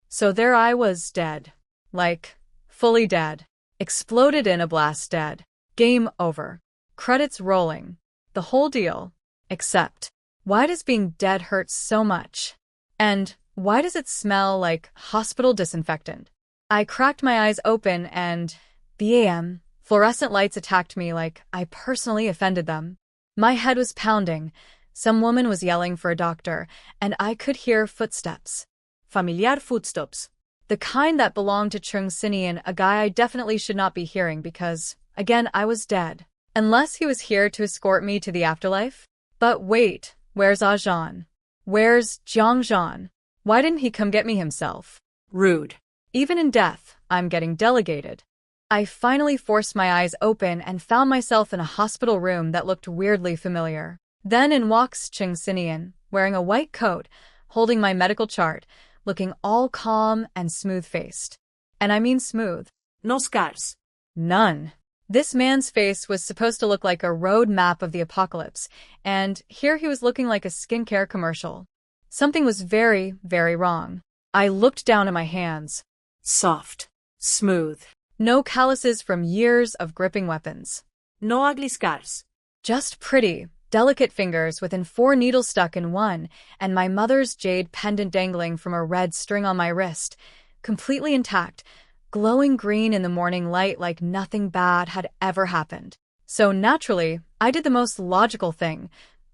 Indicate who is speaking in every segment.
Speaker 1: So there I was, dead. Like, fully dead. Exploded in a blast, dead. Game over. Credits rolling. The whole deal. Except, why does being dead hurt so much? And why does it smell like hospital disinfectant? I cracked my eyes open and, bam, fluorescent lights attacked me like I personally offended them. My head was pounding. Some woman was yelling for a doctor, and I could hear footsteps. Familiar footsteps. The kind that belonged to Chung Sinian, a guy I definitely should not be hearing because, again, I was dead. Unless he was here to escort me to the afterlife? But wait, where's Ajan? Where's Zhangzhan? Why didn't he come get me himself? Rude. Even in death, I'm getting delegated. I finally forced my eyes open and found myself in a hospital room that looked weirdly familiar. Then in walks Chung Sinian, wearing a white coat, holding my medical chart, looking all calm and smooth-faced. And I mean smooth.
Speaker 2: No scars.
Speaker 1: None. This man's face was supposed to look like a road map of the apocalypse, and here he was looking like a skincare commercial. Something was very, very wrong. I looked down at my hands.
Speaker 2: Soft. Smooth.
Speaker 1: No calluses from years of gripping weapons.
Speaker 2: No ugly scars.
Speaker 1: Just pretty, delicate fingers within 4 needles stuck in one, and my mother's jade pendant dangling from a red string on my wrist, completely intact, glowing green in the morning light like nothing bad had ever happened. So naturally, I did the most logical thing.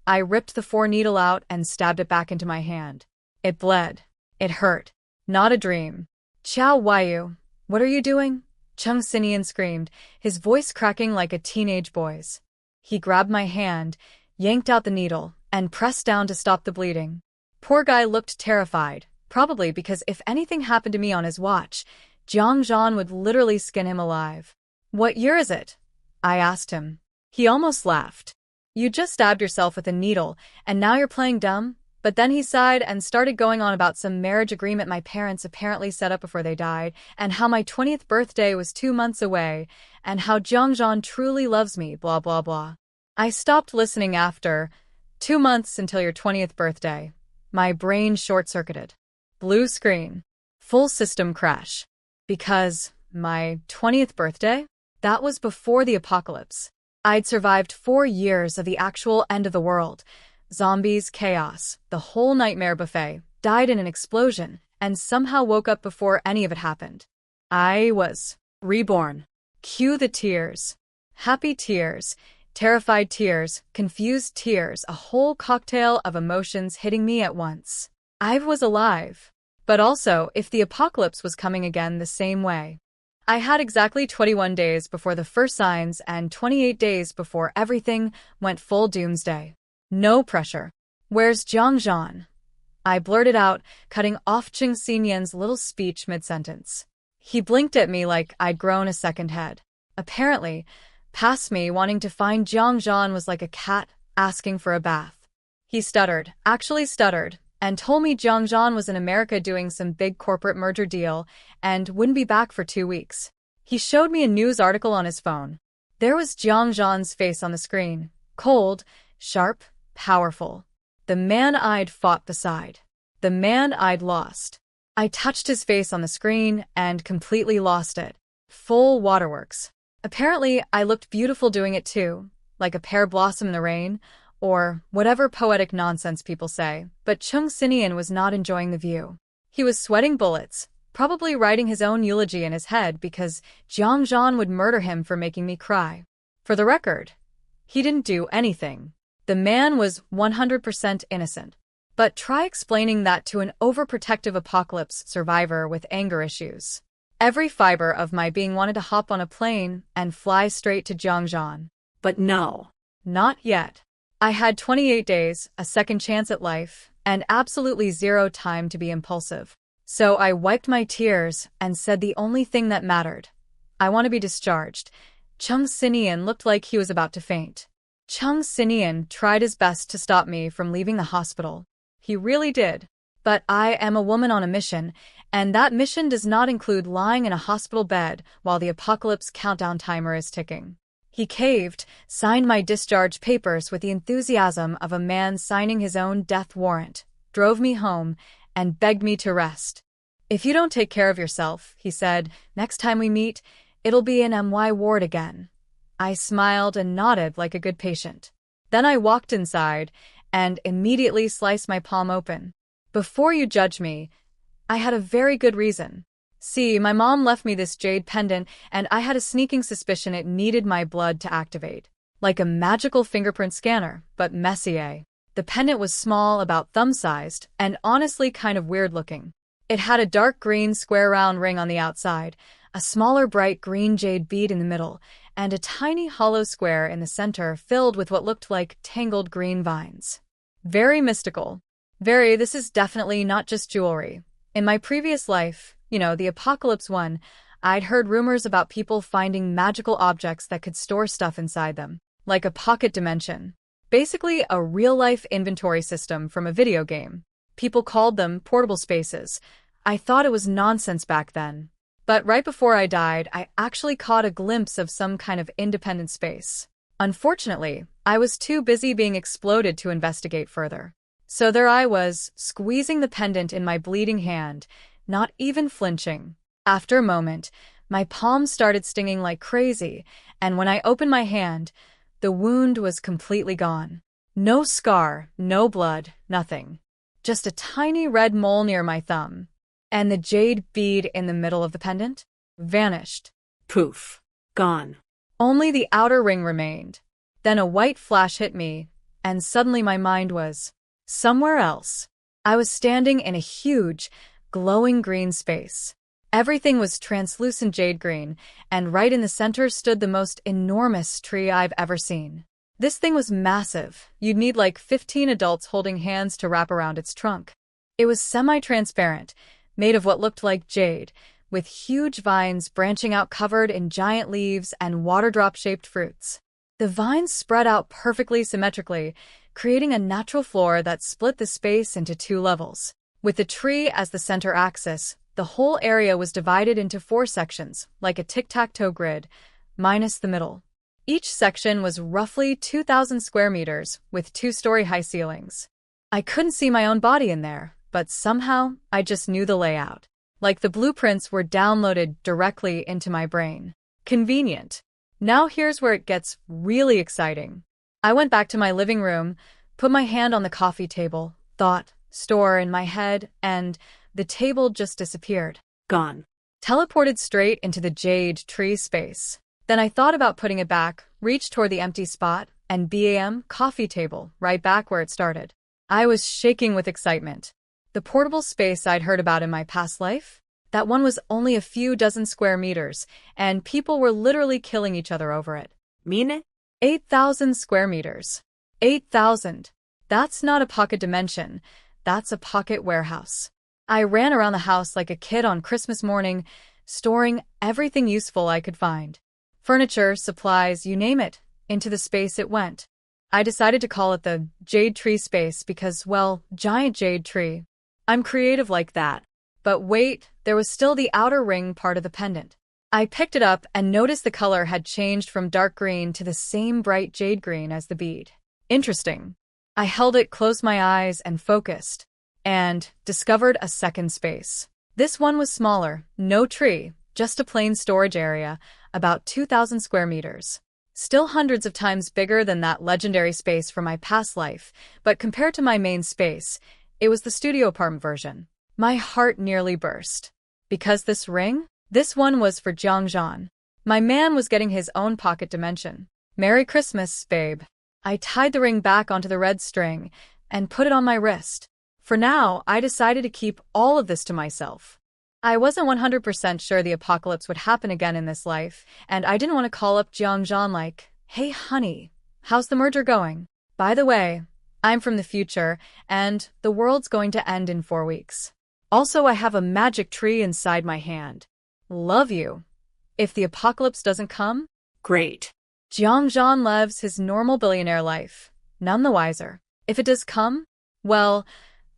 Speaker 1: I ripped the 4 needle out and stabbed it back into my hand. It bled. It hurt. Not a dream. Qiao Yu, what are you doing? Chung Sinian screamed, his voice cracking like a teenage boy's. He grabbed my hand, yanked out the needle, and pressed down to stop the bleeding. Poor guy looked terrified, probably because if anything happened to me on his watch, Zhangzhan would literally skin him alive. What year is it? I asked him. He almost laughed. You just stabbed yourself with a needle, and now you're playing dumb? But then he sighed and started going on about some marriage agreement my parents apparently set up before they died, and how my 20th birthday was 2 months away, and how Zhangzhan truly loves me, blah blah blah. I stopped listening after 2 months until your 20th birthday. My brain short-circuited. Blue screen. Full system crash. Because my 20th birthday? That was before the apocalypse. I'd survived 4 years of the actual end of the world. Zombies, chaos, the whole nightmare buffet, died in an explosion, and somehow woke up before any of it happened. I was reborn. Cue the tears. Happy tears, terrified tears, confused tears, a whole cocktail of emotions hitting me at once. I was alive. But also, if the apocalypse was coming again the same way. I had exactly 21 days before the first signs and 28 days before everything went full doomsday. No pressure. Where's Zhangzhan? I blurted out, cutting off Chung Sinian's little speech mid-sentence. He blinked at me like I'd grown a second head. Apparently, past me wanting to find Zhangzhan was like a cat asking for a bath. He stuttered, actually stuttered, and told me Zhangzhan was in America doing some big corporate merger deal and wouldn't be back for 2 weeks. He showed me a news article on his phone. There was Zhangzhan's face on the screen. Cold, sharp, powerful. The man I'd fought beside. The man I'd lost. I touched his face on the screen and completely lost it. Full waterworks. Apparently, I looked beautiful doing it too, like a pear blossom in the rain, or whatever poetic nonsense people say, but Chung Sinian was not enjoying the view. He was sweating bullets, probably writing his own eulogy in his head because Zhangzhan would murder him for making me cry. For the record, he didn't do anything. The man was 100% innocent. But try explaining that to an overprotective apocalypse survivor with anger issues. Every fiber of my being wanted to hop on a plane and fly straight to Zhangzhan. But no. Not yet. I had 28 days, a second chance at life, and absolutely 0 time to be impulsive. So I wiped my tears and said the only thing that mattered. I want to be discharged. Chung Sinian looked like he was about to faint. Chung Sinian tried his best to stop me from leaving the hospital. He really did. But I am a woman on a mission, and that mission does not include lying in a hospital bed while the apocalypse countdown timer is ticking. He caved, signed my discharge papers with the enthusiasm of a man signing his own death warrant, drove me home, and begged me to rest. If you don't take care of yourself, he said, next time we meet, it'll be in MY ward again. I smiled and nodded like a good patient. Then I walked inside and immediately sliced my palm open. Before you judge me, I had a very good reason. See, my mom left me this jade pendant, and I had a sneaking suspicion it needed my blood to activate. Like a magical fingerprint scanner, but Messier. The pendant was small, about thumb-sized, and honestly kind of weird-looking. It had a dark green square round ring on the outside, a smaller bright green jade bead in the middle, and a tiny hollow square in the center filled with what looked like tangled green vines. Very mystical. This is definitely not just jewelry. In my previous life, the apocalypse one, I'd heard rumors about people finding magical objects that could store stuff inside them, like a pocket dimension. Basically a real-life inventory system from a video game. People called them portable spaces. I thought it was nonsense back then. But right before I died, I actually caught a glimpse of some kind of independent space. Unfortunately, I was too busy being exploded to investigate further. So there I was, squeezing the pendant in my bleeding hand, not even flinching. After a moment, my palm started stinging like crazy, and when I opened my hand, the wound was completely gone. No scar, no blood, nothing. Just a tiny red mole near my thumb. And the jade bead in the middle of the pendant? Vanished.
Speaker 2: Poof. Gone.
Speaker 1: Only the outer ring remained. Then a white flash hit me, and suddenly my mind was somewhere else. I was standing in a huge, glowing green space. Everything was translucent jade green, and right in the center stood the most enormous tree I've ever seen. This thing was massive. You'd need like 15 adults holding hands to wrap around its trunk. It was semi-transparent, made of what looked like jade, with huge vines branching out covered in giant leaves and waterdrop-shaped fruits. The vines spread out perfectly symmetrically, creating a natural floor that split the space into 2 levels. With the tree as the center axis, the whole area was divided into 4 sections, like a tic-tac-toe grid, minus the middle. Each section was roughly 2,000 square meters, with 2-story high ceilings. I couldn't see my own body in there, but somehow I just knew the layout. Like the blueprints were downloaded directly into my brain. Convenient. Now here's where it gets really exciting. I went back to my living room, put my hand on the coffee table, thought, store in my head, and the table just disappeared.
Speaker 2: Gone.
Speaker 1: Teleported straight into the jade tree space. Then I thought about putting it back, reached toward the empty spot, and BAM, coffee table, right back where it started. I was shaking with excitement. The portable space I'd heard about in my past life? That one was only a few dozen square meters, and people were literally killing each other over it.
Speaker 2: Mine?
Speaker 1: 8,000 square meters. 8,000. That's not a pocket dimension. That's a pocket warehouse. I ran around the house like a kid on Christmas morning, storing everything useful I could find. Furniture, supplies, you name it. Into the space it went. I decided to call it the jade tree space because, well, giant jade tree. I'm creative like that. But wait, there was still the outer ring part of the pendant. I picked it up and noticed the color had changed from dark green to the same bright jade green as the bead. Interesting. I held it, closed my eyes, and focused. And discovered a second space. This one was smaller, no tree, just a plain storage area, about 2,000 square meters. Still hundreds of times bigger than that legendary space from my past life, but compared to my main space, it was the studio apartment version. My heart nearly burst. Because this ring? This one was for Jiangzhan. My man was getting his own pocket dimension. Merry Christmas, babe. I tied the ring back onto the red string and put it on my wrist. For now, I decided to keep all of this to myself. I wasn't 100% sure the apocalypse would happen again in this life, and I didn't want to call up Jiangzhan like, "Hey honey, how's the merger going? By the way, I'm from the future, and the world's going to end in 4 weeks. Also, I have a magic tree inside my hand. Love you. If the apocalypse doesn't come,
Speaker 2: Great.
Speaker 1: Jiangzhan lives his normal billionaire life, none the wiser. If it does come, well,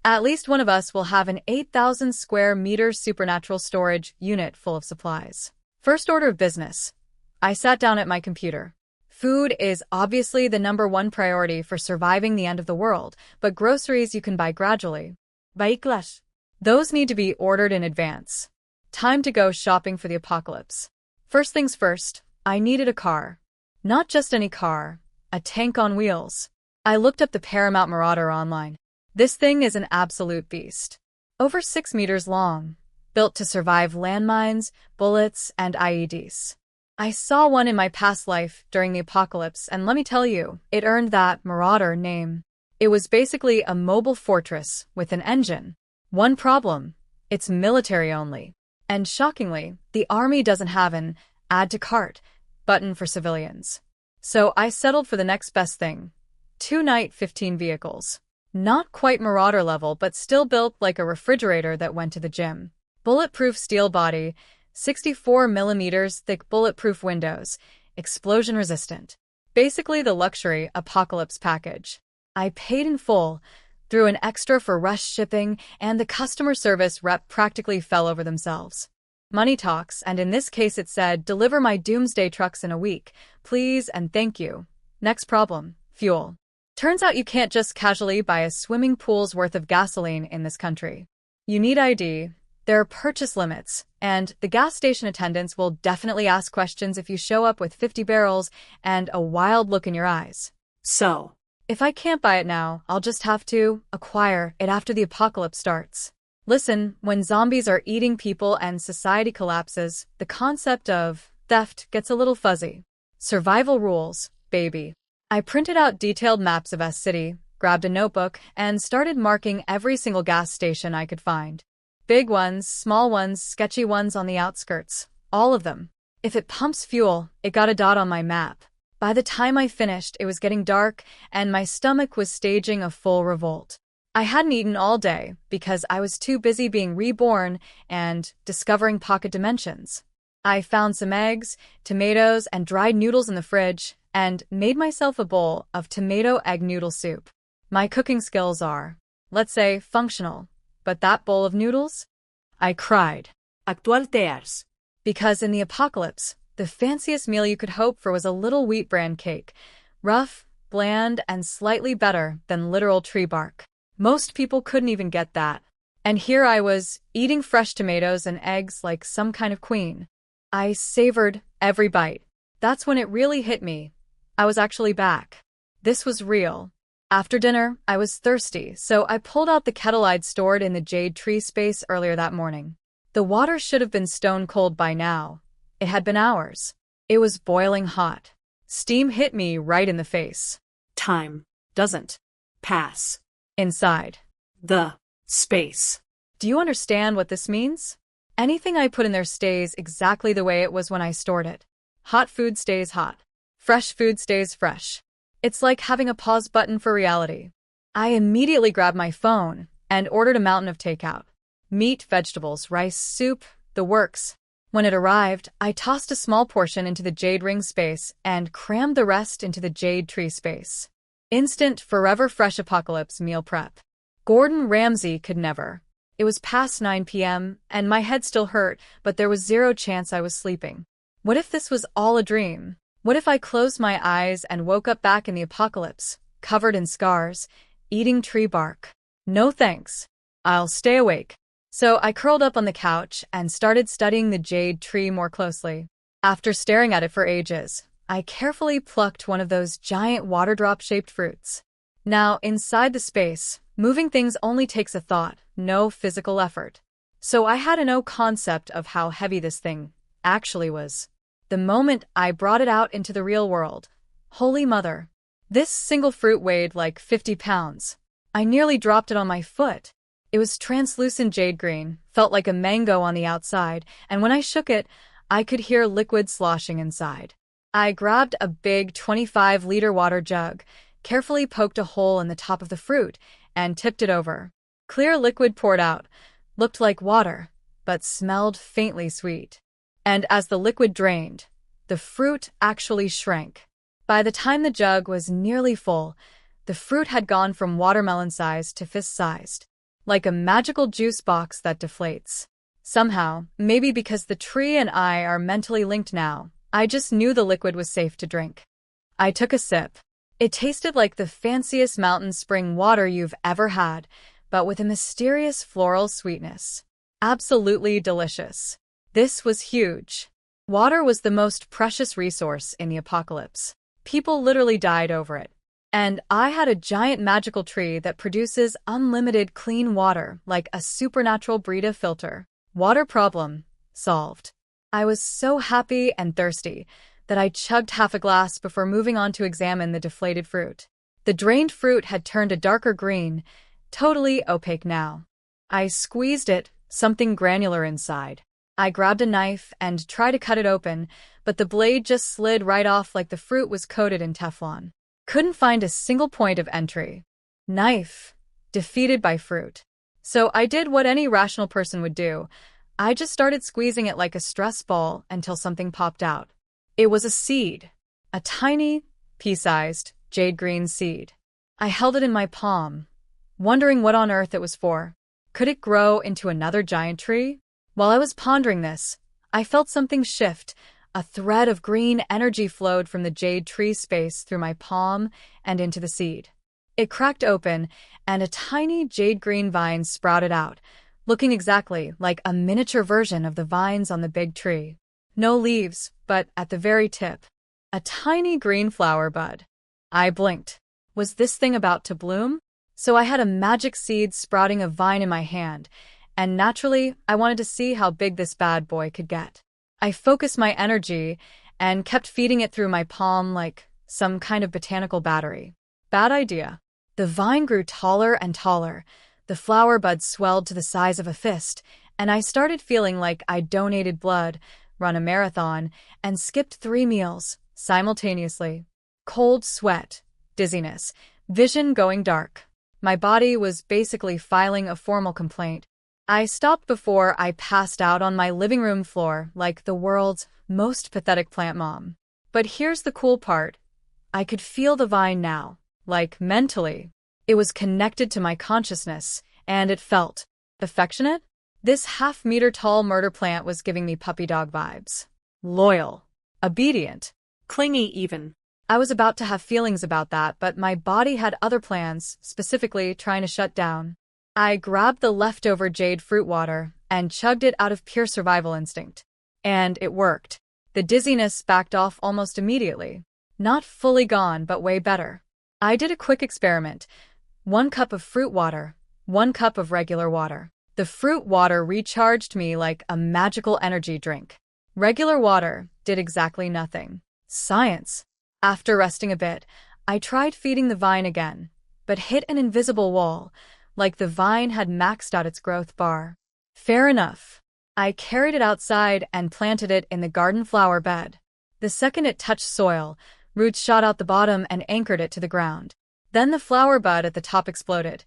Speaker 1: at least one of us will have an 8,000 square meter supernatural storage unit full of supplies. First order of business. I sat down at my computer. Food is obviously the #1 priority for surviving the end of the world, but groceries you can buy gradually. Baiklah. Those need to be ordered in advance. Time to go shopping for the apocalypse. First things first, I needed a car. Not just any car, a tank on wheels. I looked up the Paramount Marauder online. This thing is an absolute beast. Over 6 meters long, built to survive landmines, bullets, and IEDs. I saw one in my past life during the apocalypse, and let me tell you, it earned that Marauder name. It was basically a mobile fortress with an engine. One problem, it's military only. And shockingly, the army doesn't have an add to cart button for civilians. So I settled for the next best thing. 2 Night 15 vehicles. Not quite Marauder level, but still built like a refrigerator that went to the gym. Bulletproof steel body, 64 millimeters thick bulletproof windows, explosion resistant. Basically the luxury apocalypse package. I paid in full, threw an extra for rush shipping, and the customer service rep practically fell over themselves. Money talks, and in this case it said, deliver my doomsday trucks in a week, please and thank you. Next problem, fuel. Turns out you can't just casually buy a swimming pool's worth of gasoline in this country. You need ID, there are purchase limits, and the gas station attendants will definitely ask questions if you show up with 50 barrels and a wild look in your eyes.
Speaker 2: So,
Speaker 1: if I can't buy it now, I'll just have to acquire it after the apocalypse starts. Listen, when zombies are eating people and society collapses, the concept of theft gets a little fuzzy. Survival rules, baby. I printed out detailed maps of S-City, grabbed a notebook, and started marking every single gas station I could find. Big ones, small ones, sketchy ones on the outskirts. All of them. If it pumps fuel, it got a dot on my map. By the time I finished, it was getting dark, and my stomach was staging a full revolt. I hadn't eaten all day because I was too busy being reborn and discovering pocket dimensions. I found some eggs, tomatoes, and dried noodles in the fridge, and made myself a bowl of tomato egg noodle soup. My cooking skills are, let's say, functional. But that bowl of noodles? I cried.
Speaker 2: actual tears.
Speaker 1: Because in the apocalypse, the fanciest meal you could hope for was a little wheat bran cake. Rough, bland, and slightly better than literal tree bark. Most people couldn't even get that. And here I was, eating fresh tomatoes and eggs like some kind of queen. I savored every bite. That's when it really hit me. I was actually back. This was real. After dinner, I was thirsty, so I pulled out the kettle I'd stored in the jade tree space earlier that morning. The water should have been stone cold by now. It had been hours. It was boiling hot. Steam hit me right in the face.
Speaker 2: Time doesn't pass
Speaker 1: Inside
Speaker 2: the space.
Speaker 1: Do you understand what this means? Anything I put in there stays exactly the way it was when I stored it. Hot food stays hot. Fresh food stays fresh. It's like having a pause button for reality. I immediately grabbed my phone and ordered a mountain of takeout. Meat, vegetables, rice, soup, the works. When it arrived, I tossed a small portion into the jade ring space and crammed the rest into the jade tree space. Instant, forever fresh apocalypse meal prep. Gordon Ramsay could never. It was past 9 p.m., and my head still hurt, but there was zero chance I was sleeping. What if this was all a dream? What if I closed my eyes and woke up back in the apocalypse, covered in scars, eating tree bark? No thanks. I'll stay awake. So I curled up on the couch and started studying the jade tree more closely. After staring at it for ages, I carefully plucked one of those giant water drop-shaped fruits. Now, inside the space, moving things only takes a thought, no physical effort. So I had no concept of how heavy this thing actually was. The moment I brought it out into the real world, holy mother, this single fruit weighed like 50 pounds. I nearly dropped it on my foot. It was translucent jade green, felt like a mango on the outside, and when I shook it, I could hear liquid sloshing inside. I grabbed a big 25-liter water jug, carefully poked a hole in the top of the fruit, and tipped it over. Clear liquid poured out, looked like water, but smelled faintly sweet. And as the liquid drained, the fruit actually shrank. By the time the jug was nearly full, the fruit had gone from watermelon-sized to fist-sized, like a magical juice box that deflates. Somehow, maybe because the tree and I are mentally linked now, I just knew the liquid was safe to drink. I took a sip. It tasted like the fanciest mountain spring water you've ever had, but with a mysterious floral sweetness. Absolutely delicious. This was huge. Water was the most precious resource in the apocalypse. People literally died over it. And I had a giant magical tree that produces unlimited clean water like a supernatural Brita filter. Water problem solved. I was so happy and thirsty that I chugged half a glass before moving on to examine the deflated fruit. The drained fruit had turned a darker green, totally opaque now. I squeezed it, something granular inside. I grabbed a knife and tried to cut it open, but the blade just slid right off like the fruit was coated in Teflon. Couldn't find a single point of entry. Knife. Defeated by fruit. So I did what any rational person would do. I just started squeezing it like a stress ball until something popped out. It was a seed. A tiny, pea-sized, jade green seed. I held it in my palm, wondering what on earth it was for. Could it grow into another giant tree? While I was pondering this, I felt something shift. A thread of green energy flowed from the jade tree space through my palm and into the seed. It cracked open, and a tiny jade green vine sprouted out, looking exactly like a miniature version of the vines on the big tree. No leaves, but at the very tip, a tiny green flower bud. I blinked. Was this thing about to bloom? So I had a magic seed sprouting a vine in my hand, and naturally, I wanted to see how big this bad boy could get. I focused my energy and kept feeding it through my palm like some kind of botanical battery. Bad idea. The vine grew taller and taller. The flower buds swelled to the size of a fist, and I started feeling like I donated blood, run a marathon, and skipped 3 meals simultaneously. Cold sweat, dizziness, vision going dark. My body was basically filing a formal complaint. I stopped before I passed out on my living room floor like the world's most pathetic plant mom. But here's the cool part. I could feel the vine now, like mentally. It was connected to my consciousness, and it felt affectionate. This half-meter-tall murder plant was giving me puppy dog vibes. Loyal. Obedient.
Speaker 2: Clingy even.
Speaker 1: I was about to have feelings about that, but my body had other plans, specifically trying to shut down. I grabbed the leftover jade fruit water and chugged it out of pure survival instinct. And it worked. The dizziness backed off almost immediately. Not fully gone, but way better. I did a quick experiment. 1 cup of fruit water, 1 cup of regular water. The fruit water recharged me like a magical energy drink. Regular water did exactly nothing. Science. After resting a bit, I tried feeding the vine again, but hit an invisible wall, like the vine had maxed out its growth bar. Fair enough. I carried it outside and planted it in the garden flower bed. The second it touched soil, roots shot out the bottom and anchored it to the ground. Then the flower bud at the top exploded,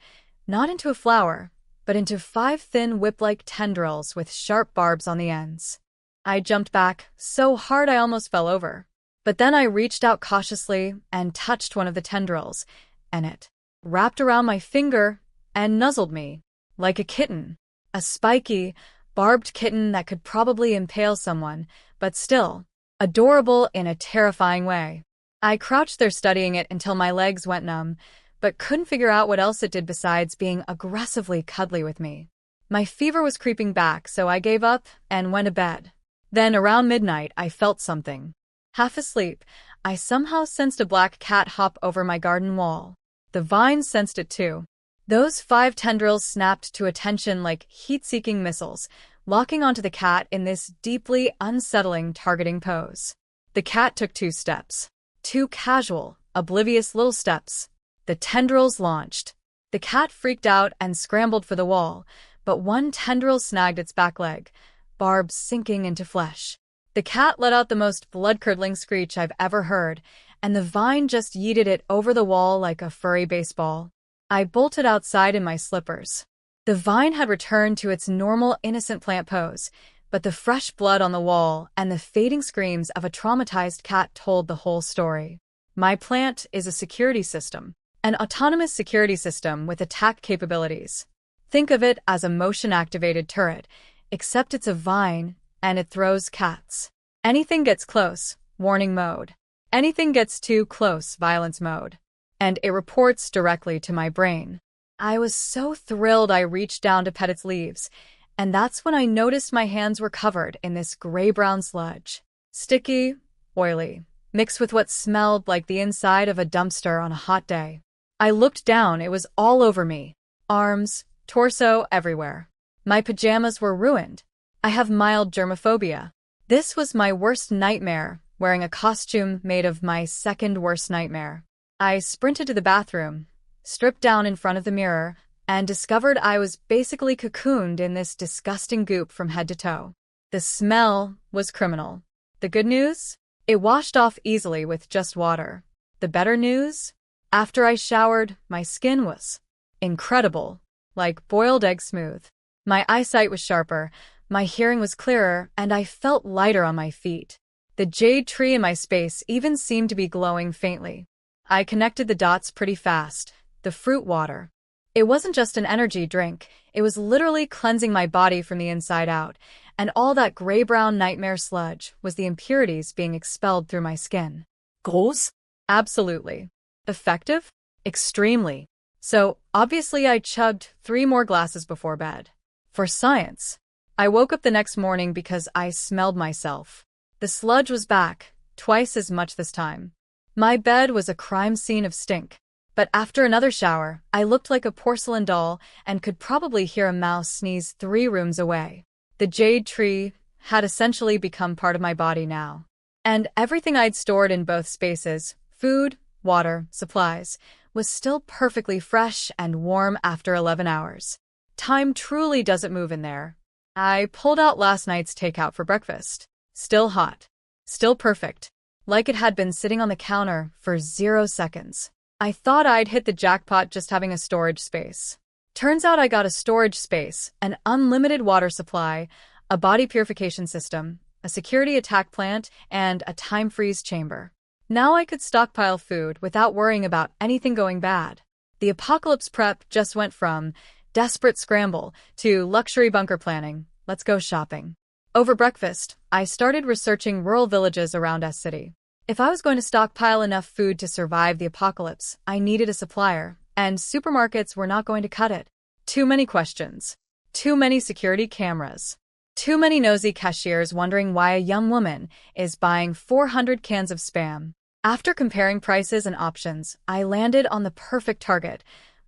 Speaker 1: not into a flower, but into 5 thin whip-like tendrils with sharp barbs on the ends. I jumped back, so hard I almost fell over. But then I reached out cautiously and touched one of the tendrils, and it wrapped around my finger and nuzzled me, like a kitten. A spiky, barbed kitten that could probably impale someone, but still, adorable in a terrifying way. I crouched there studying it until my legs went numb, but couldn't figure out what else it did besides being aggressively cuddly with me. My fever was creeping back, so I gave up and went to bed. Then around midnight, I felt something. Half asleep, I somehow sensed a black cat hop over my garden wall. The vine sensed it too. Those 5 tendrils snapped to attention like heat-seeking missiles, locking onto the cat in this deeply unsettling targeting pose. The cat took 2 steps. 2 casual, oblivious little steps. The tendrils launched. The cat freaked out and scrambled for the wall, but one tendril snagged its back leg, barbs sinking into flesh. The cat let out the most blood-curdling screech I've ever heard, and the vine just yeeted it over the wall like a furry baseball. I bolted outside in my slippers. The vine had returned to its normal innocent plant pose, but the fresh blood on the wall and the fading screams of a traumatized cat told the whole story. My plant is a security system, an autonomous security system with attack capabilities. Think of it as a motion-activated turret, except it's a vine and it throws cats. Anything gets close, warning mode. Anything gets too close, violence mode. And it reports directly to my brain. I was so thrilled I reached down to pet its leaves, and that's when I noticed my hands were covered in this gray-brown sludge. Sticky, oily, mixed with what smelled like the inside of a dumpster on a hot day. I looked down, it was all over me. Arms, torso, everywhere. My pajamas were ruined. I have mild germophobia. This was my worst nightmare, wearing a costume made of my second worst nightmare. I sprinted to the bathroom, stripped down in front of the mirror, and discovered I was basically cocooned in this disgusting goop from head to toe. The smell was criminal. The good news? It washed off easily with just water. The better news? After I showered, my skin was incredible, like boiled egg smooth. My eyesight was sharper, my hearing was clearer, and I felt lighter on my feet. The jade tree in my space even seemed to be glowing faintly. I connected the dots pretty fast. The fruit water. It wasn't just an energy drink, it was literally cleansing my body from the inside out, and all that gray-brown nightmare sludge was the impurities being expelled through my skin.
Speaker 2: Groß?
Speaker 1: Absolutely. Effective? Extremely. So, obviously I chugged 3 more glasses before bed. For science. I woke up the next morning because I smelled myself. The sludge was back, twice as much this time. My bed was a crime scene of stink. But after another shower, I looked like a porcelain doll and could probably hear a mouse sneeze 3 rooms away. The jade tree had essentially become part of my body now. And everything I'd stored in both spaces, food, water, supplies, was still perfectly fresh and warm after 11 hours. Time truly doesn't move in there. I pulled out last night's takeout for breakfast. Still hot. Still perfect. Like it had been sitting on the counter for 0 seconds. I thought I'd hit the jackpot just having a storage space. Turns out I got a storage space, an unlimited water supply, a body purification system, a security attack plant, and a time freeze chamber. Now I could stockpile food without worrying about anything going bad. The apocalypse prep just went from desperate scramble to luxury bunker planning. Let's go shopping. Over breakfast, I started researching rural villages around S-City. If I was going to stockpile enough food to survive the apocalypse, I needed a supplier, and supermarkets were not going to cut it. Too many questions. Too many security cameras. Too many nosy cashiers wondering why a young woman is buying 400 cans of Spam. After comparing prices and options, I landed on the perfect target,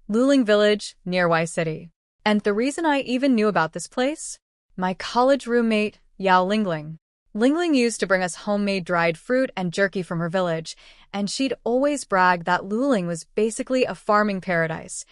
Speaker 1: Luling Village, near Y-City. And the reason I even knew about this place? My college roommate, Yao Lingling. Lingling used to bring us homemade dried fruit and jerky from her village, and she'd always brag that Luling was basically a farming paradise.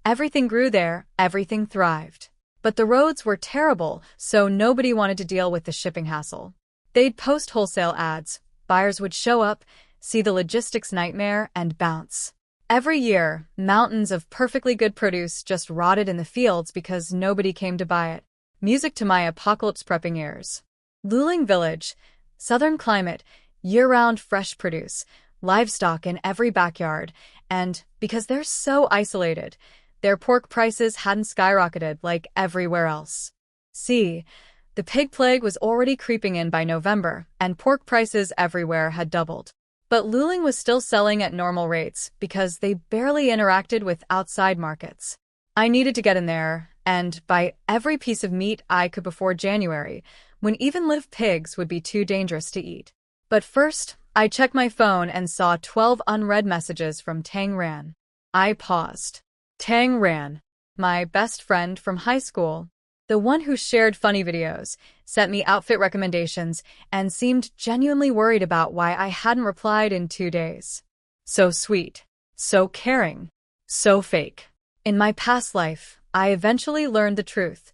Speaker 1: Everything grew there, everything thrived. But the roads were terrible, so nobody wanted to deal with the shipping hassle. They'd post wholesale ads, buyers would show up, see the logistics nightmare, and bounce. Every year, mountains of perfectly good produce just rotted in the fields because nobody came to buy it. Music to my apocalypse prepping ears. Luling Village, southern climate, year-round fresh produce, livestock in every backyard, and because they're so isolated, their pork prices hadn't skyrocketed like everywhere else. See, the pig plague was already creeping in by November, and pork prices everywhere had doubled. But Luling was still selling at normal rates because they barely interacted with outside markets. I needed to get in there and buy every piece of meat I could before January, when even live pigs would be too dangerous to eat. But first, I checked my phone and saw 12 unread messages from Tang Ran. I paused. Tang Ran, my best friend from high school, the one who shared funny videos, sent me outfit recommendations, and seemed genuinely worried about why I hadn't replied in 2 days. So sweet, so caring, so fake. In my past life, I eventually learned the truth.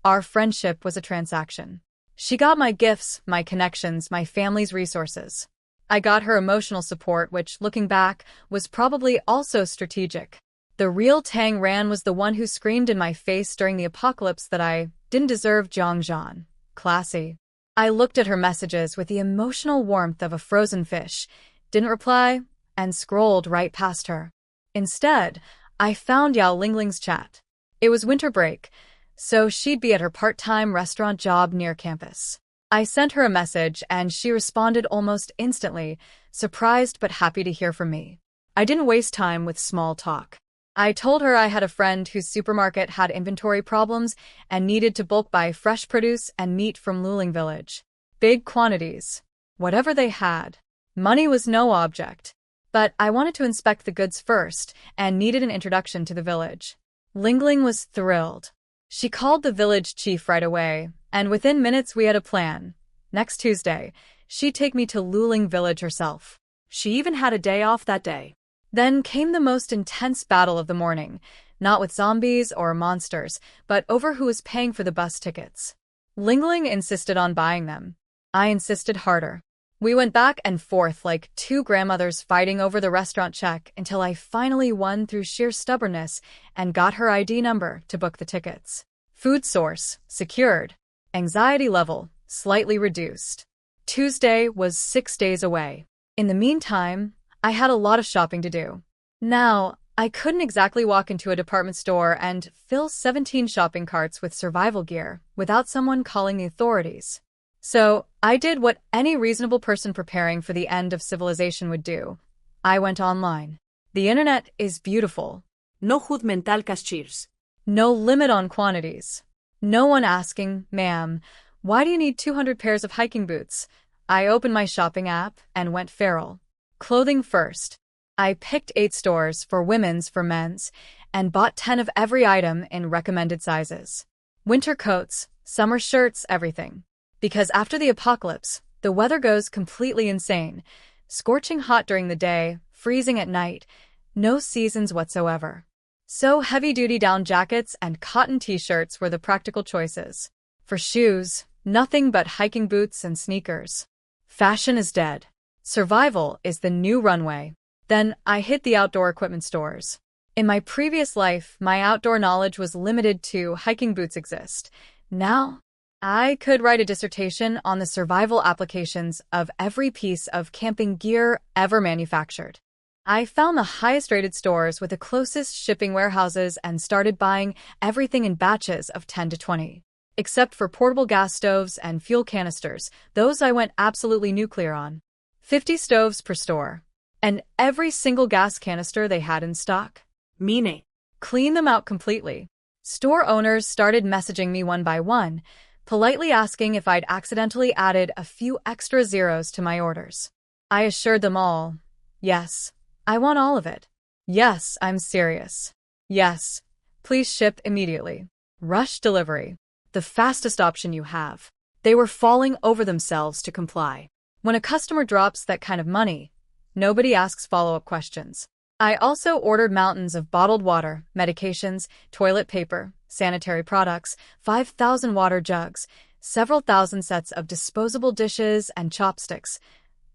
Speaker 1: Our friendship was a transaction. She got my gifts, my connections, my family's resources. I got her emotional support, which, looking back, was probably also strategic. The real Tang Ran was the one who screamed in my face during the apocalypse that I didn't deserve Zhangzhan. Classy. I looked at her messages with the emotional warmth of a frozen fish, didn't reply, and scrolled right past her. Instead, I found Yao Lingling's chat. It was winter break, so she'd be at her part-time restaurant job near campus. I sent her a message, and she responded almost instantly, surprised but happy to hear from me. I didn't waste time with small talk. I told her I had a friend whose supermarket had inventory problems and needed to bulk buy fresh produce and meat from Luling village. Big quantities. Whatever they had. Money was no object. But I wanted to inspect the goods first and needed an introduction to the village. Lingling was thrilled. She called the village chief right away, and within minutes we had a plan. Next Tuesday, she'd take me to Luling village herself.
Speaker 2: She even had a day off that day.
Speaker 1: Then came the most intense battle of the morning, not with zombies or monsters, but over who was paying for the bus tickets. Lingling insisted on buying them. I insisted harder. We went back and forth like two grandmothers fighting over the restaurant check until I finally won through sheer stubbornness and got her ID number to book the tickets. Food source, secured. Anxiety level, slightly reduced. Tuesday was 6 days away. In the meantime, I had a lot of shopping to do. Now, I couldn't exactly walk into a department store and fill 17 shopping carts with survival gear without someone calling the authorities. So, I did what any reasonable person preparing for the end of civilization would do. I went online. The internet is beautiful.
Speaker 2: No judgmental cashiers.
Speaker 1: No limit on quantities. No one asking, "Ma'am, why do you need 200 pairs of hiking boots?" I opened my shopping app and went feral. Clothing first. I picked 8 stores for women's for men's and bought 10 of every item in recommended sizes. Winter coats, summer shirts, everything. Because after the apocalypse, the weather goes completely insane. Scorching hot during the day, freezing at night, no seasons whatsoever. So heavy-duty down jackets and cotton t-shirts were the practical choices. For shoes, nothing but hiking boots and sneakers. Fashion is dead. Survival is the new runway. Then I hit the outdoor equipment stores. In my previous life, my outdoor knowledge was limited to hiking boots exist. Now, I could write a dissertation on the survival applications of every piece of camping gear ever manufactured. I found the highest-rated stores with the closest shipping warehouses and started buying everything in batches of 10 to 20. Except for portable gas stoves and fuel canisters, those I went absolutely nuclear on. 50 stoves per store. And every single gas canister they had in stock.
Speaker 2: Meaning?
Speaker 1: Clean them out completely. Store owners started messaging me one by one, politely asking if I'd accidentally added a few extra zeros to my orders. I assured them all, yes, I want all of it. Yes, I'm serious. Yes, please ship immediately. Rush delivery. The fastest option you have. They were falling over themselves to comply. When a customer drops that kind of money, nobody asks follow-up questions. I also ordered mountains of bottled water, medications, toilet paper, sanitary products, 5,000 water jugs, several thousand sets of disposable dishes and chopsticks,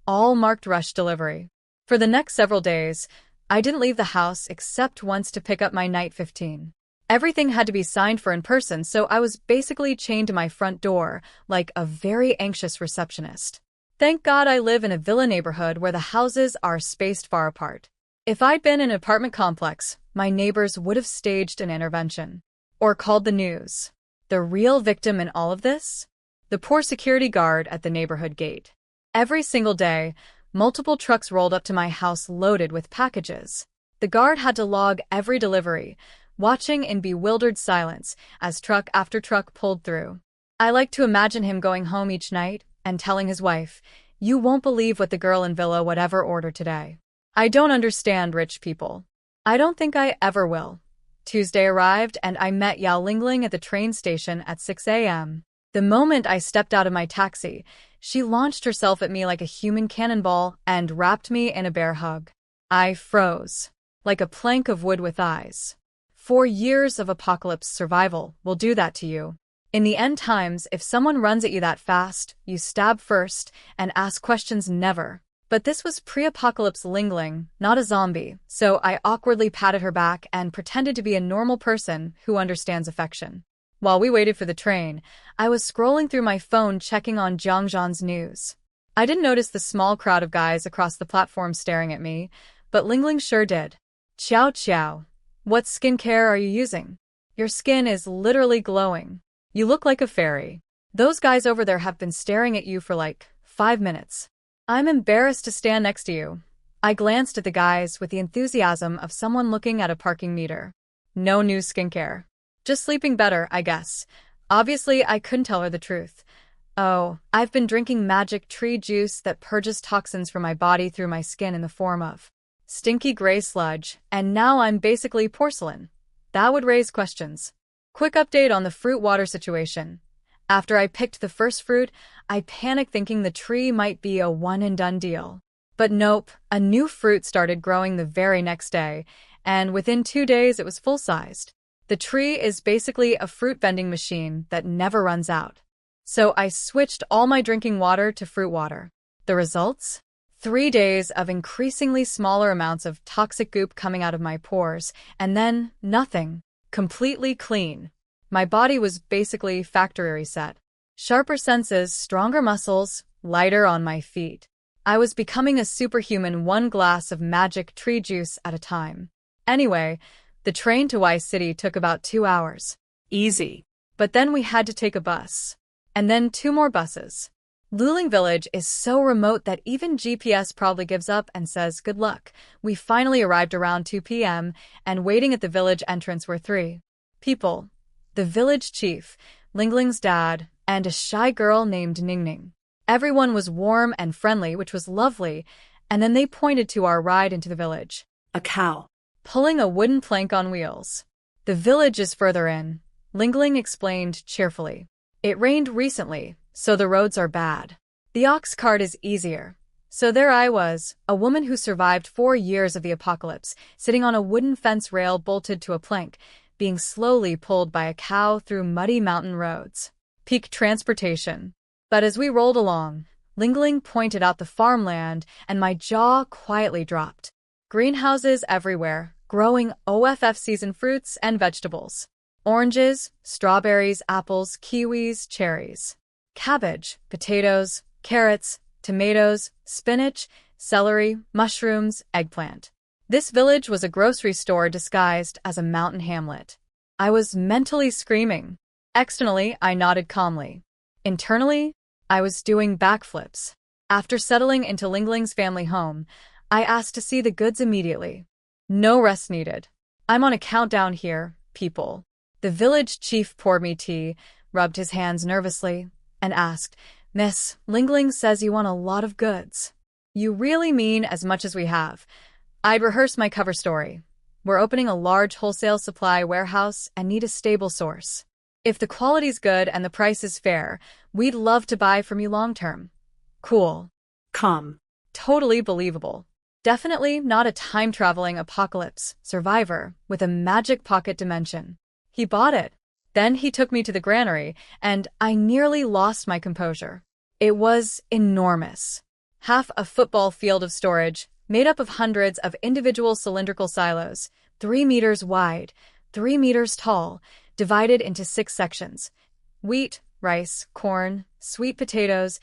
Speaker 1: all marked rush delivery. For the next several days, I didn't leave the house except once to pick up my night 15. Everything had to be signed for in person, so I was basically chained to my front door like a very anxious receptionist. Thank God I live in a villa neighborhood where the houses are spaced far apart. If I'd been in an apartment complex, my neighbors would have staged an intervention. Or called the news. The real victim in all of this? The poor security guard at the neighborhood gate. Every single day, multiple trucks rolled up to my house loaded with packages. The guard had to log every delivery, watching in bewildered silence as truck after truck pulled through. I like to imagine him going home each night and telling his wife, "You won't believe what the girl in Villa whatever ordered today." I don't understand rich people. I don't think I ever will. Tuesday arrived and I met Yao Lingling at the train station at 6 a.m. The moment I stepped out of my taxi, she launched herself at me like a human cannonball and wrapped me in a bear hug. I froze, like a plank of wood with eyes. 4 years of apocalypse survival will do that to you. In the end times, if someone runs at you that fast, you stab first and ask questions never. But this was pre-apocalypse Lingling, not a zombie, so I awkwardly patted her back and pretended to be a normal person who understands affection. While we waited for the train, I was scrolling through my phone checking on Jiangzhan's news. I didn't notice the small crowd of guys across the platform staring at me, but Lingling sure did. Qiao, what skincare are you using? Your skin is literally glowing. You look like a fairy. Those guys over there have been staring at you for like 5 minutes. I'm embarrassed to stand next to you. I glanced at the guys with the enthusiasm of someone looking at a parking meter. No new skincare. Just sleeping better, I guess. Obviously, I couldn't tell her the truth. Oh, I've been drinking magic tree juice that purges toxins from my body through my skin in the form of stinky gray sludge, and now I'm basically porcelain. That would raise questions. Quick update on the fruit water situation. After I picked the first fruit, I panicked thinking the tree might be a one-and-done deal. But nope, a new fruit started growing the very next day, and within 2 days it was full-sized. The tree is basically a fruit vending machine that never runs out. So I switched all my drinking water to fruit water. The results? 3 days of increasingly smaller amounts of toxic goop coming out of my pores, and then nothing. Completely clean. My body was basically factory reset. Sharper senses, stronger muscles, lighter on my feet. I was becoming a superhuman, 1 glass of magic tree juice at a time. Anyway, the train to Y City took about 2 hours.
Speaker 2: Easy.
Speaker 1: But then we had to take a bus. And then 2 more buses. Luling Village is so remote that even GPS probably gives up and says good luck. We finally arrived around 2 p.m., and waiting at the village entrance were 3 people. The village chief, Lingling's dad, and a shy girl named Ningning. Everyone was warm and friendly, which was lovely, and then they pointed to our ride into the village.
Speaker 2: A cow.
Speaker 1: Pulling a wooden plank on wheels. The village is further in, Lingling explained cheerfully. It rained recently, so the roads are bad. The ox cart is easier. So there I was, a woman who survived 4 years of the apocalypse, sitting on a wooden fence rail bolted to a plank, being slowly pulled by a cow through muddy mountain roads. Peak transportation. But as we rolled along, Lingling pointed out the farmland, and my jaw quietly dropped. Greenhouses everywhere, growing off-season fruits and vegetables. Oranges, strawberries, apples, kiwis, cherries. Cabbage, potatoes, carrots, tomatoes, spinach, celery, mushrooms, eggplant. This village was a grocery store disguised as a mountain hamlet. I was mentally screaming. Externally, I nodded calmly. Internally, I was doing backflips. After settling into Lingling's family home, I asked to see the goods immediately. No rest needed. I'm on a countdown here, people. The village chief poured me tea, rubbed his hands nervously, and asked, Miss, Lingling says you want a lot of goods. You really mean as much as we have? I'd rehearsed my cover story. We're opening a large wholesale supply warehouse and need a stable source. If the quality's good and the price is fair, we'd love to buy from you long term. Cool.
Speaker 2: Calm.
Speaker 1: Totally believable. Definitely not a time-traveling apocalypse survivor with a magic pocket dimension. He bought it. Then he took me to the granary, and I nearly lost my composure. It was enormous. Half a football field of storage, made up of hundreds of individual cylindrical silos, 3 meters wide, 3 meters tall, divided into 6 sections. Wheat, rice, corn, sweet potatoes,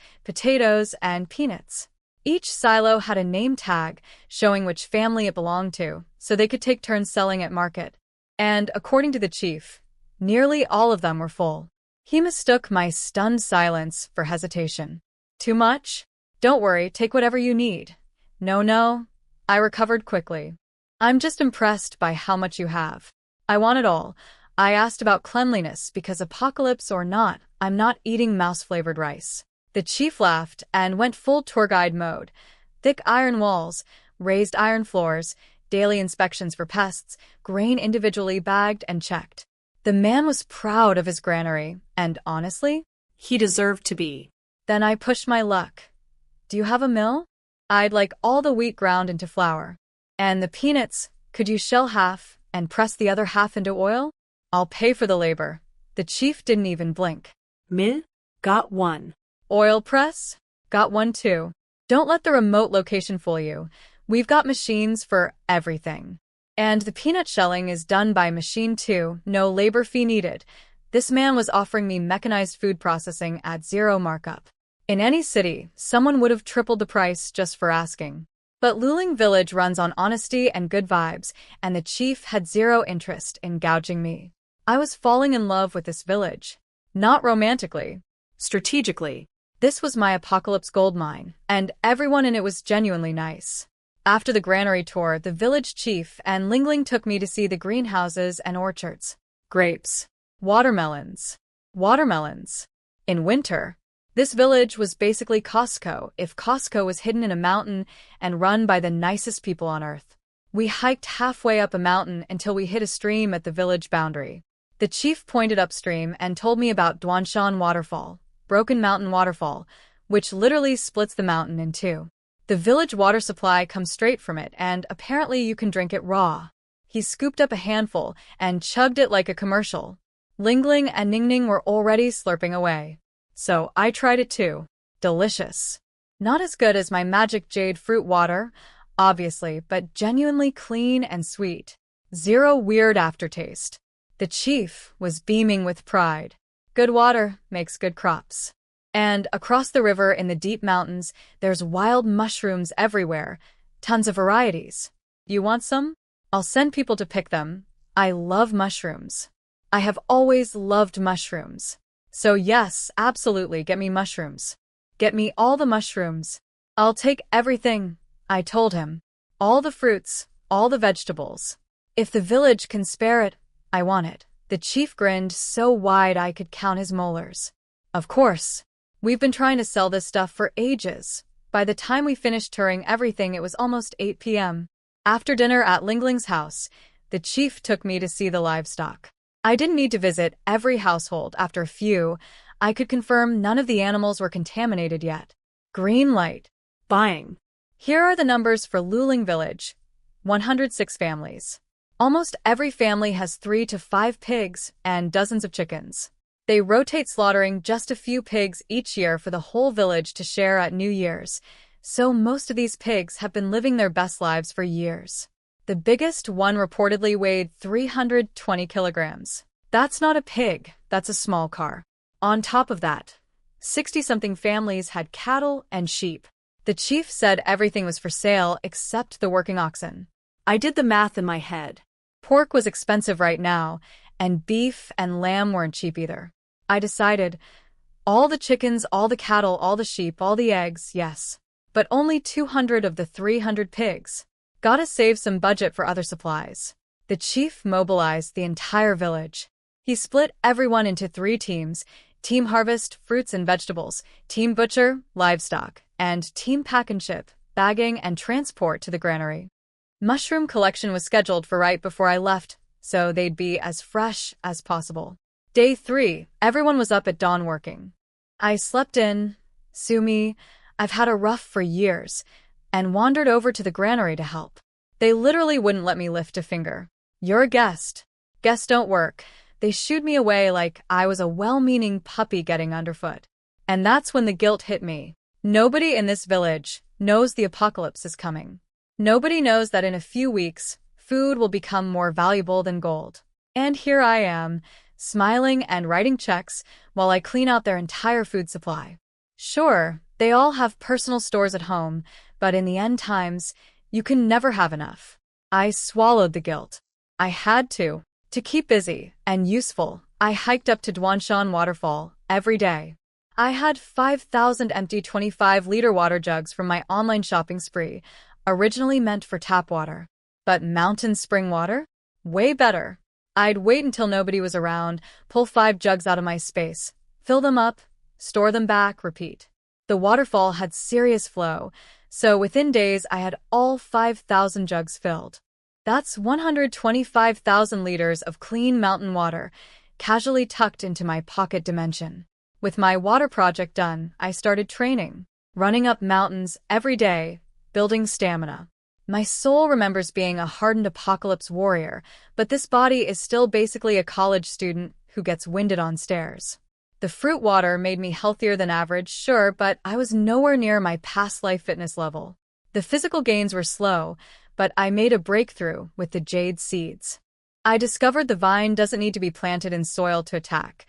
Speaker 1: and peanuts. Each silo had a name tag showing which family it belonged to, so they could take turns selling at market. And according to the chief, nearly all of them were full. He mistook my stunned silence for hesitation. Too much? Don't worry, take whatever you need. No, I recovered quickly. I'm just impressed by how much you have. I want it all. I asked about cleanliness because apocalypse or not, I'm not eating mouse-flavored rice. The chief laughed and went full tour guide mode. Thick iron walls, raised iron floors, daily inspections for pests, grain individually bagged and checked. The man was proud of his granary, and honestly,
Speaker 2: He deserved to be.
Speaker 1: then I pushed my luck. Do you have a mill? I'd like all the wheat ground into flour. And the peanuts, could you shell half and press the other half into oil? I'll pay for the labor. The chief didn't even blink.
Speaker 2: Mil? Got one.
Speaker 1: Oil press? Got one too. Don't let the remote location fool you. We've got machines for everything. And the peanut shelling is done by machine too, no labor fee needed. This man was offering me mechanized food processing at 0 markup. In any city, someone would have tripled the price just for asking. But Luling Village runs on honesty and good vibes, and the chief had 0 interest in gouging me. I was falling in love with this village. Not romantically.
Speaker 2: Strategically.
Speaker 1: This was my apocalypse goldmine, and everyone in it was genuinely nice. After the granary tour, the village chief and Lingling took me to see the greenhouses and orchards. Grapes. Watermelons. Watermelons. In winter, this village was basically Costco if Costco was hidden in a mountain and run by the nicest people on earth. We hiked halfway up a mountain until we hit a stream at the village boundary. The chief pointed upstream and told me about Duanshan Waterfall, Broken Mountain Waterfall, which literally splits the mountain in two. The village water supply comes straight from it, and apparently you can drink it raw. He scooped up a handful and chugged it like a commercial. Lingling and Ningning were already slurping away. So I tried it too. Delicious. Not as good as my magic jade fruit water, obviously, but genuinely clean and sweet. Zero weird aftertaste. The chief was beaming with pride. Good water makes good crops. And across the river in the deep mountains, there's wild mushrooms everywhere. Tons of varieties. You want some? I'll send people to pick them. I love mushrooms. I have always loved mushrooms. So yes, absolutely, get me mushrooms. Get me all the mushrooms. I'll take everything, I told him. All the fruits, all the vegetables. If the village can spare it, I want it. The chief grinned so wide I could count his molars. Of course. We've been trying to sell this stuff for ages. By the time we finished touring everything, it was almost 8 p.m. After dinner at Lingling's house, the chief took me to see the livestock. I didn't need to visit every household. After a few, I could confirm none of the animals were contaminated yet. Green light.
Speaker 2: Buying.
Speaker 1: Here are the numbers for Luling Village. 106 families. Almost every family has 3 to 5 pigs and dozens of chickens. They rotate slaughtering just a few pigs each year for the whole village to share at New Year's, so most of these pigs have been living their best lives for years. The biggest one reportedly weighed 320 kilograms. That's not a pig, that's a small car. On top of that, 60-something families had cattle and sheep. The chief said everything was for sale except the working oxen.
Speaker 2: I did the math in my head.
Speaker 1: Pork was expensive right now, and beef and lamb weren't cheap either. I decided, all the chickens, all the cattle, all the sheep, all the eggs, yes. But only 200 of the 300 pigs. Gotta save some budget for other supplies. The chief mobilized the entire village. He split everyone into 3 teams: Team Harvest, Fruits and Vegetables, Team Butcher, Livestock, and Team Pack and Ship, Bagging and Transport to the granary. Mushroom collection was scheduled for right before I left, so they'd be as fresh as possible. Day 3, everyone was up at dawn working. I slept in, sue me, I've had a rough for years, and wandered over to the granary to help. They literally wouldn't let me lift a finger. You're a guest. Guests don't work. They shooed me away like I was a well-meaning puppy getting underfoot. And that's when the guilt hit me. Nobody in this village knows the apocalypse is coming. Nobody knows that in a few weeks, food will become more valuable than gold. And here I am, smiling and writing checks while I clean out their entire food supply. Sure, they all have personal stores at home, but in the end times, you can never have enough. I swallowed the guilt. I had to. To keep busy and useful, I hiked up to Duanshan Waterfall every day. I had 5,000 empty 25-liter water jugs from my online shopping spree, originally meant for tap water. But mountain spring water? Way better. I'd wait until nobody was around, pull 5 jugs out of my space, fill them up, store them back, repeat. The waterfall had serious flow, so within days I had all 5,000 jugs filled. That's 125,000 liters of clean mountain water, casually tucked into my pocket dimension. With my water project done, I started training, running up mountains every day, building stamina. My soul remembers being a hardened apocalypse warrior, but this body is still basically a college student who gets winded on stairs. The fruit water made me healthier than average, sure, but I was nowhere near my past life fitness level. The physical gains were slow, but I made a breakthrough with the jade seeds. I discovered the vine doesn't need to be planted in soil to attack.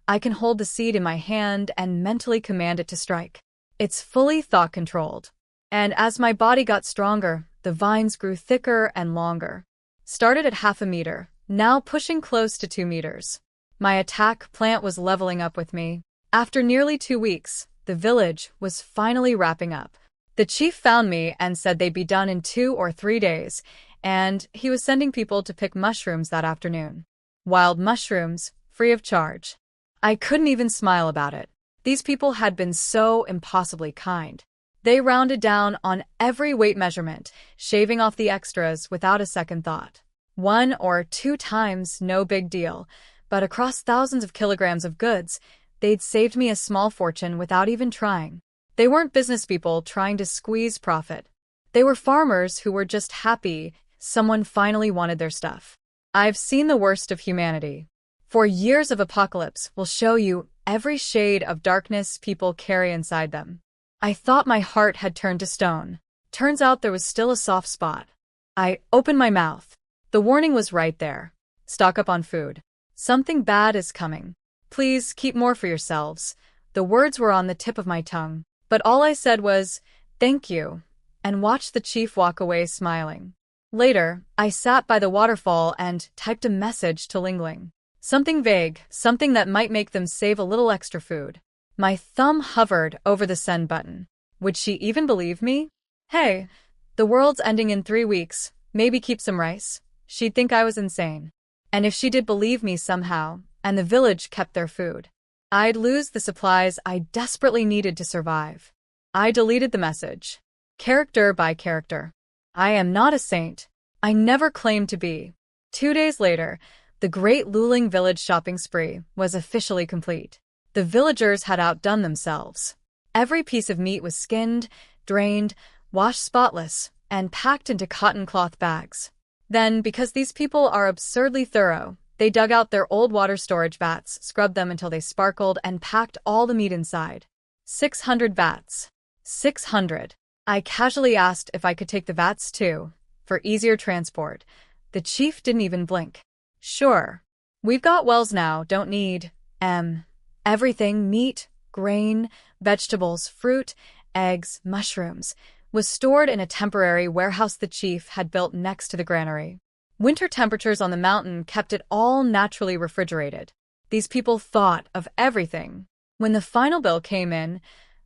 Speaker 1: I can hold the seed in my hand and mentally command it to strike. It's fully thought-controlled. And as my body got stronger, the vines grew thicker and longer. Started at 0.5 meter, now pushing close to 2 meters. My attack plant was leveling up with me. After nearly 2 weeks, the village was finally wrapping up. The chief found me and said they'd be done in 2 or 3 days, and he was sending people to pick mushrooms that afternoon. Wild mushrooms, free of charge. I couldn't even smile about it. These people had been so impossibly kind. They rounded down on every weight measurement, shaving off the extras without a second thought. 1 or 2 times, no big deal, but across thousands of kilograms of goods, they'd saved me a small fortune without even trying. They weren't business people trying to squeeze profit. They were farmers who were just happy someone finally wanted their stuff. I've seen the worst of humanity. For years of apocalypse will show you every shade of darkness people carry inside them. I thought my heart had turned to stone. Turns out there was still a soft spot. I opened my mouth. The warning was right there. Stock up on food. Something bad is coming. Please keep more for yourselves. The words were on the tip of my tongue, but all I said was, "Thank you," and watched the chief walk away smiling. Later, I sat by the waterfall and typed a message to Lingling. Something vague, something that might make them save a little extra food. My thumb hovered over the send button. Would she even believe me? Hey, the world's ending in 3 weeks, maybe keep some rice. She'd think I was insane. And if she did believe me somehow, and the village kept their food, I'd lose the supplies I desperately needed to survive. I deleted the message. Character by character. I am not a saint. I never claimed to be. 2 days later, the great Luling village shopping spree was officially complete. The villagers had outdone themselves. Every piece of meat was skinned, drained, washed spotless, and packed into cotton cloth bags. Then, because these people are absurdly thorough, they dug out their old water storage vats, scrubbed them until they sparkled, and packed all the meat inside. 600 vats. 600. I casually asked if I could take the vats too, for easier transport. The chief didn't even blink. Sure. We've got wells now, don't need, everything, meat, grain, vegetables, fruit, eggs, mushrooms, was stored in a temporary warehouse the chief had built next to the granary. Winter temperatures on the mountain kept it all naturally refrigerated. These people thought of everything. When the final bill came in,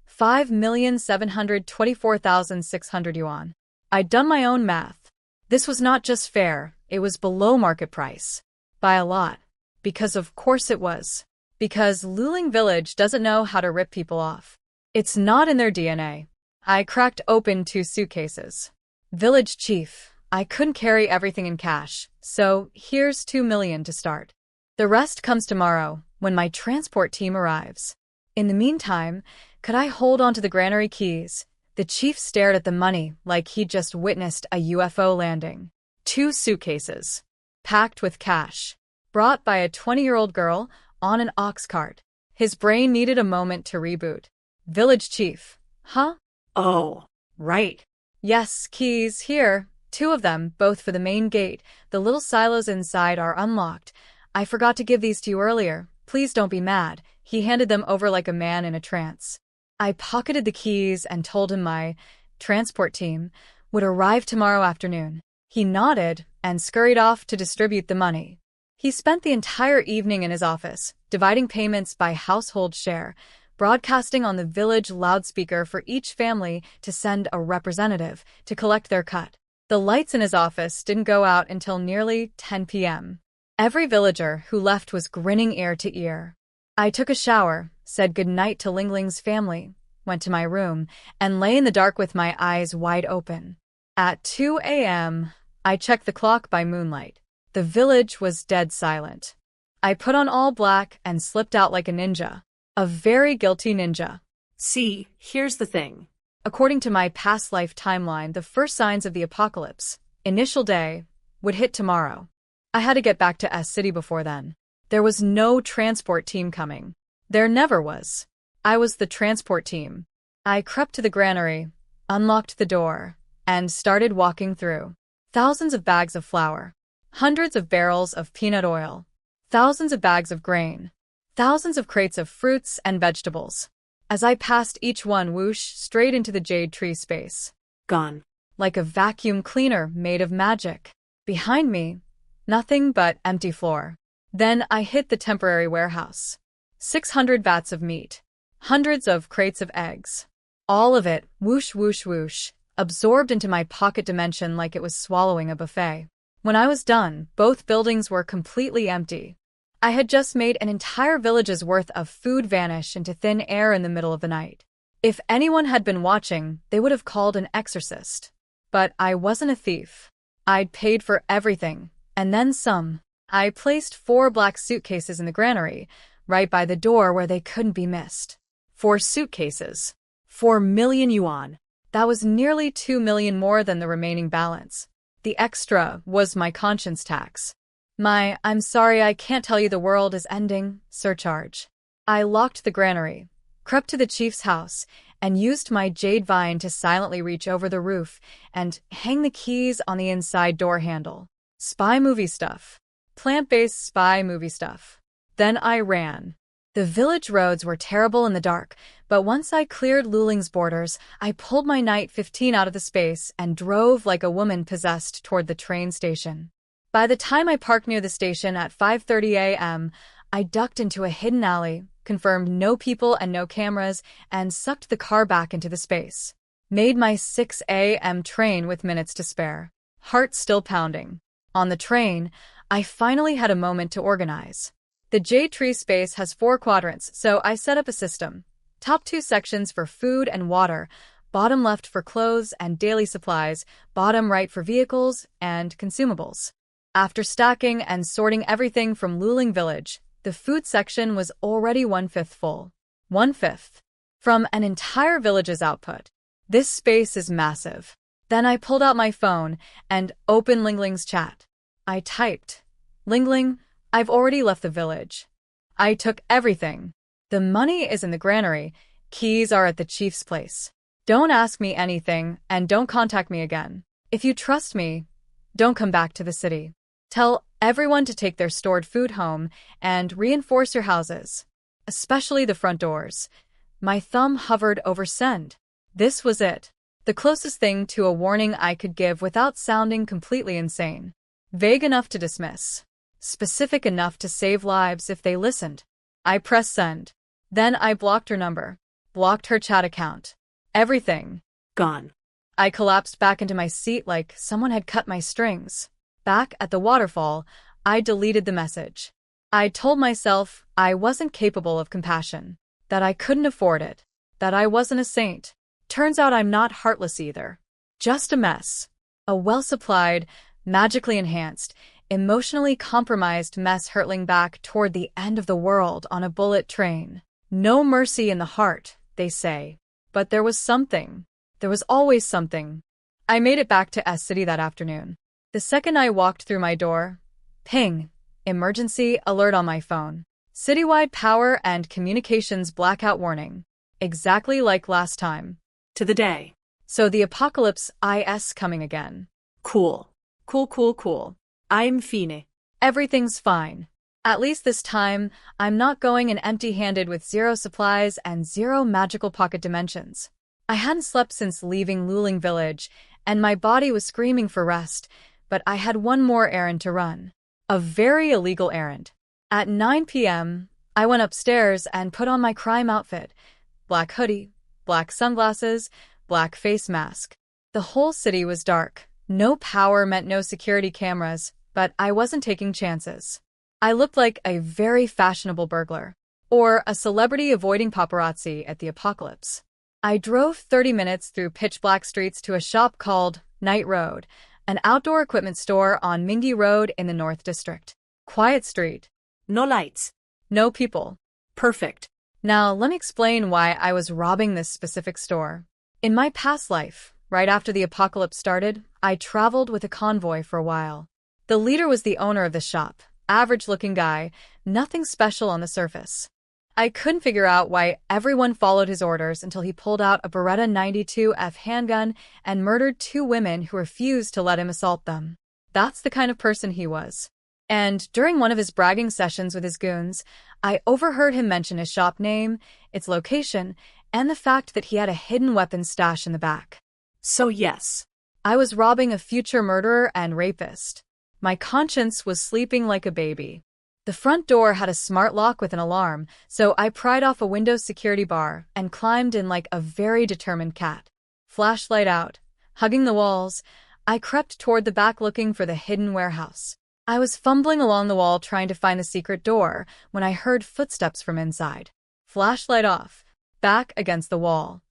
Speaker 1: 5,724,600 yuan. I'd done my own math. This was not just fair, it was below market price. By a lot. Because of course it was. Because Luling Village doesn't know how to rip people off. It's not in their DNA. I cracked open 2 suitcases. Village chief, I couldn't carry everything in cash, so here's 2 million to start. The rest comes tomorrow, when my transport team arrives. In the meantime, could I hold on to the granary keys? The chief stared at the money like he'd just witnessed a UFO landing. 2 suitcases. Packed with cash. Brought by a 20-year-old girl on an ox cart. His brain needed a moment to reboot. Village chief. Huh?
Speaker 2: Oh, right.
Speaker 1: Yes, keys, here. 2 of them, both for the main gate. The little silos inside are unlocked. I forgot to give these to you earlier. Please don't be mad. He handed them over like a man in a trance. I pocketed the keys and told him my transport team would arrive tomorrow afternoon. He nodded and scurried off to distribute the money. He spent the entire evening in his office, dividing payments by household share, broadcasting on the village loudspeaker for each family to send a representative to collect their cut. The lights in his office didn't go out until nearly 10 p.m. Every villager who left was grinning ear to ear. I took a shower, said goodnight to Lingling's family, went to my room, and lay in the dark with my eyes wide open. At 2 a.m., I checked the clock by moonlight. The village was dead silent. I put on all black and slipped out like a ninja. A very guilty ninja.
Speaker 2: See, here's the thing.
Speaker 1: According to my past life timeline, the first signs of the apocalypse, initial day, would hit tomorrow. I had to get back to S City before then. There was no transport team coming. There never was. I was the transport team. I crept to the granary, unlocked the door, and started walking through. Thousands of bags of flour. Hundreds of barrels of peanut oil. Thousands of bags of grain. Thousands of crates of fruits and vegetables. As I passed each one, whoosh, straight into the jade tree space.
Speaker 2: Gone.
Speaker 1: Like a vacuum cleaner made of magic. Behind me, nothing but empty floor. Then I hit the temporary warehouse. 600 vats of meat. Hundreds of crates of eggs. All of it, whoosh whoosh whoosh, absorbed into my pocket dimension like it was swallowing a buffet. When I was done, both buildings were completely empty. I had just made an entire village's worth of food vanish into thin air in the middle of the night. If anyone had been watching, they would have called an exorcist. But I wasn't a thief. I'd paid for everything, and then some. I placed 4 black suitcases in the granary, right by the door where they couldn't be missed.
Speaker 2: 4 suitcases. 4 million yuan.
Speaker 1: That was nearly 2 million more than the remaining balance. The extra was my conscience tax. My "I'm sorry I can't tell you the world is ending" surcharge. I locked the granary, crept to the chief's house, and used my jade vine to silently reach over the roof and hang the keys on the inside door handle. Spy movie stuff. Plant-based spy movie stuff. Then I ran. The village roads were terrible in the dark, but once I cleared Luling's borders, I pulled my Knight 15 out of the space and drove like a woman possessed toward the train station. By the time I parked near the station at 5:30 a.m., I ducked into a hidden alley, confirmed no people and no cameras, and sucked the car back into the space. Made my 6 a.m. train with minutes to spare. Heart still pounding. On the train, I finally had a moment to organize. The Jade Tree space has 4 quadrants, so I set up a system. Top 2 sections for food and water, bottom left for clothes and daily supplies, bottom right for vehicles and consumables. After stacking and sorting everything from Luling Village, the food section was already 1/5 full. 1/5. From an entire village's output. This space is massive. Then I pulled out my phone and opened Lingling's chat. I typed, "Lingling, I've already left the village. I took everything. The money is in the granary. Keys are at the chief's place. Don't ask me anything and don't contact me again. If you trust me, don't come back to the city. Tell everyone to take their stored food home and reinforce your houses, especially the front doors." My thumb hovered over send. This was it. The closest thing to a warning I could give without sounding completely insane. Vague enough to dismiss. Specific enough to save lives if they listened. I pressed send. Then I blocked her number. Blocked her chat account. Everything.
Speaker 2: Gone.
Speaker 1: I collapsed back into my seat like someone had cut my strings. Back at the waterfall, I deleted the message. I told myself I wasn't capable of compassion. That I couldn't afford it. That I wasn't a saint. Turns out I'm not heartless either. Just a mess. A well-supplied, magically enhanced, emotionally compromised mess hurtling back toward the end of the world on a bullet train. No mercy in the heart, they say. But there was something. There was always something. I made it back to S City that afternoon. The second I walked through my door, ping, emergency alert on my phone. Citywide power and communications blackout warning. Exactly like last time.
Speaker 2: To the day.
Speaker 1: So the apocalypse is coming again.
Speaker 2: Cool. Cool. I'm fine.
Speaker 1: Everything's fine. At least this time, I'm not going in empty-handed with 0 supplies and 0 magical pocket dimensions. I hadn't slept since leaving Luling Village, and my body was screaming for rest, but I had one more errand to run. A very illegal errand. At 9 p.m., I went upstairs and put on my crime outfit. Black hoodie, black sunglasses, black face mask. The whole city was dark. No power meant no security cameras, but I wasn't taking chances. I looked like a very fashionable burglar, or a celebrity avoiding paparazzi at the apocalypse. I drove 30 minutes through pitch-black streets to a shop called Night Road, an outdoor equipment store on Mingi Road in the North District. Quiet street.
Speaker 2: No lights.
Speaker 1: No people.
Speaker 2: Perfect.
Speaker 1: Now, let me explain why I was robbing this specific store. In my past life, right after the apocalypse started, I traveled with a convoy for a while. The leader was the owner of the shop, average-looking guy, nothing special on the surface. I couldn't figure out why everyone followed his orders until he pulled out a Beretta 92F handgun and murdered 2 women who refused to let him assault them. That's the kind of person he was. And during one of his bragging sessions with his goons, I overheard him mention his shop name, its location, and the fact that he had a hidden weapons stash in the back.
Speaker 2: So yes,
Speaker 1: I was robbing a future murderer and rapist. My conscience was sleeping like a baby. The The front door had a smart lock with an alarm, so I pried off a Windows security bar and climbed in like a very determined cat. Flashlight out, hugging the walls, I crept toward the back looking for the hidden warehouse. I was fumbling along the wall trying to find the secret door when I heard footsteps from inside. Flashlight off, back against the wall.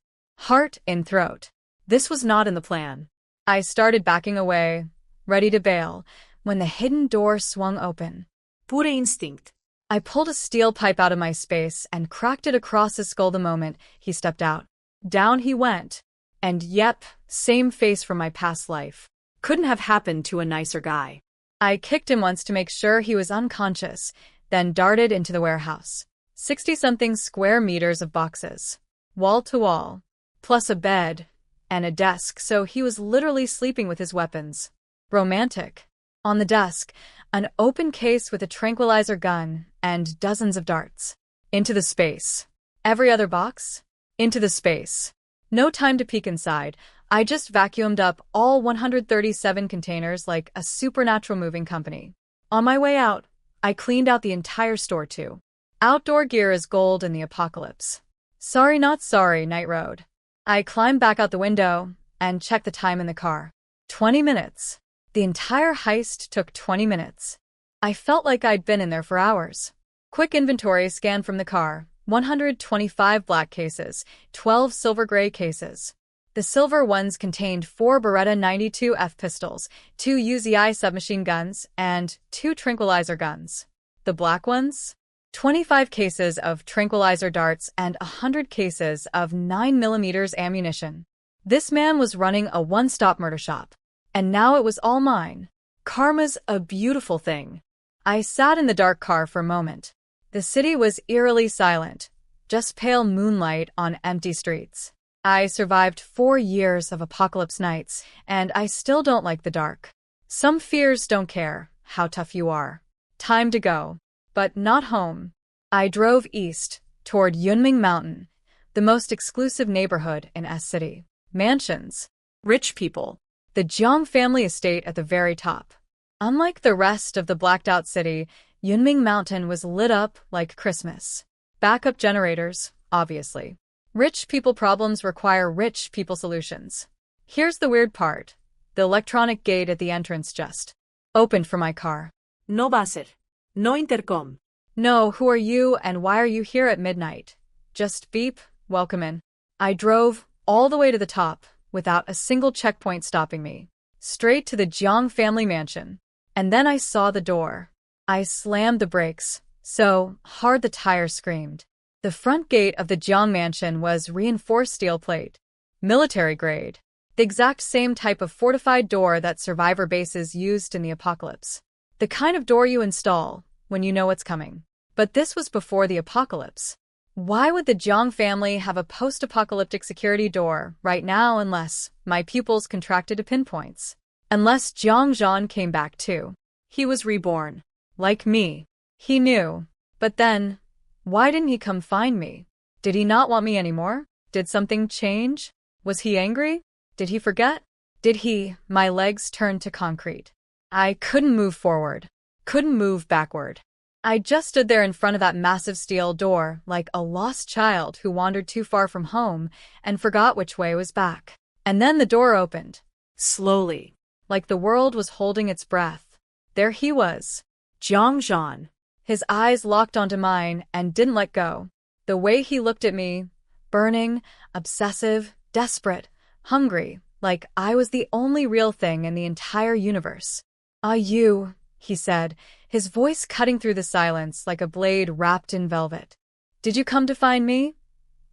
Speaker 1: Heart in throat. This was not in the plan. I started backing away, ready to bail, when the hidden door swung open.
Speaker 2: Pure instinct.
Speaker 1: I pulled a steel pipe out of my space and cracked it across his skull the moment he stepped out. Down he went. And yep, same face from my past life.
Speaker 2: Couldn't have happened to a nicer guy.
Speaker 1: I kicked him once to make sure he was unconscious, then darted into the warehouse. 60-something square meters of boxes. Wall to wall. Plus a bed. And a desk, so he was literally sleeping with his weapons. Romantic. On the desk, an open case with a tranquilizer gun and dozens of darts. Into the space. Every other box? Into the space. No time to peek inside. I just vacuumed up all 137 containers like a supernatural moving company. On my way out, I cleaned out the entire store too. Outdoor gear is gold in the apocalypse. Sorry not sorry, Night Road. I climbed back out the window and checked the time in the car. 20 minutes. The entire heist took 20 minutes. I felt like I'd been in there for hours. Quick inventory scan from the car. 125 black cases, 12 silver gray cases. The silver ones contained 4 Beretta 92F pistols, 2 UZI submachine guns, and 2 tranquilizer guns. The black ones? 25 cases of tranquilizer darts and 100 cases of 9mm ammunition. This man was running a one-stop murder shop. And now it was all mine. Karma's a beautiful thing. I sat in the dark car for a moment. The city was eerily silent, just pale moonlight on empty streets. I survived 4 years of apocalypse nights, and I still don't like the dark. Some fears don't care how tough you are. Time to go. But not home. I drove east, toward Yunming Mountain, the most exclusive neighborhood in S City. Mansions.
Speaker 2: Rich people.
Speaker 1: The Jiang family estate at the very top. Unlike the rest of the blacked-out city, Yunming Mountain was lit up like Christmas. Backup generators, obviously. Rich people problems require rich people solutions. Here's the weird part. The electronic gate at the entrance just opened for my car.
Speaker 2: No buzzer. No intercom.
Speaker 1: No, who are you and why are you here at midnight? Just beep, welcome in. I drove all the way to the top without a single checkpoint stopping me. Straight to the Jiang family mansion. And then I saw the door. I slammed the brakes so hard the tires screamed. The front gate of the Jiang mansion was reinforced steel plate. Military grade. The exact same type of fortified door that survivor bases used in the apocalypse. The kind of door you install when you know what's coming. But this was before the apocalypse. Why would the Jiang family have a post-apocalyptic security door right now unless my pupils contracted to pinpoints? Unless Jiang Zhan came back too. He was reborn. Like me. He knew. But then, why didn't he come find me? Did he not want me anymore? Did something change? Was he angry? Did he forget? Did he? My legs turned to concrete. I couldn't move forward. Couldn't move backward. I just stood there in front of that massive steel door like a lost child who wandered too far from home and forgot which way was back. And then the door opened.
Speaker 2: Slowly.
Speaker 1: Like the world was holding its breath. There he was.
Speaker 2: Jiang Zhan.
Speaker 1: His eyes locked onto mine and didn't let go. The way he looked at me, burning, obsessive, desperate, hungry, like I was the only real thing in the entire universe. "Ah, you," he said, his voice cutting through the silence like a blade wrapped in velvet. "Did you come to find me?"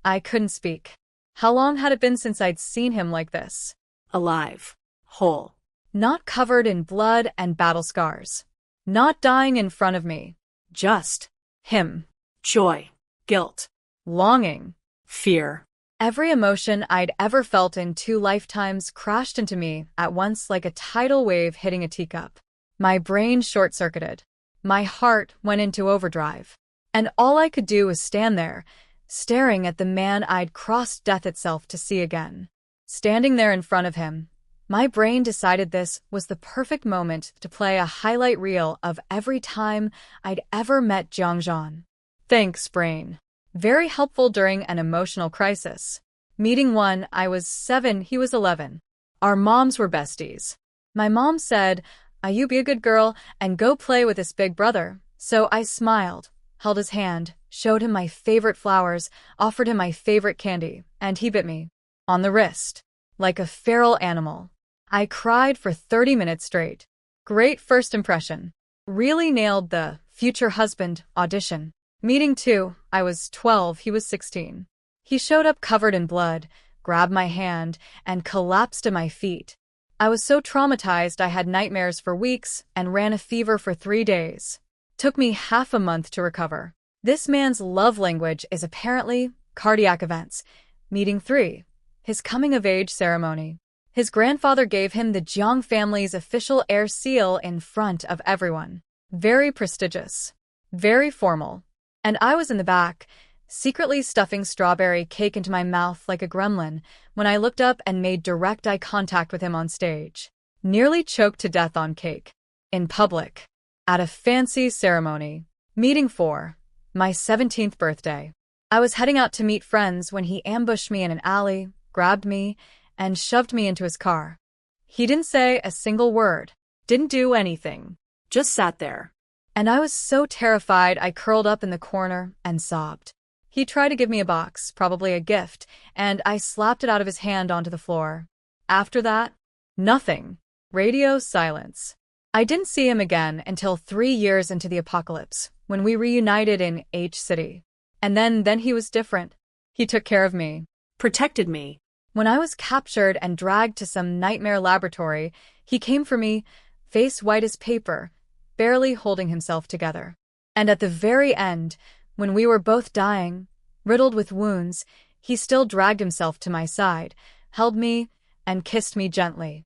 Speaker 1: I couldn't speak. How long had it been since I'd seen him like this?
Speaker 2: Alive. Whole.
Speaker 1: Not covered in blood and battle scars. Not dying in front of me. Just him.
Speaker 2: Joy. Guilt.
Speaker 1: Longing.
Speaker 2: Fear.
Speaker 1: Every emotion I'd ever felt in 2 lifetimes crashed into me at once like a tidal wave hitting a teacup. My brain short-circuited. My heart went into overdrive. And all I could do was stand there, staring at the man I'd crossed death itself to see again. Standing there in front of him, My brain decided this was the perfect moment to play a highlight reel of every time I'd ever met Jiangzhan. Thanks, brain. Very helpful during an emotional crisis. Meeting 1, I was 7, he was 11. Our moms were besties. My mom said, "You be a good girl and go play with this big brother." So I smiled, held his hand, showed him my favorite flowers, offered him my favorite candy, and he bit me. On the wrist. Like a feral animal. I cried for 30 minutes straight. Great first impression. Really nailed the future husband audition. Meeting 2, I was 12, he was 16. He showed up covered in blood, grabbed my hand, and collapsed at my feet. I was so traumatized I had nightmares for weeks and ran a fever for 3 days. Took me half a month to recover. This man's love language is apparently cardiac events. Meeting 3, his coming-of-age ceremony. His grandfather gave him the Jiang family's official heir seal in front of everyone. Very prestigious. Very formal. And I was in the back, secretly stuffing strawberry cake into my mouth like a gremlin when I looked up and made direct eye contact with him on stage. Nearly choked to death on cake. In public. At a fancy ceremony. Meeting 4. My 17th birthday. I was heading out to meet friends when he ambushed me in an alley, grabbed me, and shoved me into his car. He didn't say a single word. Didn't do anything.
Speaker 2: Just sat there.
Speaker 1: And I was so terrified I curled up in the corner and sobbed. He tried to give me a box, probably a gift, and I slapped it out of his hand onto the floor. After that, nothing. Radio silence. I didn't see him again until 3 years into the apocalypse, when we reunited in H City. And then he was different. He took care of me.
Speaker 2: Protected me.
Speaker 1: When I was captured and dragged to some nightmare laboratory, he came for me, face white as paper, barely holding himself together. And at the very end, when we were both dying, riddled with wounds, he still dragged himself to my side, held me, and kissed me gently.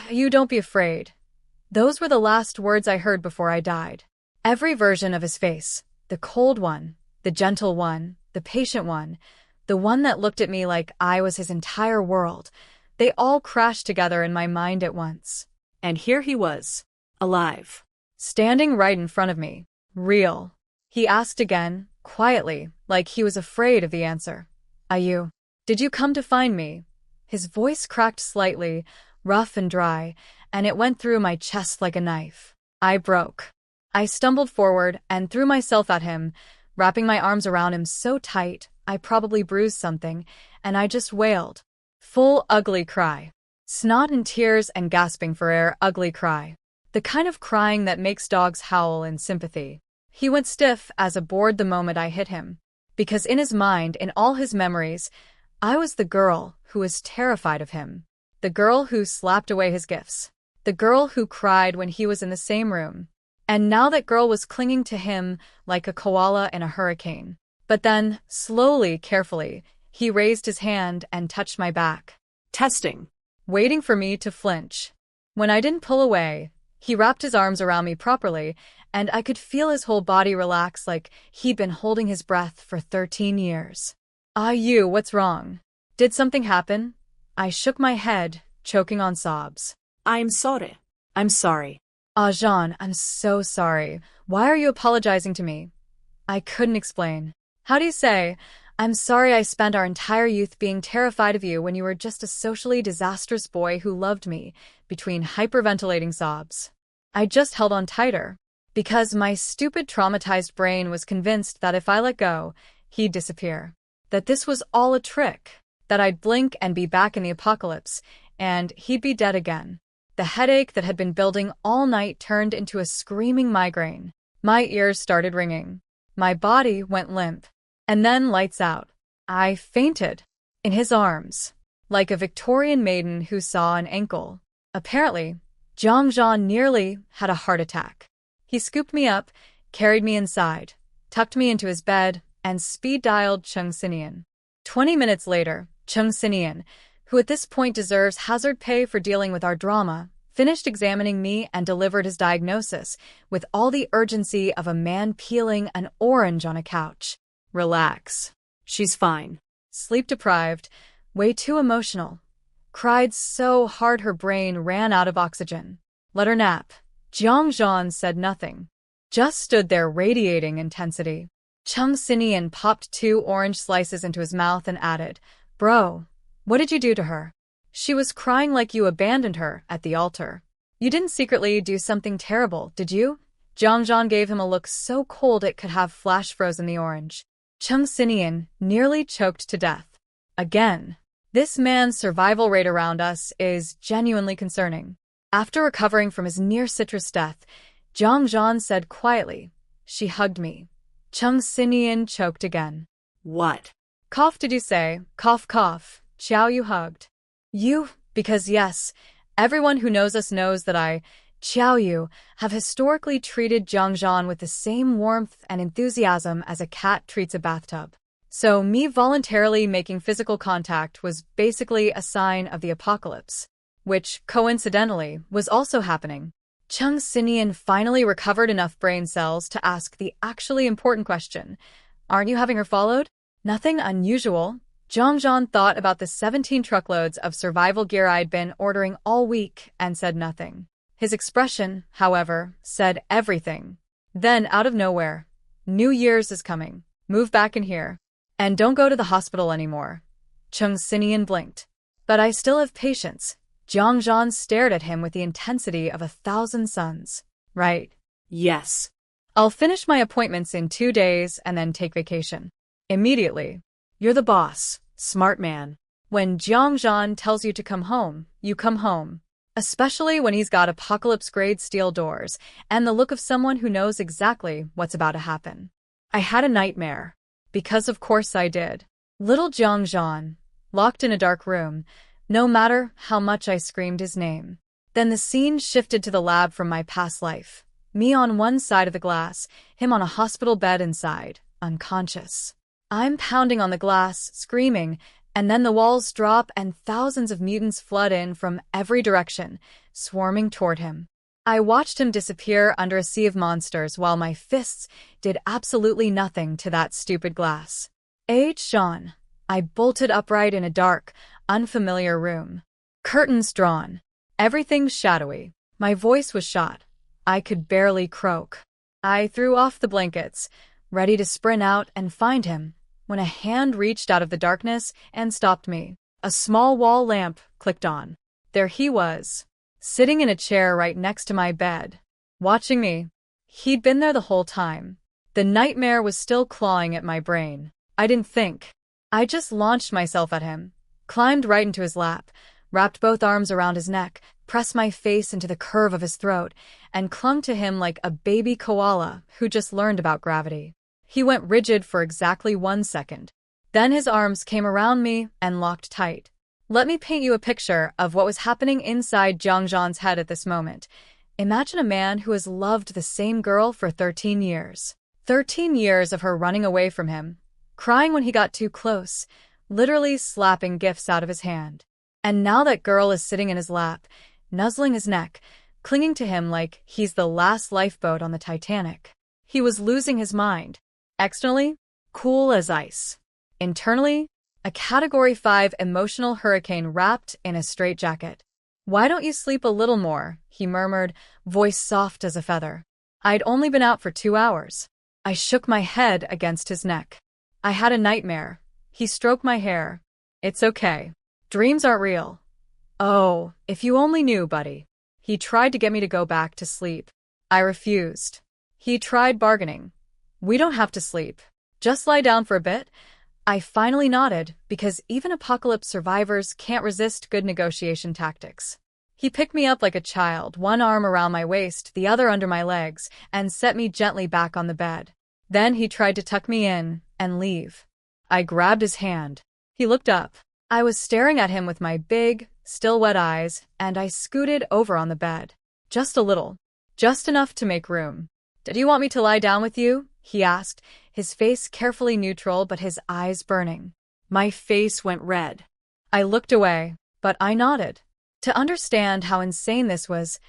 Speaker 1: You don't be afraid. Those were the last words I heard before I died. Every version of his face, the cold one, the gentle one, the patient one, the one that looked at me like I was his entire world, they all crashed together in my mind at once.
Speaker 2: And here he was, alive.
Speaker 1: Standing right in front of me. Real. He asked again, quietly, like he was afraid of the answer. "You? Did you come to find me?" His voice cracked slightly, rough and dry, and it went through my chest like a knife. I broke. I stumbled forward and threw myself at him, wrapping my arms around him so tight I probably bruised something, and I just wailed. Full ugly cry. Snot and tears and gasping for air, ugly cry. The kind of crying that makes dogs howl in sympathy. He went stiff as a board the moment I hit him. Because in his mind, in all his memories, I was the girl who was terrified of him. The girl who slapped away his gifts. The girl who cried when he was in the same room. And now that girl was clinging to him like a koala in a hurricane. But then, slowly, carefully, he raised his hand and touched my back.
Speaker 2: Testing.
Speaker 1: Waiting for me to flinch. When I didn't pull away, he wrapped his arms around me properly, and I could feel his whole body relax like he'd been holding his breath for 13 years. You, what's wrong? Did something happen? I shook my head, choking on sobs.
Speaker 2: I'm sorry. I'm sorry.
Speaker 1: Jean, I'm so sorry. Why are you apologizing to me? I couldn't explain. How do you say, "I'm sorry I spent our entire youth being terrified of you when you were just a socially disastrous boy who loved me," between hyperventilating sobs. I just held on tighter, because my stupid traumatized brain was convinced that if I let go, he'd disappear. That this was all a trick, that I'd blink and be back in the apocalypse, and he'd be dead again. The headache that had been building all night turned into a screaming migraine. My ears started ringing. My body went limp. And then lights out. I fainted. In his arms. Like a Victorian maiden who saw an ankle. Apparently, Jiangzhan nearly had a heart attack. He scooped me up, carried me inside, tucked me into his bed, and speed-dialed Chung Sinian. 20 minutes later, Chung Sinian, who at this point deserves hazard pay for dealing with our drama, finished examining me and delivered his diagnosis with all the urgency of a man peeling an orange on a couch.
Speaker 2: Relax. She's fine.
Speaker 1: Sleep-deprived, way too emotional. cried so hard her brain ran out of oxygen. Let her nap. Jiang Zhan said nothing. Just stood there radiating intensity. Chung Sinian popped 2 orange slices into his mouth and added, Bro, what did you do to her? She was crying like you abandoned her at the altar. You didn't secretly do something terrible, did you? Jiang Zhan gave him a look so cold it could have flash frozen the orange. Chung Sinian nearly choked to death. Again. This man's survival rate around us is genuinely concerning. After recovering from his near-citrus death, Jiang Zhan said quietly, She hugged me. Chung Sinian choked again.
Speaker 2: What?
Speaker 1: Cough did you say? Cough cough. Qiao Yu hugged. You, because yes, everyone who knows us knows that I, Qiao Yu, have historically treated Jiang Zhan with the same warmth and enthusiasm as a cat treats a bathtub. So me voluntarily making physical contact was basically a sign of the apocalypse, which, coincidentally, was also happening. Chung Sinian finally recovered enough brain cells to ask the actually important question. Aren't you having her followed? Nothing unusual. Jiang Zhan thought about the 17 truckloads of survival gear I'd been ordering all week and said nothing. His expression, however, said everything. Then, out of nowhere, New Year's is coming. Move back in here. And don't go to the hospital anymore. Chung Sinian blinked. But I still have patience. Jiang Zhan stared at him with the intensity of 1,000 suns. Right.
Speaker 2: Yes.
Speaker 1: I'll finish my appointments in 2 days and then take vacation. Immediately.
Speaker 2: You're the boss, smart man.
Speaker 1: When Jiang Zhan tells you to come home, you come home. Especially when he's got apocalypse-grade steel doors and the look of someone who knows exactly what's about to happen. I had a nightmare. Because of course I did. Little Jiang Zhan, locked in a dark room, no matter how much I screamed his name. Then the scene shifted to the lab from my past life. Me on one side of the glass, him on a hospital bed inside, unconscious. I'm pounding on the glass, screaming, and then the walls drop and thousands of mutants flood in from every direction, swarming toward him. I watched him disappear under a sea of monsters while my fists did absolutely nothing to that stupid glass. Sean. I bolted upright in a dark, unfamiliar room. Curtains drawn. Everything shadowy. My voice was shot. I could barely croak. I threw off the blankets, ready to sprint out and find him, when a hand reached out of the darkness and stopped me. A small wall lamp clicked on. There he was, sitting in a chair right next to my bed, watching me. He'd been there the whole time. The nightmare was still clawing at my brain. I didn't think. I just launched myself at him, climbed right into his lap, wrapped both arms around his neck, pressed my face into the curve of his throat, and clung to him like a baby koala who just learned about gravity. He went rigid for exactly 1 second. Then his arms came around me and locked tight. Let me paint you a picture of what was happening inside Jiang Zhan's head at this moment. Imagine a man who has loved the same girl for 13 years. 13 years of her running away from him, crying when he got too close, literally slapping gifts out of his hand. And now that girl is sitting in his lap, nuzzling his neck, clinging to him like he's the last lifeboat on the Titanic. He was losing his mind. Externally, cool as ice. Internally, a Category 5 emotional hurricane wrapped in a straitjacket. Why don't you sleep a little more? He murmured, voice soft as a feather. I'd only been out for 2 hours. I shook my head against his neck. I had a nightmare. He stroked my hair. It's okay. Dreams aren't real. Oh, if you only knew, buddy. He tried to get me to go back to sleep. I refused. He tried bargaining. We don't have to sleep. Just lie down for a bit. I finally nodded, because even apocalypse survivors can't resist good negotiation tactics. He picked me up like a child, one arm around my waist, the other under my legs, and set me gently back on the bed. Then he tried to tuck me in and leave. I grabbed his hand. He looked up. I was staring at him with my big, still wet eyes, and I scooted over on the bed. Just a little. Just enough to make room. Did you want me to lie down with you? He asked, his face carefully neutral but his eyes burning. My face went red. I looked away, but I nodded. To understand how insane this was,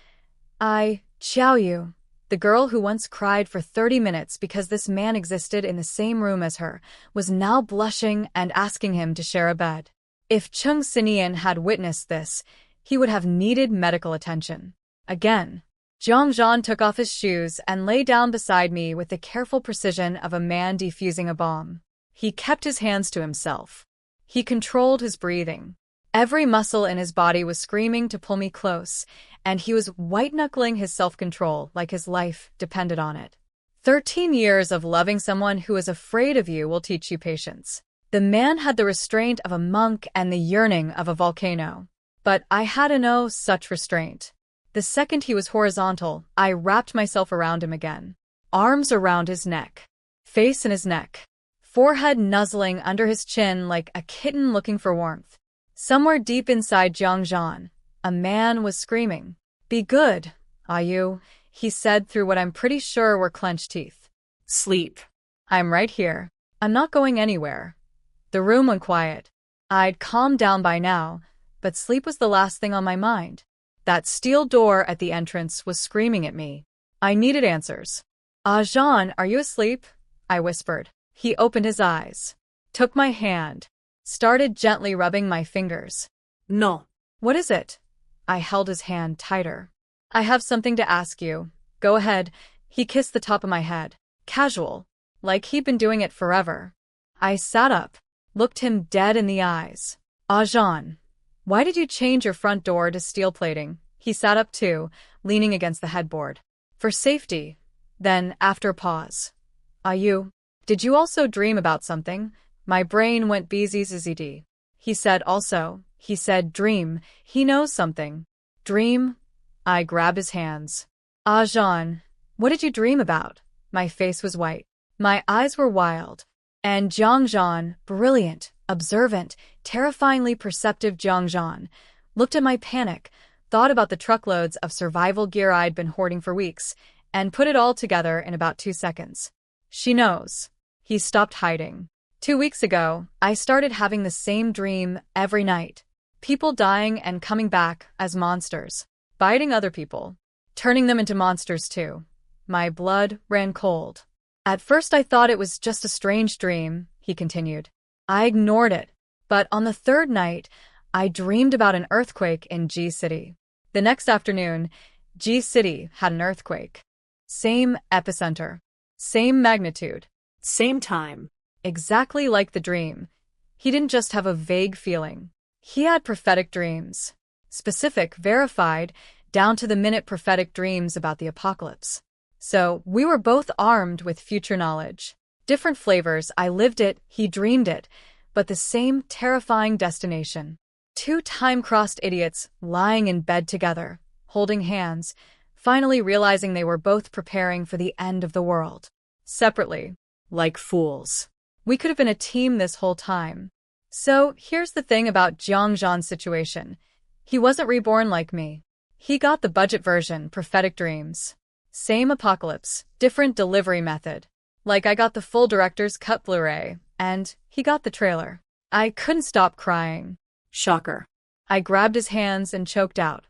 Speaker 1: Qiao Yu, the girl who once cried for 30 minutes because this man existed in the same room as her, was now blushing and asking him to share a bed. If Chung Sinian had witnessed this, he would have needed medical attention. Again, Jiang Zhan took off his shoes and lay down beside me with the careful precision of a man defusing a bomb. He kept his hands to himself. He controlled his breathing. Every muscle in his body was screaming to pull me close, and he was white-knuckling his self-control like his life depended on it. 13 years of loving someone who is afraid of you will teach you patience. The man had the restraint of a monk and the yearning of a volcano. But I had no such restraint. The second he was horizontal, I wrapped myself around him again. Arms around his neck. Face in his neck. Forehead nuzzling under his chin like a kitten looking for warmth. Somewhere deep inside Jiang Zhan, a man was screaming. "Be good, Yu," he said through what I'm pretty sure were clenched teeth.
Speaker 2: Sleep.
Speaker 1: "I'm right here. I'm not going anywhere." The room went quiet. I'd calmed down by now, but sleep was the last thing on my mind. That steel door at the entrance was screaming at me. I needed answers. "Zhan, are you asleep?" I whispered. He opened his eyes, took my hand, started gently rubbing my fingers.
Speaker 2: No.
Speaker 1: "What is it?" I held his hand tighter. "I have something to ask you. Go ahead." He kissed the top of my head. Casual, like he'd been doing it forever. I sat up, looked him dead in the eyes. "Zhan, why did you change your front door to steel plating?" He sat up too, leaning against the headboard. "For safety." Then, after a pause. "Yu, did you also dream about something?" My brain went bzzz. He said also. He said dream. He knows something. Dream? I grabbed his hands. "Zhan, what did you dream about?" My face was white. My eyes were wild. And Jiang Zhan, brilliant, observant, terrifyingly perceptive Jiang Zhan, looked at my panic, thought about the truckloads of survival gear I'd been hoarding for weeks, and put it all together in about 2 seconds. She knows. He stopped hiding. 2 weeks ago, I started having the same dream every night. People dying and coming back as monsters, biting other people, turning them into monsters too. My blood ran cold. "At first I thought it was just a strange dream," he continued. I ignored it, but on the 3rd night, I dreamed about an earthquake in G City. The next afternoon, G City had an earthquake. Same epicenter. Same magnitude.
Speaker 2: Same time.
Speaker 1: Exactly like the dream. He didn't just have a vague feeling. He had prophetic dreams. Specific, verified, down-to-the-minute prophetic dreams about the apocalypse. So, we were both armed with future knowledge. Different flavors, I lived it, he dreamed it, but the same terrifying destination. 2 time-crossed idiots lying in bed together, holding hands, finally realizing they were both preparing for the end of the world. Separately, like fools. We could have been a team this whole time. So, here's the thing about Jiang Zhan's situation. He wasn't reborn like me. He got the budget version, prophetic dreams. Same apocalypse, different delivery method. Like I got the full director's cut Blu-ray, and he got the trailer. I couldn't stop crying.
Speaker 2: Shocker.
Speaker 1: I grabbed his hands and choked out.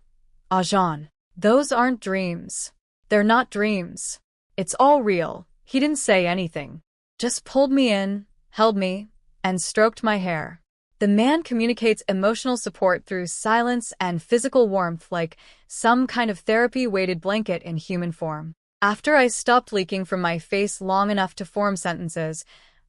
Speaker 1: "Zhan, those aren't dreams. They're not dreams. It's all real." He didn't say anything. Just pulled me in, held me, and stroked my hair. The man communicates emotional support through silence and physical warmth like some kind of therapy-weighted blanket in human form. After I stopped leaking from my face long enough to form sentences,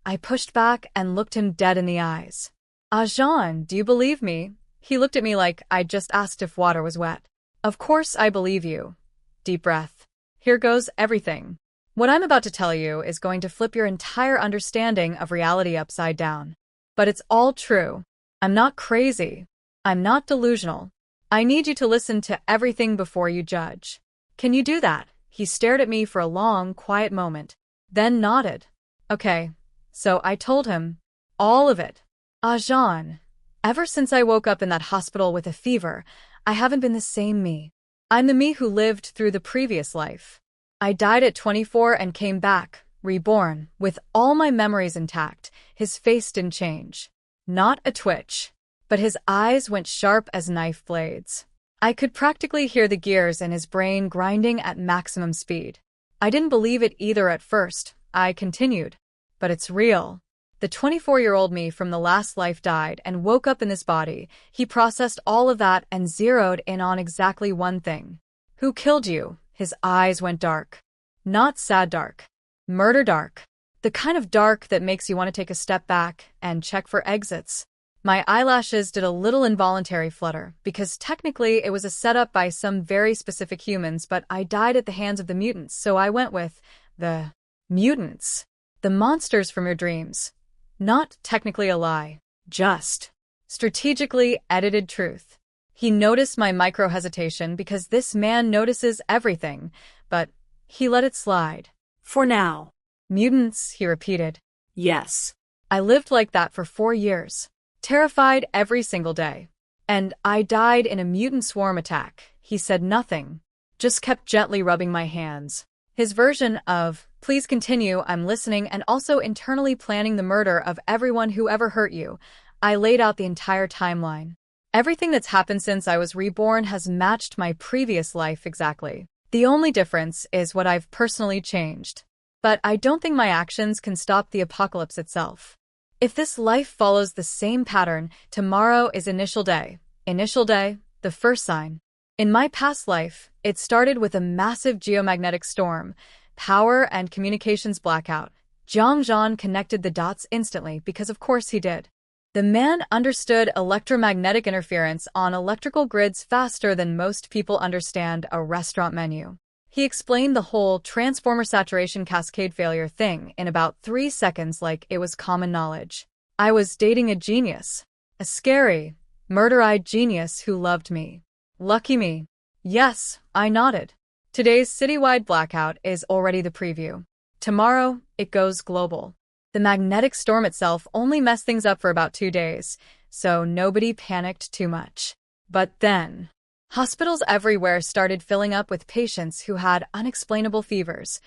Speaker 1: I pushed back and looked him dead in the eyes. "Zhan, do you believe me?" He looked at me like I'd just asked if water was wet. "Of course I believe you." Deep breath. "Here goes everything. What I'm about to tell you is going to flip your entire understanding of reality upside down. But it's all true. I'm not crazy. I'm not delusional. I need you to listen to everything before you judge. Can you do that?" He stared at me for a long, quiet moment, then nodded. "Okay." So I told him. All of it. "Zhan, ever since I woke up in that hospital with a fever, I haven't been the same me. I'm the me who lived through the previous life. I died at 24 and came back, reborn, with all my memories intact." His face didn't change. Not a twitch. But his eyes went sharp as knife blades. I could practically hear the gears in his brain grinding at maximum speed. I didn't believe it either at first, I continued. "But it's real. The 24-year-old me from the last life died and woke up in this body. He processed all of that and zeroed in on exactly one thing. Who killed you? His eyes went dark. Not sad dark. Murder dark. The kind of dark that makes you want to take a step back and check for exits. My eyelashes did a little involuntary flutter, because technically it was a setup by some very specific humans, but I died at the hands of the mutants, so I went with the mutants. The monsters from your dreams. Not technically a lie. Just strategically edited truth. He noticed my micro-hesitation because this man notices everything, but he let it slide.
Speaker 2: For now.
Speaker 1: Mutants, he repeated.
Speaker 2: Yes.
Speaker 1: I lived like that for 4 years. Terrified every single day. And I died in a mutant swarm attack. He said nothing. Just kept gently rubbing my hands. His version of, please continue, I'm listening, and also internally planning the murder of everyone who ever hurt you. I laid out the entire timeline. Everything that's happened since I was reborn has matched my previous life exactly. The only difference is what I've personally changed. But I don't think my actions can stop the apocalypse itself. If this life follows the same pattern, tomorrow is initial day. Initial day, the first sign. In my past life, it started with a massive geomagnetic storm, power and communications blackout. Zhang Zhan connected the dots instantly because of course he did. The man understood electromagnetic interference on electrical grids faster than most people understand a restaurant menu. He explained the whole transformer saturation cascade failure thing in about 3 seconds like it was common knowledge. I was dating a genius. A scary, murder-eyed genius who loved me. Lucky me. Yes, I nodded. Today's citywide blackout is already the preview. Tomorrow, it goes global. The magnetic storm itself only messed things up for about 2 days, so nobody panicked too much. But then, hospitals everywhere started filling up with patients who had unexplainable fevers,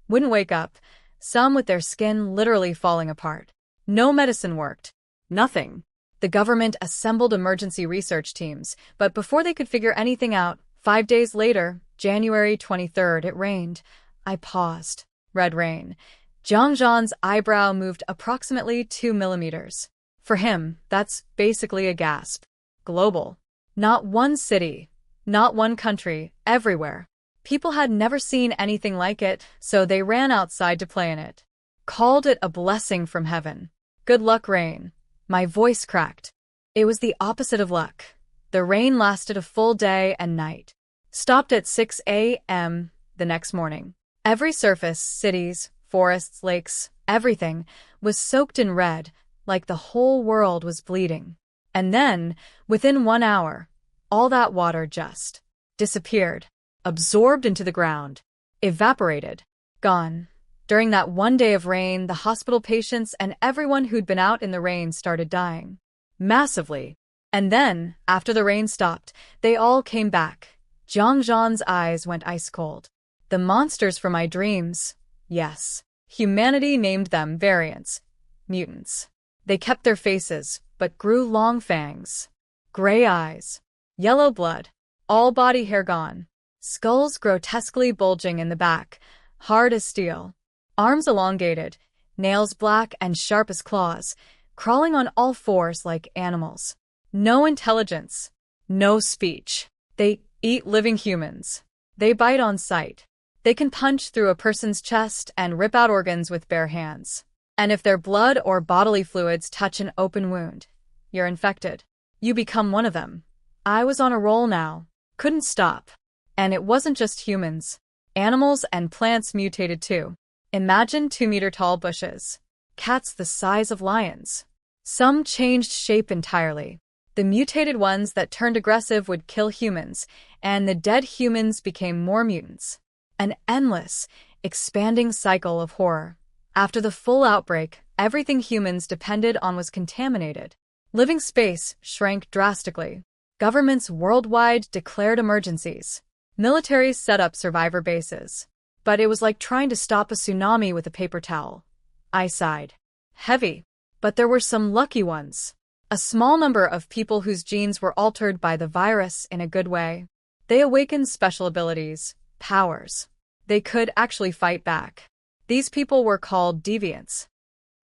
Speaker 1: wouldn't wake up, some with their skin literally falling apart. No medicine worked. Nothing. The government assembled emergency research teams, but before they could figure anything out, 5 days later, January 23rd, it rained. I paused. Red rain. Zhang Zhan's eyebrow moved approximately 2 millimeters. For him, that's basically a gasp. Global. Not one city, not one country, everywhere. People had never seen anything like it, so they ran outside to play in it. Called it a blessing from heaven. Good luck, rain. My voice cracked. It was the opposite of luck. The rain lasted a full day and night. Stopped at 6 a.m. the next morning. Every surface, cities, forests, lakes, everything, was soaked in red, like the whole world was bleeding. And then, within 1 hour, all that water just disappeared, absorbed into the ground, evaporated, gone. During that 1 day of rain, the hospital patients and everyone who'd been out in the rain started dying. Massively. And then, after the rain stopped, they all came back. Zhang Zhan's eyes went ice cold. The monsters from my dreams. Yes. Humanity named them variants. Mutants. They kept their faces, but grew long fangs. Gray eyes. Yellow blood. All body hair gone. Skulls grotesquely bulging in the back. Hard as steel. Arms elongated. Nails black and sharp as claws. Crawling on all fours like animals. No intelligence. No speech. They eat living humans. They bite on sight. They can punch through a person's chest and rip out organs with bare hands. And if their blood or bodily fluids touch an open wound, you're infected. You become one of them. I was on a roll now. Couldn't stop. And it wasn't just humans. Animals and plants mutated too. Imagine 2-meter-tall bushes. Cats the size of lions. Some changed shape entirely. The mutated ones that turned aggressive would kill humans, and the dead humans became more mutants. An endless, expanding cycle of horror. After the full outbreak, everything humans depended on was contaminated. Living space shrank drastically. Governments worldwide declared emergencies. Militaries set up survivor bases. But it was like trying to stop a tsunami with a paper towel. I sighed. Heavy. But there were some lucky ones. A small number of people whose genes were altered by the virus in a good way. They awakened special abilities. Powers. They could actually fight back. These people were called deviants.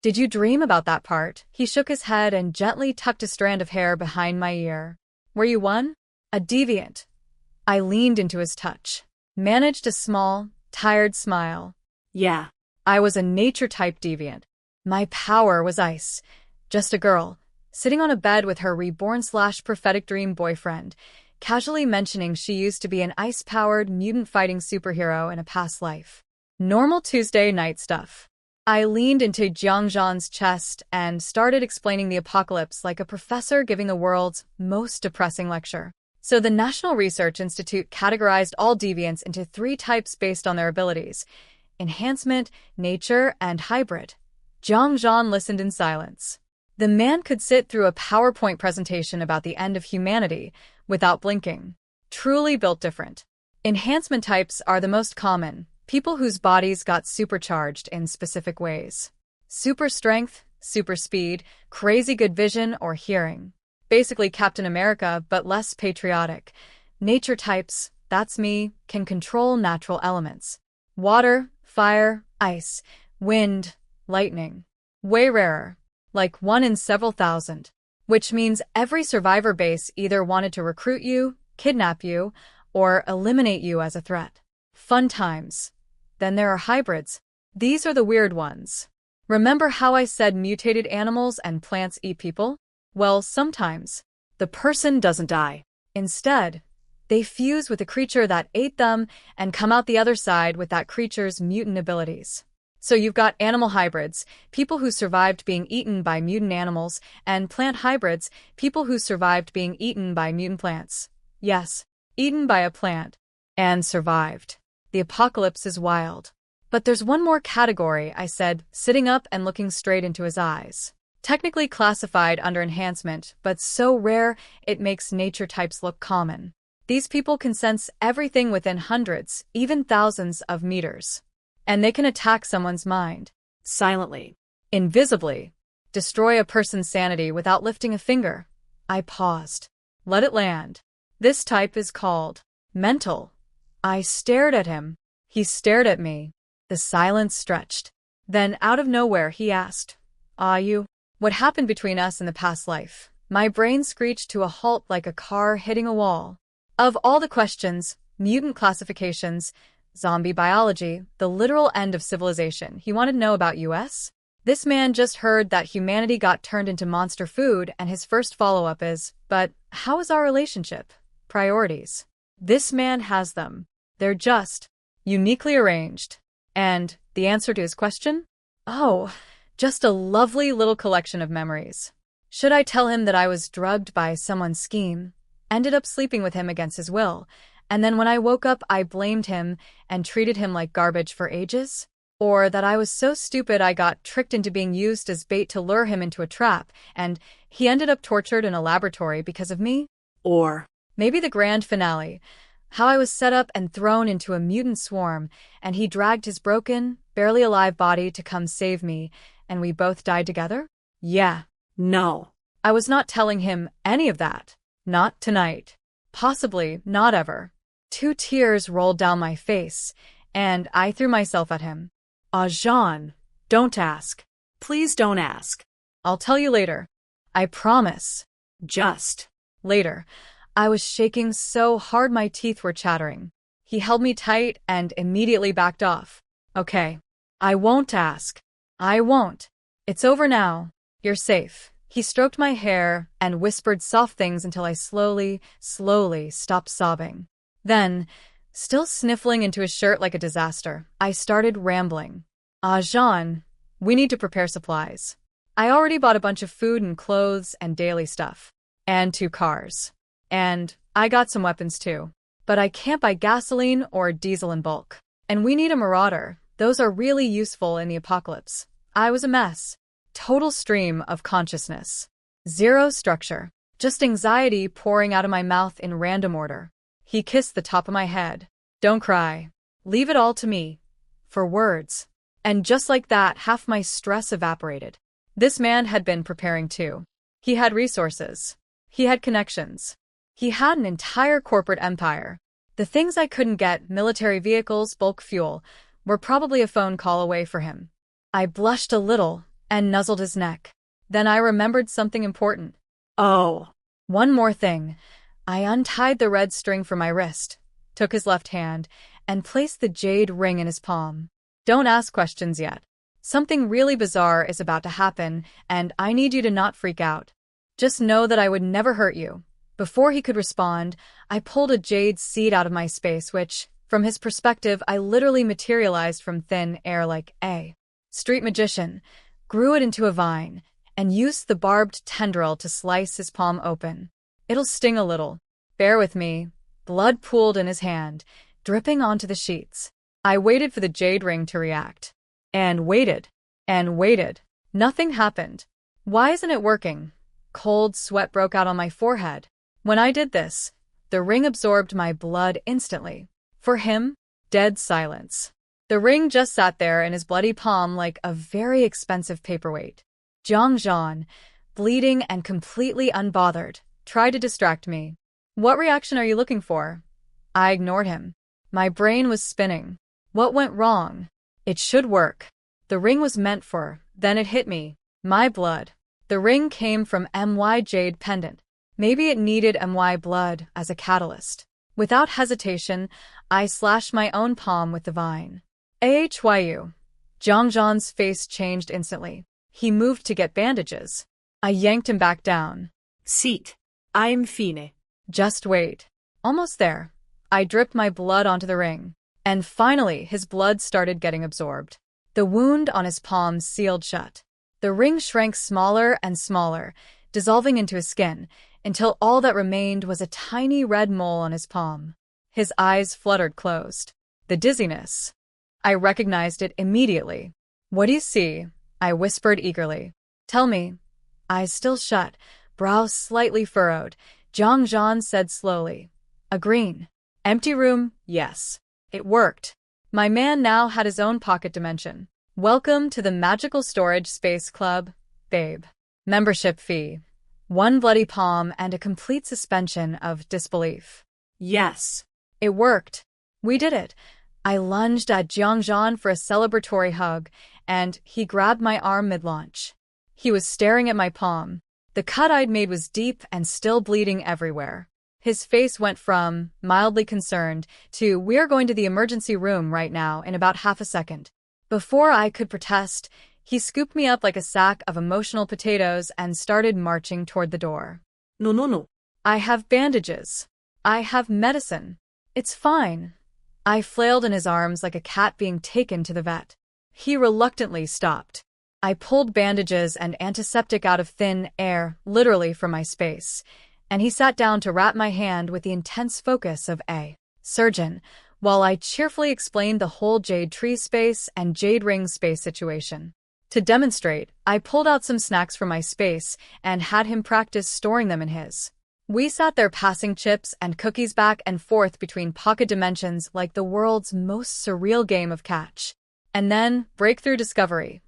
Speaker 1: Did you dream about that part? He shook his head and gently tucked a strand of hair behind my ear. Were you one? A deviant? I leaned into his touch. Managed a small, tired smile.
Speaker 2: Yeah.
Speaker 1: I was a nature-type deviant. My power was ice. Just a girl, sitting on a bed with her reborn/prophetic dream boyfriend, casually mentioning she used to be an ice-powered, mutant-fighting superhero in a past life. Normal Tuesday night stuff. I leaned into Jiangzhan's chest and started explaining the apocalypse like a professor giving the world's most depressing lecture. So the National Research Institute categorized all deviants into 3 types based on their abilities: enhancement, nature, and hybrid. Jiangzhan listened in silence. The man could sit through a PowerPoint presentation about the end of humanity without blinking. Truly built different. Enhancement types are the most common, people whose bodies got supercharged in specific ways. Super strength, super speed, crazy good vision or hearing. Basically Captain America, but less patriotic. Nature types, that's me, can control natural elements. Water, fire, ice, wind, lightning. Way rarer. Like 1 in several thousand. Which means every survivor base either wanted to recruit you, kidnap you, or eliminate you as a threat. Fun times. Then there are hybrids. These are the weird ones. Remember how I said mutated animals and plants eat people? Well, sometimes the person doesn't die. Instead, they fuse with the creature that ate them and come out the other side with that creature's mutant abilities. So you've got animal hybrids, people who survived being eaten by mutant animals, and plant hybrids, people who survived being eaten by mutant plants. Yes, eaten by a plant. And survived. The apocalypse is wild. But there's one more category, I said, sitting up and looking straight into his eyes. Technically classified under enhancement, but so rare it makes nature types look common. These people can sense everything within hundreds, even thousands of meters. And they can attack someone's mind.
Speaker 2: Silently.
Speaker 1: Invisibly. Destroy a person's sanity without lifting a finger. I paused. Let it land. This type is called mental. I stared at him. He stared at me. The silence stretched. Then, out of nowhere, he asked, you? What happened between us in the past life? My brain screeched to a halt like a car hitting a wall. Of all the questions, mutant classifications, zombie biology, the literal end of civilization, he wanted to know about US? This man just heard that humanity got turned into monster food, and his first follow-up is, but how is our relationship? Priorities. This man has them. They're just uniquely arranged. And the answer to his question? Oh, just a lovely little collection of memories. Should I tell him that I was drugged by someone's scheme, ended up sleeping with him against his will, and then when I woke up I blamed him and treated him like garbage for ages? Or that I was so stupid I got tricked into being used as bait to lure him into a trap, and he ended up tortured in a laboratory because of me?
Speaker 2: Or
Speaker 1: maybe the grand finale, how I was set up and thrown into a mutant swarm, and he dragged his broken, barely alive body to come save me, and we both died together? Yeah.
Speaker 2: no.
Speaker 1: I was not telling him any of that. Not tonight. Possibly not ever. 2 tears rolled down my face, and I threw myself at him.
Speaker 2: Jean, don't ask. Please don't ask.
Speaker 1: I'll tell you later. I promise.
Speaker 2: Just.
Speaker 1: Later. I was shaking so hard my teeth were chattering. He held me tight and immediately backed off. Okay. I won't ask. I won't. It's over now. You're safe. He stroked my hair and whispered soft things until I slowly stopped sobbing. Then, still sniffling into his shirt like a disaster, I started rambling. Jean, we need to prepare supplies. I already bought a bunch of food and clothes and daily stuff. And 2 cars. And I got some weapons too. But I can't buy gasoline or diesel in bulk. And we need a marauder. Those are really useful in the apocalypse. I was a mess. Total stream of consciousness. Zero structure. Just anxiety pouring out of my mouth in random order. He kissed the top of my head. Don't cry. Leave it all to me. For words. And just like that, half my stress evaporated. This man had been preparing too. He had resources. He had connections. He had an entire corporate empire. The things I couldn't get, military vehicles, bulk fuel, were probably a phone call away for him. I blushed a little, and nuzzled his neck. Then I remembered something important.
Speaker 2: Oh.
Speaker 1: One more thing. I untied the red string from my wrist, took his left hand, and placed the jade ring in his palm. Don't ask questions yet. Something really bizarre is about to happen, and I need you to not freak out. Just know that I would never hurt you. Before he could respond, I pulled a jade seed out of my space, which, from his perspective, I literally materialized from thin air like a street magician, grew it into a vine, and used the barbed tendril to slice his palm open. It'll sting a little. Bear with me. Blood pooled in his hand, dripping onto the sheets. I waited for the jade ring to react. And waited. And waited. Nothing happened. Why isn't it working? Cold sweat broke out on my forehead. When I did this, the ring absorbed my blood instantly. For him, dead silence. The ring just sat there in his bloody palm like a very expensive paperweight. Zhang, bleeding and completely unbothered, tried to distract me. What reaction are you looking for? I ignored him. My brain was spinning. What went wrong? It should work. The ring was meant for, then it hit me. My blood. The ring came from my jade pendant. Maybe it needed my blood as a catalyst. Without hesitation, I slashed my own palm with the vine. Qiao. Zhang's face changed instantly. He moved to get bandages. I yanked him back down.
Speaker 2: Sit. I'm fine.
Speaker 1: Just wait. Almost there. I dripped my blood onto the ring. And finally, his blood started getting absorbed. The wound on his palm sealed shut. The ring shrank smaller and smaller, dissolving into his skin, until all that remained was a tiny red mole on his palm. His eyes fluttered closed. The dizziness. I recognized it immediately. What do you see? I whispered eagerly. Tell me. Eyes still shut, brows slightly furrowed. Zhang said slowly. A green. Empty room, yes. It worked. My man now had his own pocket dimension. Welcome to the Magical Storage Space Club, babe. Membership fee. 1 bloody palm and a complete suspension of disbelief.
Speaker 2: Yes.
Speaker 1: It worked. We did it. I lunged at Zhang for a celebratory hug, and he grabbed my arm mid-launch. He was staring at my palm. The cut I'd made was deep and still bleeding everywhere. His face went from mildly concerned to we're going to the emergency room right now in about half a second. Before I could protest, he scooped me up like a sack of emotional potatoes and started marching toward the door.
Speaker 2: No.
Speaker 1: I have bandages. I have medicine. It's fine. I flailed in his arms like a cat being taken to the vet. He reluctantly stopped. I pulled bandages and antiseptic out of thin air, literally from my space, and he sat down to wrap my hand with the intense focus of a surgeon, while I cheerfully explained the whole jade tree space and jade ring space situation. To demonstrate, I pulled out some snacks from my space and had him practice storing them in his. We sat there passing chips and cookies back and forth between pocket dimensions like the world's most surreal game of catch. And then, breakthrough discovery.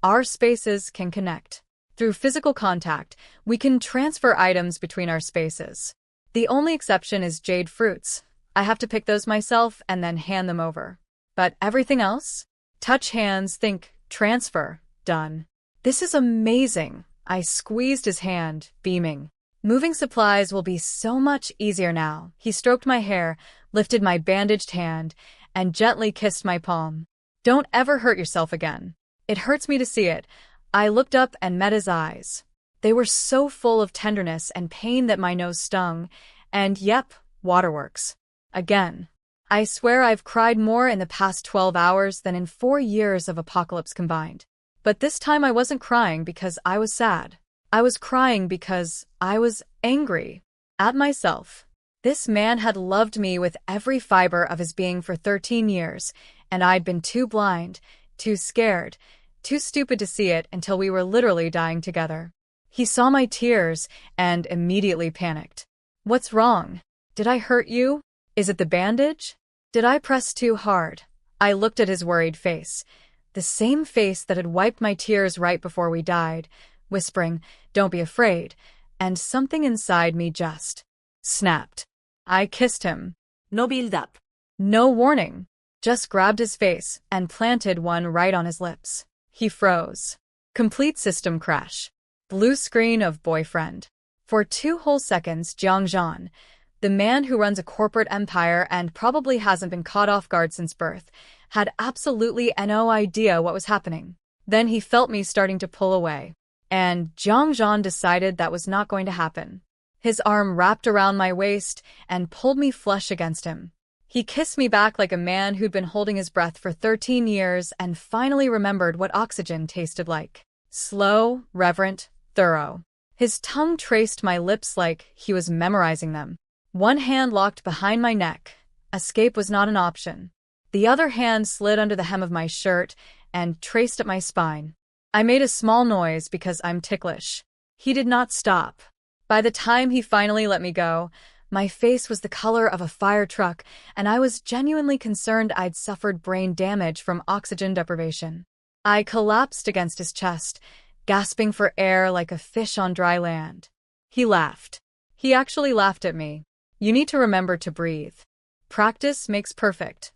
Speaker 1: Our spaces can connect. Through physical contact, we can transfer items between our spaces. The only exception is jade fruits. I have to pick those myself and then hand them over. But everything else? Touch hands, think, transfer, done. This is amazing. I squeezed his hand, beaming. Moving supplies will be so much easier now. He stroked my hair, lifted my bandaged hand, and gently kissed my palm. Don't ever hurt yourself again. It hurts me to see it. I looked up and met his eyes. They were so full of tenderness and pain that my nose stung. And yep, waterworks. Again. I swear I've cried more in the past 12 hours than in 4 years of apocalypse combined. But this time I wasn't crying because I was sad. I was crying because I was angry at myself. This man had loved me with every fiber of his being for 13 years, and I'd been too blind, too scared, too stupid to see it until we were literally dying together. He saw my tears and immediately panicked. What's wrong? Did I hurt you? Is it the bandage? Did I press too hard? I looked at his worried face, the same face that had wiped my tears right before we died, whispering, "Don't be afraid," and something inside me just snapped. I kissed him.
Speaker 2: No build up.
Speaker 1: No warning. Just grabbed his face and planted one right on his lips. He froze. Complete system crash. Blue screen of boyfriend. For 2 whole seconds, Jiang, the man who runs a corporate empire and probably hasn't been caught off guard since birth, had absolutely no idea what was happening. Then he felt me starting to pull away. And Jiang decided that was not going to happen. His arm wrapped around my waist and pulled me flush against him. He kissed me back like a man who'd been holding his breath for 13 years and finally remembered what oxygen tasted like. Slow, reverent, thorough. His tongue traced my lips like he was memorizing them. One hand locked behind my neck. Escape was not an option. The other hand slid under the hem of my shirt and traced at my spine. I made a small noise because I'm ticklish. He did not stop. By the time he finally let me go, my face was the color of a fire truck, and I was genuinely concerned I'd suffered brain damage from oxygen deprivation. I collapsed against his chest, gasping for air like a fish on dry land. He laughed. He actually laughed at me. You need to remember to breathe. Practice makes perfect.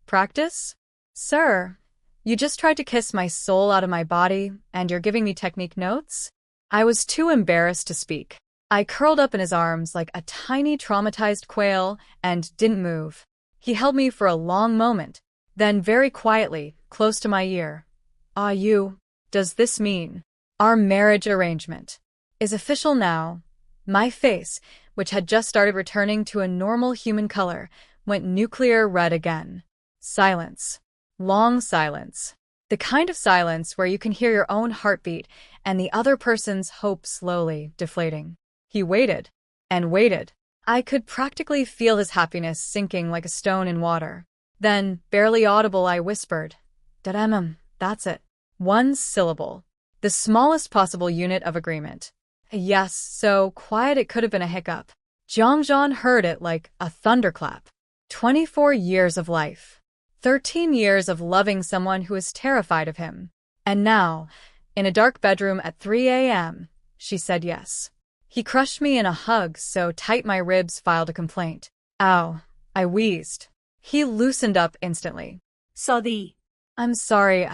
Speaker 1: Practice? Sir, you just tried to kiss my soul out of my body, and you're giving me technique notes? I was too embarrassed to speak. I curled up in his arms like a tiny traumatized quail and didn't move. He held me for a long moment, then very quietly, close to my ear. Yu, does this mean our marriage arrangement is official now? My face, which had just started returning to a normal human color, went nuclear red again. Silence. Long silence. The kind of silence where you can hear your own heartbeat and the other person's hope slowly deflating. He waited and waited. I could practically feel his happiness sinking like a stone in water. Then, barely audible, I whispered, that's it. One syllable. The smallest possible unit of agreement. Yes, so quiet it could have been a hiccup. Jiang heard it like a thunderclap. 24 years of life. 13 years of loving someone who is terrified of him. And now, in a dark bedroom at 3 a.m., she said yes. He crushed me in a hug so tight my ribs filed a complaint. Ow, I wheezed. He loosened up instantly.
Speaker 2: Sorry.
Speaker 1: I'm sorry,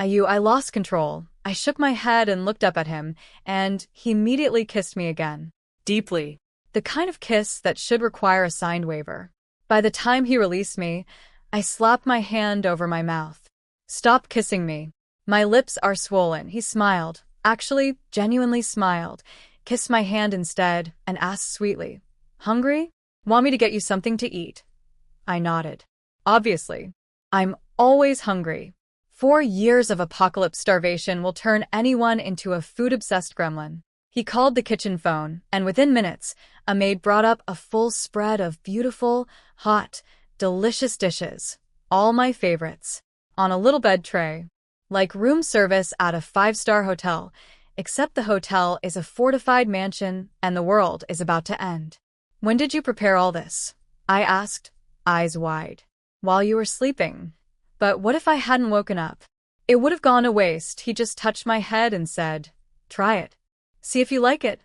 Speaker 1: Yu, I lost control. I shook my head and looked up at him, and he immediately kissed me again. Deeply. The kind of kiss that should require a signed waiver. By the time he released me, I slapped my hand over my mouth. Stop kissing me. My lips are swollen. He smiled. Actually, genuinely smiled. Kissed my hand instead and asked sweetly, Hungry? Want me to get you something to eat? I nodded. Obviously. I'm always hungry. 4 years of apocalypse starvation will turn anyone into a food-obsessed gremlin. He called the kitchen phone, and within minutes, a maid brought up a full spread of beautiful, hot, delicious dishes. All my favorites. On a little bed tray. Like room service at a 5-star hotel, except the hotel is a fortified mansion and the world is about to end. When did you prepare all this? I asked, eyes wide. While you were sleeping. But what if I hadn't woken up? It would have gone to waste. He just touched my head and said, Try it. See if you like it.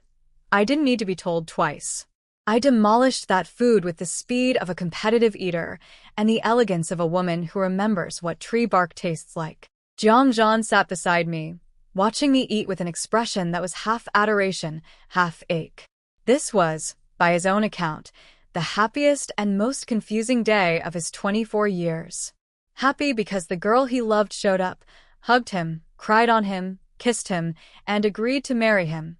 Speaker 1: I didn't need to be told twice. I demolished that food with the speed of a competitive eater and the elegance of a woman who remembers what tree bark tastes like. Jiang sat beside me, watching me eat with an expression that was half adoration, half ache. This was, by his own account, the happiest and most confusing day of his 24 years. Happy because the girl he loved showed up, hugged him, cried on him, kissed him, and agreed to marry him.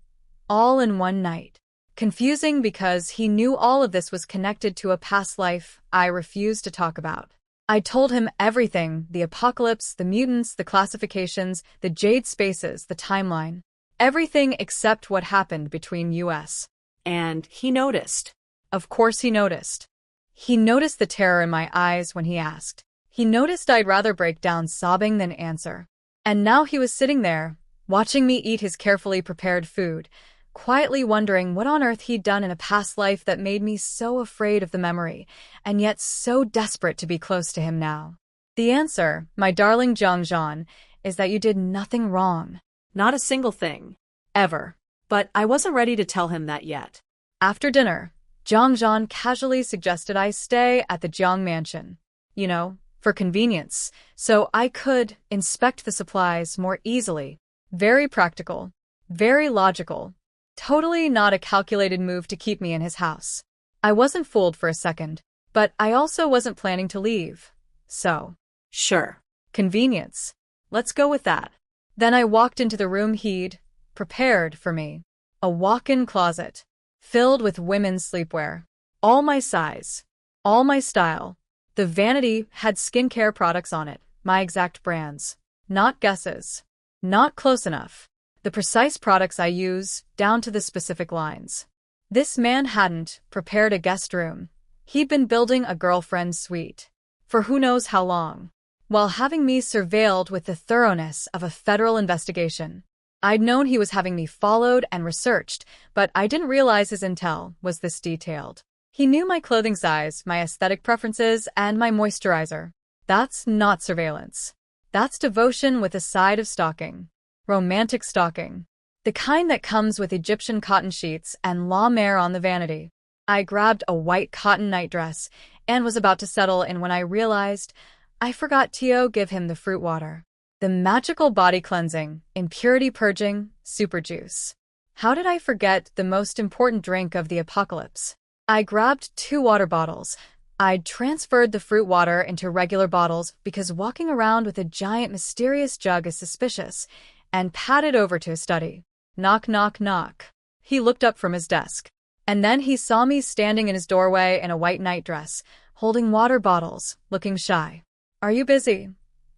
Speaker 1: All in one night. Confusing because he knew all of this was connected to a past life I refused to talk about. I told him everything, the apocalypse, the mutants, the classifications, the jade spaces, the timeline. Everything except what happened between us.
Speaker 2: And he noticed.
Speaker 1: Of course he noticed. He noticed the terror in my eyes when he asked. He noticed I'd rather break down sobbing than answer. And now he was sitting there, watching me eat his carefully prepared food, quietly wondering what on earth he'd done in a past life that made me so afraid of the memory, and yet so desperate to be close to him now. The answer, my darling Jiang, is that you did nothing wrong.
Speaker 2: Not a single thing. Ever. But I wasn't ready to tell him that yet.
Speaker 1: After dinner, Jiang casually suggested I stay at the Jiang mansion. You know, for convenience, so I could inspect the supplies more easily. Very practical. Very logical. Totally not a calculated move to keep me in his house. I wasn't fooled for a second, but I also wasn't planning to leave. So,
Speaker 2: Sure.
Speaker 1: convenience. Let's go with that. Then I walked into the room he'd prepared for me. A walk-in closet, filled with women's sleepwear. All my size. All my style. The vanity had skincare products on it, my exact brands. Not guesses. Not close enough. The precise products I use, down to the specific lines. This man hadn't prepared a guest room. He'd been building a girlfriend's suite. For who knows how long. While having me surveilled with the thoroughness of a federal investigation. I'd known he was having me followed and researched, but I didn't realize his intel was this detailed. He knew my clothing size, my aesthetic preferences, and my moisturizer. That's not surveillance. That's devotion with a side of stalking. Romantic stalking. The kind that comes with Egyptian cotton sheets and la mer on the vanity. I grabbed a white cotton nightdress and was about to settle in when I realized I forgot Qiao give him the fruit water. The magical body cleansing, impurity purging, super juice. How did I forget the most important drink of the apocalypse? I grabbed 2 water bottles. I'd transferred the fruit water into regular bottles because walking around with a giant mysterious jug is suspicious, and padded over to his study. Knock, knock, knock. He looked up from his desk. And then he saw me standing in his doorway in a white nightdress, holding water bottles, looking shy. Are you busy?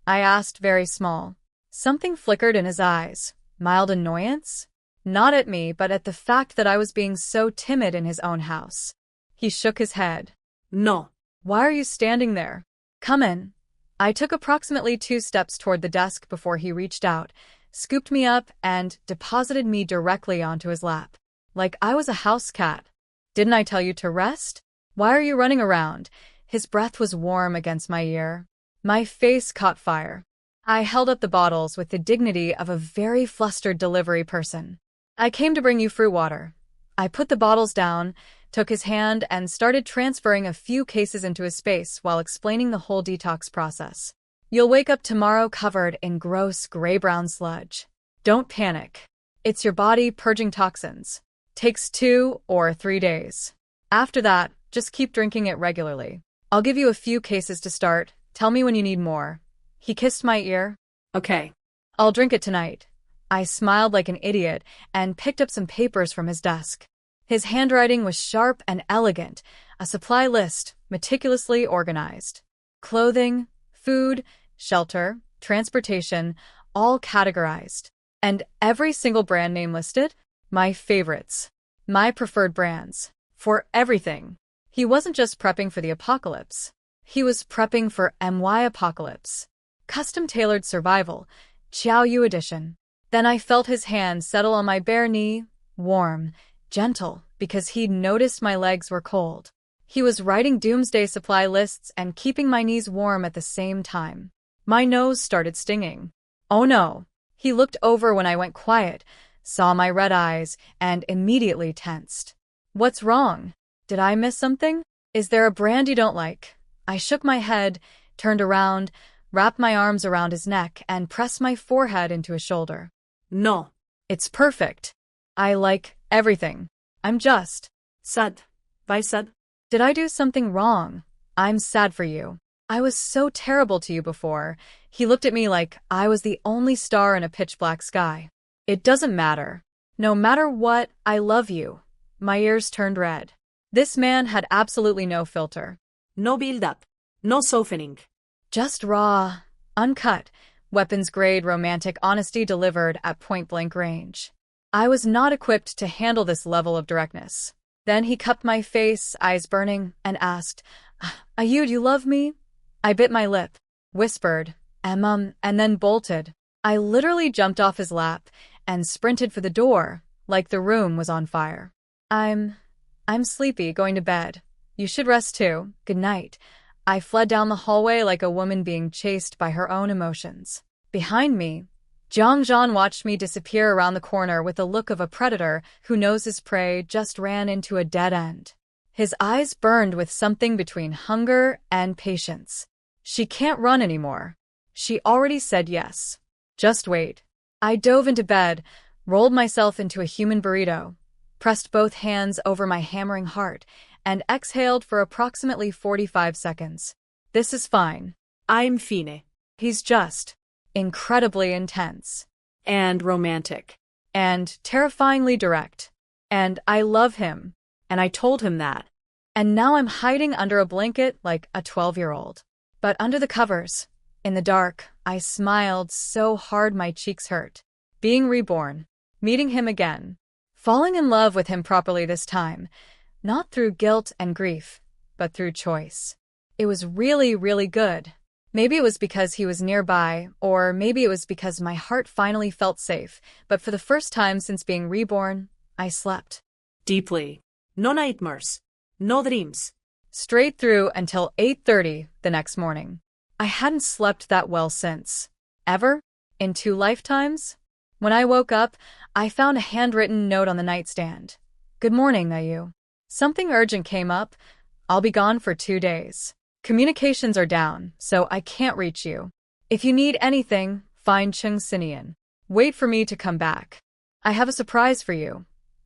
Speaker 1: I asked, very small. Something flickered in his eyes. Mild annoyance? Not at me, but at the fact that I was being so timid in his own house. He shook his head.
Speaker 2: No.
Speaker 1: Why are you standing there? Come in. I took approximately 2 steps toward the desk before he reached out, scooped me up, and deposited me directly onto his lap. Like I was a house cat. Didn't I tell you to rest? Why are you running around? His breath was warm against my ear. My face caught fire. I held up the bottles with the dignity of a very flustered delivery person. I came to bring you fruit water. I put the bottles down, took his hand, and started transferring a few cases into his space while explaining the whole detox process. You'll wake up tomorrow covered in gross gray-brown sludge. Don't panic. It's your body purging toxins. Takes 2 or 3 days. After that, just keep drinking it regularly. I'll give you a few cases to start. Tell me when you need more. He kissed my ear.
Speaker 2: Okay.
Speaker 1: I'll drink it tonight. I smiled like an idiot and picked up some papers from his desk. His handwriting was sharp and elegant, a supply list, meticulously organized. Clothing, food, shelter, transportation, all categorized. And every single brand name listed? My favorites. My preferred brands. For everything. He wasn't just prepping for the apocalypse. He was prepping for MY apocalypse. Custom-tailored survival, Qiao Yu edition. Then I felt his hand settle on my bare knee, warm, gentle, because he'd noticed my legs were cold. He was writing doomsday supply lists and keeping my knees warm at the same time. My nose started stinging. Oh no. He looked over when I went quiet, saw my red eyes, and immediately tensed. What's wrong? Did I miss something? Is there a brand you don't like? I shook my head, turned around, wrapped my arms around his neck, and pressed my forehead into his shoulder.
Speaker 2: No.
Speaker 1: It's perfect. I like everything. I'm just
Speaker 2: Sad. Why sad?
Speaker 1: Did I do something wrong? I'm sad for you. I was so terrible to you before. He looked at me like I was the only star in a pitch-black sky. It doesn't matter. No matter what, I love you. My ears turned red. This man had absolutely no filter.
Speaker 2: No build-up. No softening.
Speaker 1: Just raw, uncut, weapons-grade romantic honesty delivered at point-blank range. I was not equipped to handle this level of directness. Then he cupped my face, eyes burning, and asked, Ayud, you love me? I bit my lip, whispered, and then bolted. I literally jumped off his lap and sprinted for the door, like the room was on fire. I'm sleepy, going to bed. You should rest too. Good night. I fled down the hallway like a woman being chased by her own emotions. Behind me, Zhang watched me disappear around the corner with the look of a predator who knows his prey just ran into a dead end. His eyes burned with something between hunger and patience. She can't run anymore. She already said yes. Just wait. I dove into bed, rolled myself into a human burrito, pressed both hands over my hammering heart, and exhaled for approximately 45 seconds. This is fine.
Speaker 2: I'm fine.
Speaker 1: He's just incredibly intense.
Speaker 2: And romantic.
Speaker 1: And terrifyingly direct. And I love him.
Speaker 2: And I told him that.
Speaker 1: And now I'm hiding under a blanket like a 12-year-old. But under the covers, in the dark, I smiled so hard my cheeks hurt. Being reborn. Meeting him again. Falling in love with him properly this time. Not through guilt and grief, but through choice. It was really, really good. Maybe it was because he was nearby, or maybe it was because my heart finally felt safe, but for the first time since being reborn, I slept.
Speaker 2: Deeply. No nightmares. No dreams.
Speaker 1: Straight through until 8:30 the next morning. I hadn't slept that well since. Ever? In 2 lifetimes? When I woke up, I found a handwritten note on the nightstand. Good morning, Qiao. Something urgent came up. I'll be gone for 2 days. Communications are down, so I can't reach you. If you need anything, find Chung Sinian. Wait for me to come back. I have a surprise for you.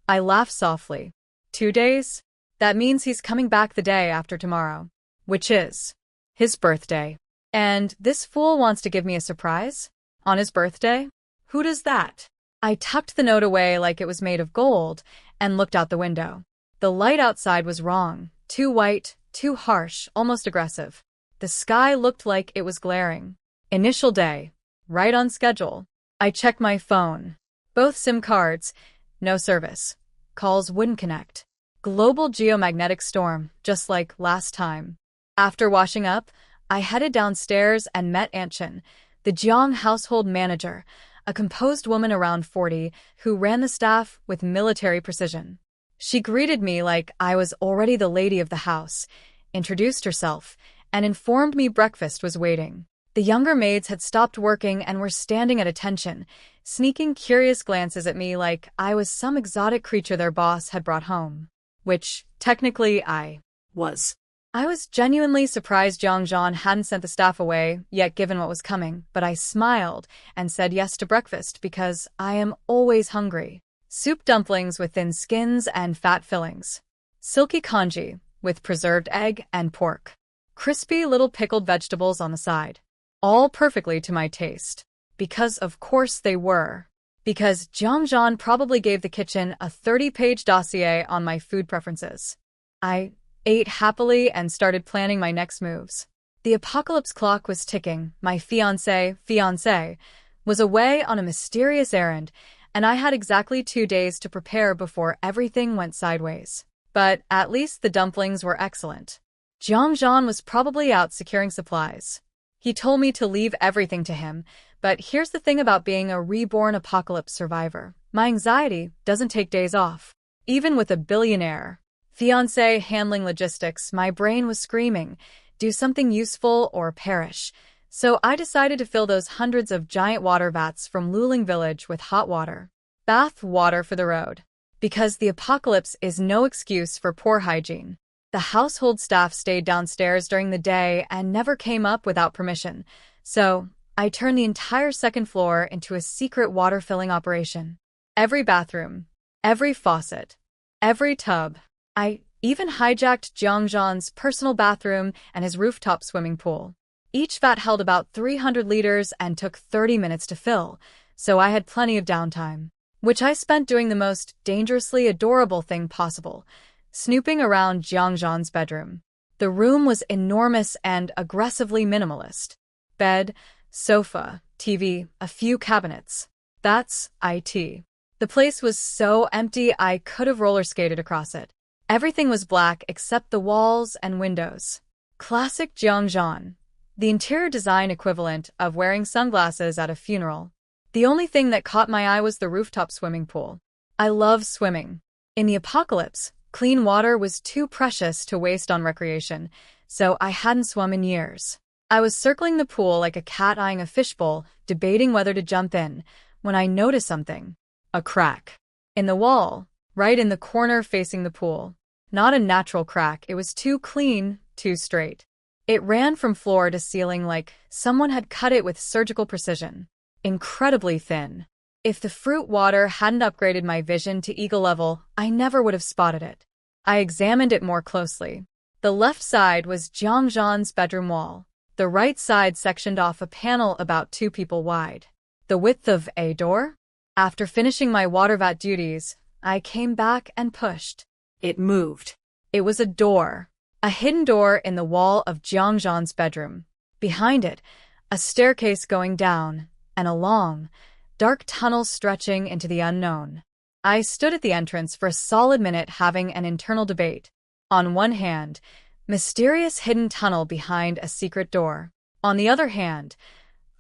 Speaker 1: I laughed softly. 2 days? That means he's coming back the day after tomorrow, which is his birthday. And this fool wants to give me a surprise? On his birthday? Who does that? I tucked the note away like it was made of gold and looked out the window. The light outside was wrong. Too white, too harsh, almost aggressive. The sky looked like it was glaring. Initial day. Right on schedule. I checked my phone. Both SIM cards. No service. Calls wouldn't connect. Global geomagnetic storm, just like last time. After washing up, I headed downstairs and met Aunt Chen, the Jiang household manager, a composed woman around 40 who ran the staff with military precision. She greeted me like I was already the lady of the house, introduced herself, and informed me breakfast was waiting. The younger maids had stopped working and were standing at attention, sneaking curious glances at me like I was some exotic creature their boss had brought home. Which, technically, I
Speaker 2: was.
Speaker 1: I was genuinely surprised Jiang Zhan hadn't sent the staff away, yet given what was coming, but I smiled and said yes to breakfast because I am always hungry. Soup dumplings with thin skins and fat fillings. Silky congee with preserved egg and pork. Crispy little pickled vegetables on the side. All perfectly to my taste. Because of course they were. Because Jiang Zhan probably gave the kitchen a 30-page dossier on my food preferences. I ate happily and started planning my next moves. The apocalypse clock was ticking. My fiancé, was away on a mysterious errand, and I had exactly 2 days to prepare before everything went sideways. But at least the dumplings were excellent. Jiang Zhan was probably out securing supplies. He told me to leave everything to him, but here's the thing about being a reborn apocalypse survivor. My anxiety doesn't take days off. Even with a billionaire fiancé handling logistics, my brain was screaming, do something useful or perish. So I decided to fill those hundreds of giant water vats from Luling Village with hot water. Bath water for the road. Because the apocalypse is no excuse for poor hygiene. The household staff stayed downstairs during the day and never came up without permission. So I turned the entire second floor into a secret water-filling operation. Every bathroom, every faucet, every tub. I even hijacked Jiang Zhan's personal bathroom and his rooftop swimming pool. Each vat held about 300 liters and took 30 minutes to fill, so I had plenty of downtime, which I spent doing the most dangerously adorable thing possible, snooping around Jiang Zhan's bedroom. The room was enormous and aggressively minimalist. Bed, sofa, TV, a few cabinets. That's it. The place was so empty I could have roller skated across it. Everything was black except the walls and windows. Classic Jiang Zhan. The interior design equivalent of wearing sunglasses at a funeral. The only thing that caught my eye was the rooftop swimming pool. I love swimming. In the apocalypse, clean water was too precious to waste on recreation, so I hadn't swum in years. I was circling the pool like a cat eyeing a fishbowl, debating whether to jump in, when I noticed something. A crack. In the wall, right in the corner facing the pool. Not a natural crack, it was too clean, too straight. It ran from floor to ceiling like someone had cut it with surgical precision. Incredibly thin. If the fruit water hadn't upgraded my vision to eagle level, I never would have spotted it. I examined it more closely. The left side was Jiang Zhan's bedroom wall. The right side sectioned off a panel about 2 people wide. The width of a door? After finishing my water vat duties, I came back and pushed.
Speaker 2: It moved.
Speaker 1: It was a door. A hidden door in the wall of Jiang Zhan's bedroom. Behind it, a staircase going down, and a long, dark tunnel stretching into the unknown. I stood at the entrance for a solid minute having an internal debate. On one hand, mysterious hidden tunnel behind a secret door. On the other hand,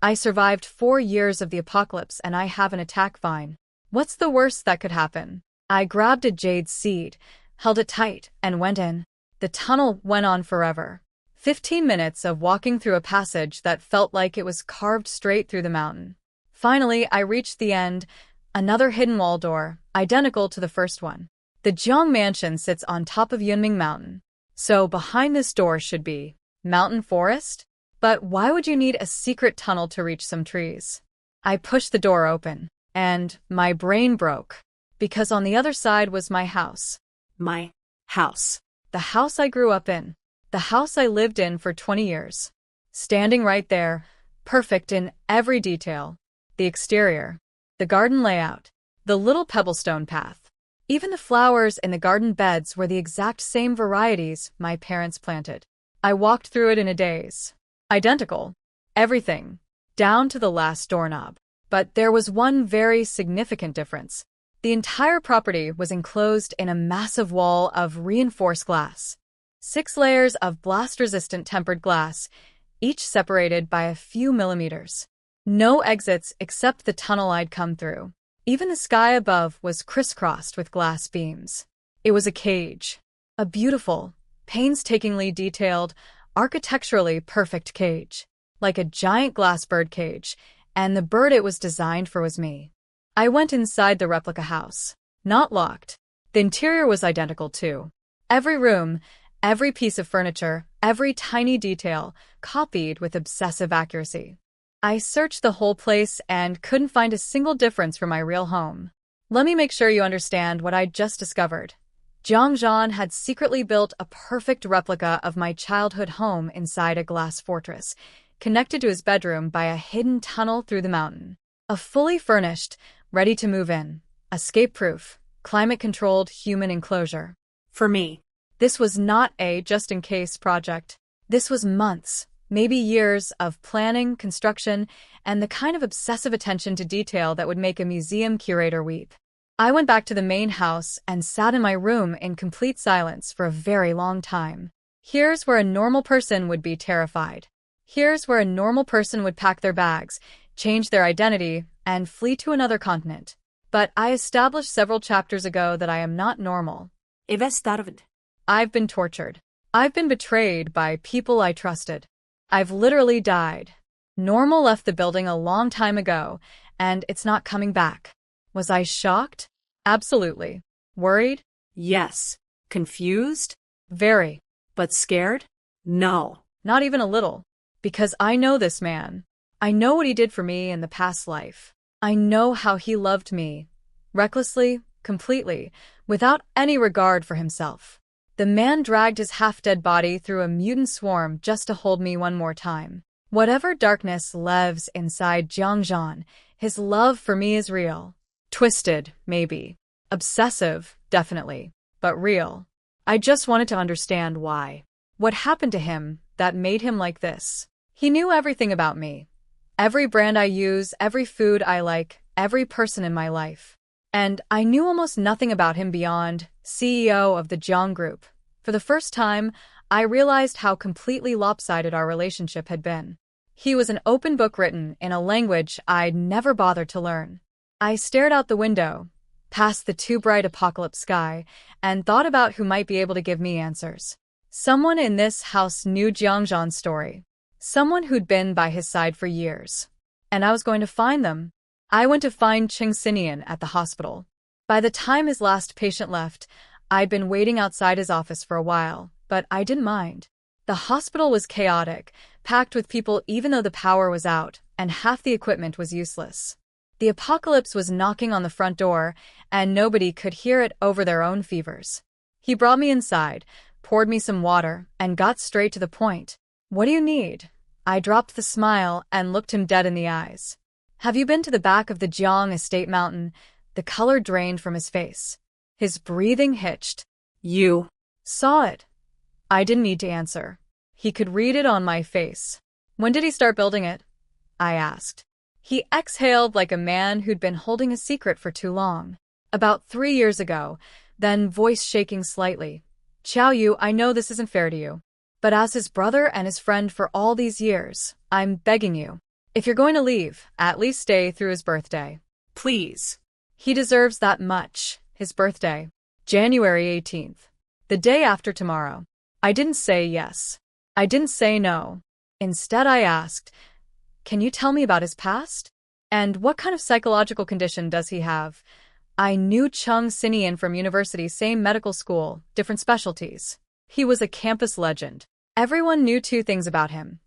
Speaker 1: I survived 4 years of the apocalypse and I have an attack vine. What's the worst that could happen? I grabbed a jade seed, held it tight, and went in. The tunnel went on forever. 15 minutes of walking through a passage that felt like it was carved straight through the mountain. Finally, I reached the end, another hidden wall door, identical to the first one. The Jiang Mansion sits on top of Yunming Mountain. So behind this door should be mountain forest? But why would you need a secret tunnel to reach some trees? I pushed the door open, and my brain broke, because on the other side was my house.
Speaker 2: My house.
Speaker 1: The house I grew up in. The house I lived in for 20 years. Standing right there, perfect in every detail. The exterior, the garden layout, the little pebblestone path. Even the flowers in the garden beds were the exact same varieties my parents planted. I walked through it in a daze. Identical. Everything. Down to the last doorknob. But there was one very significant difference. The entire property was enclosed in a massive wall of reinforced glass. 6 layers of blast-resistant tempered glass, each separated by a few millimeters. No exits except the tunnel I'd come through. Even the sky above was crisscrossed with glass beams. It was a cage. A beautiful, painstakingly detailed, architecturally perfect cage. Like a giant glass bird cage, and the bird it was designed for was me. I went inside the replica house. Not locked. The interior was identical too. Every room, every piece of furniture, every tiny detail, copied with obsessive accuracy. I searched the whole place and couldn't find a single difference from my real home. Let me make sure you understand what I'd just discovered. Jiang Zhan had secretly built a perfect replica of my childhood home inside a glass fortress, connected to his bedroom by a hidden tunnel through the mountain. A fully furnished, ready to move in, escape-proof, climate-controlled human enclosure.
Speaker 2: For me.
Speaker 1: This was not a just-in-case project. This was months, maybe years of planning, construction, and the kind of obsessive attention to detail that would make a museum curator weep. I went back to the main house and sat in my room in complete silence for a very long time. Here's where a normal person would be terrified. Here's where a normal person would pack their bags, change their identity, and flee to another continent. But I established several chapters ago that I am not normal. I've been tortured. I've been betrayed by people I trusted. I've literally died. Normal left the building a long time ago, and it's not coming back. Was I shocked? Absolutely. Worried?
Speaker 2: Yes. Confused?
Speaker 1: Very.
Speaker 2: But scared? No.
Speaker 1: Not even a little. Because I know this man. I know what he did for me in the past life. I know how he loved me. Recklessly, completely, without any regard for himself. The man dragged his half-dead body through a mutant swarm just to hold me one more time. Whatever darkness lives inside Jiang Zhan, his love for me is real. Twisted, maybe. Obsessive, definitely. But real. I just wanted to understand why. What happened to him that made him like this? He knew everything about me. Every brand I use, every food I like, every person in my life. And I knew almost nothing about him beyond CEO of the Jiang Group. For the first time, I realized how completely lopsided our relationship had been. He was an open book written in a language I'd never bothered to learn. I stared out the window, past the too bright apocalypse sky, and thought about who might be able to give me answers. Someone in this house knew Jiang Zhan's story. Someone who'd been by his side for years. And I was going to find them. I went to find Cheng Xinian at the hospital. By the time his last patient left, I'd been waiting outside his office for a while, but I didn't mind. The hospital was chaotic, packed with people even though the power was out, and half the equipment was useless. The apocalypse was knocking on the front door, and nobody could hear it over their own fevers. He brought me inside, poured me some water, and got straight to the point. "What do you need?" I dropped the smile and looked him dead in the eyes. "Have you been to the back of the Jiang Estate Mountain?" The color drained from his face. His breathing hitched.
Speaker 2: You
Speaker 1: "Saw it." I didn't need to answer. He could read it on my face. "When did he start building it?" I asked. He exhaled like a man who'd been holding a secret for too long. "About 3 years ago," then voice shaking slightly. "Qiao Yu, I know this isn't fair to you, but as his brother and his friend for all these years, I'm begging you. If you're going to leave, at least stay through his birthday.
Speaker 2: please.
Speaker 1: He deserves that much. His birthday. January 18th. The day after tomorrow." I didn't say yes. I didn't say no. Instead, I asked, "Can you tell me about his past? And what kind of psychological condition does he have?" I knew Chung Sinian from university, same medical school, different specialties. He was a campus legend. Everyone knew 2 things about him.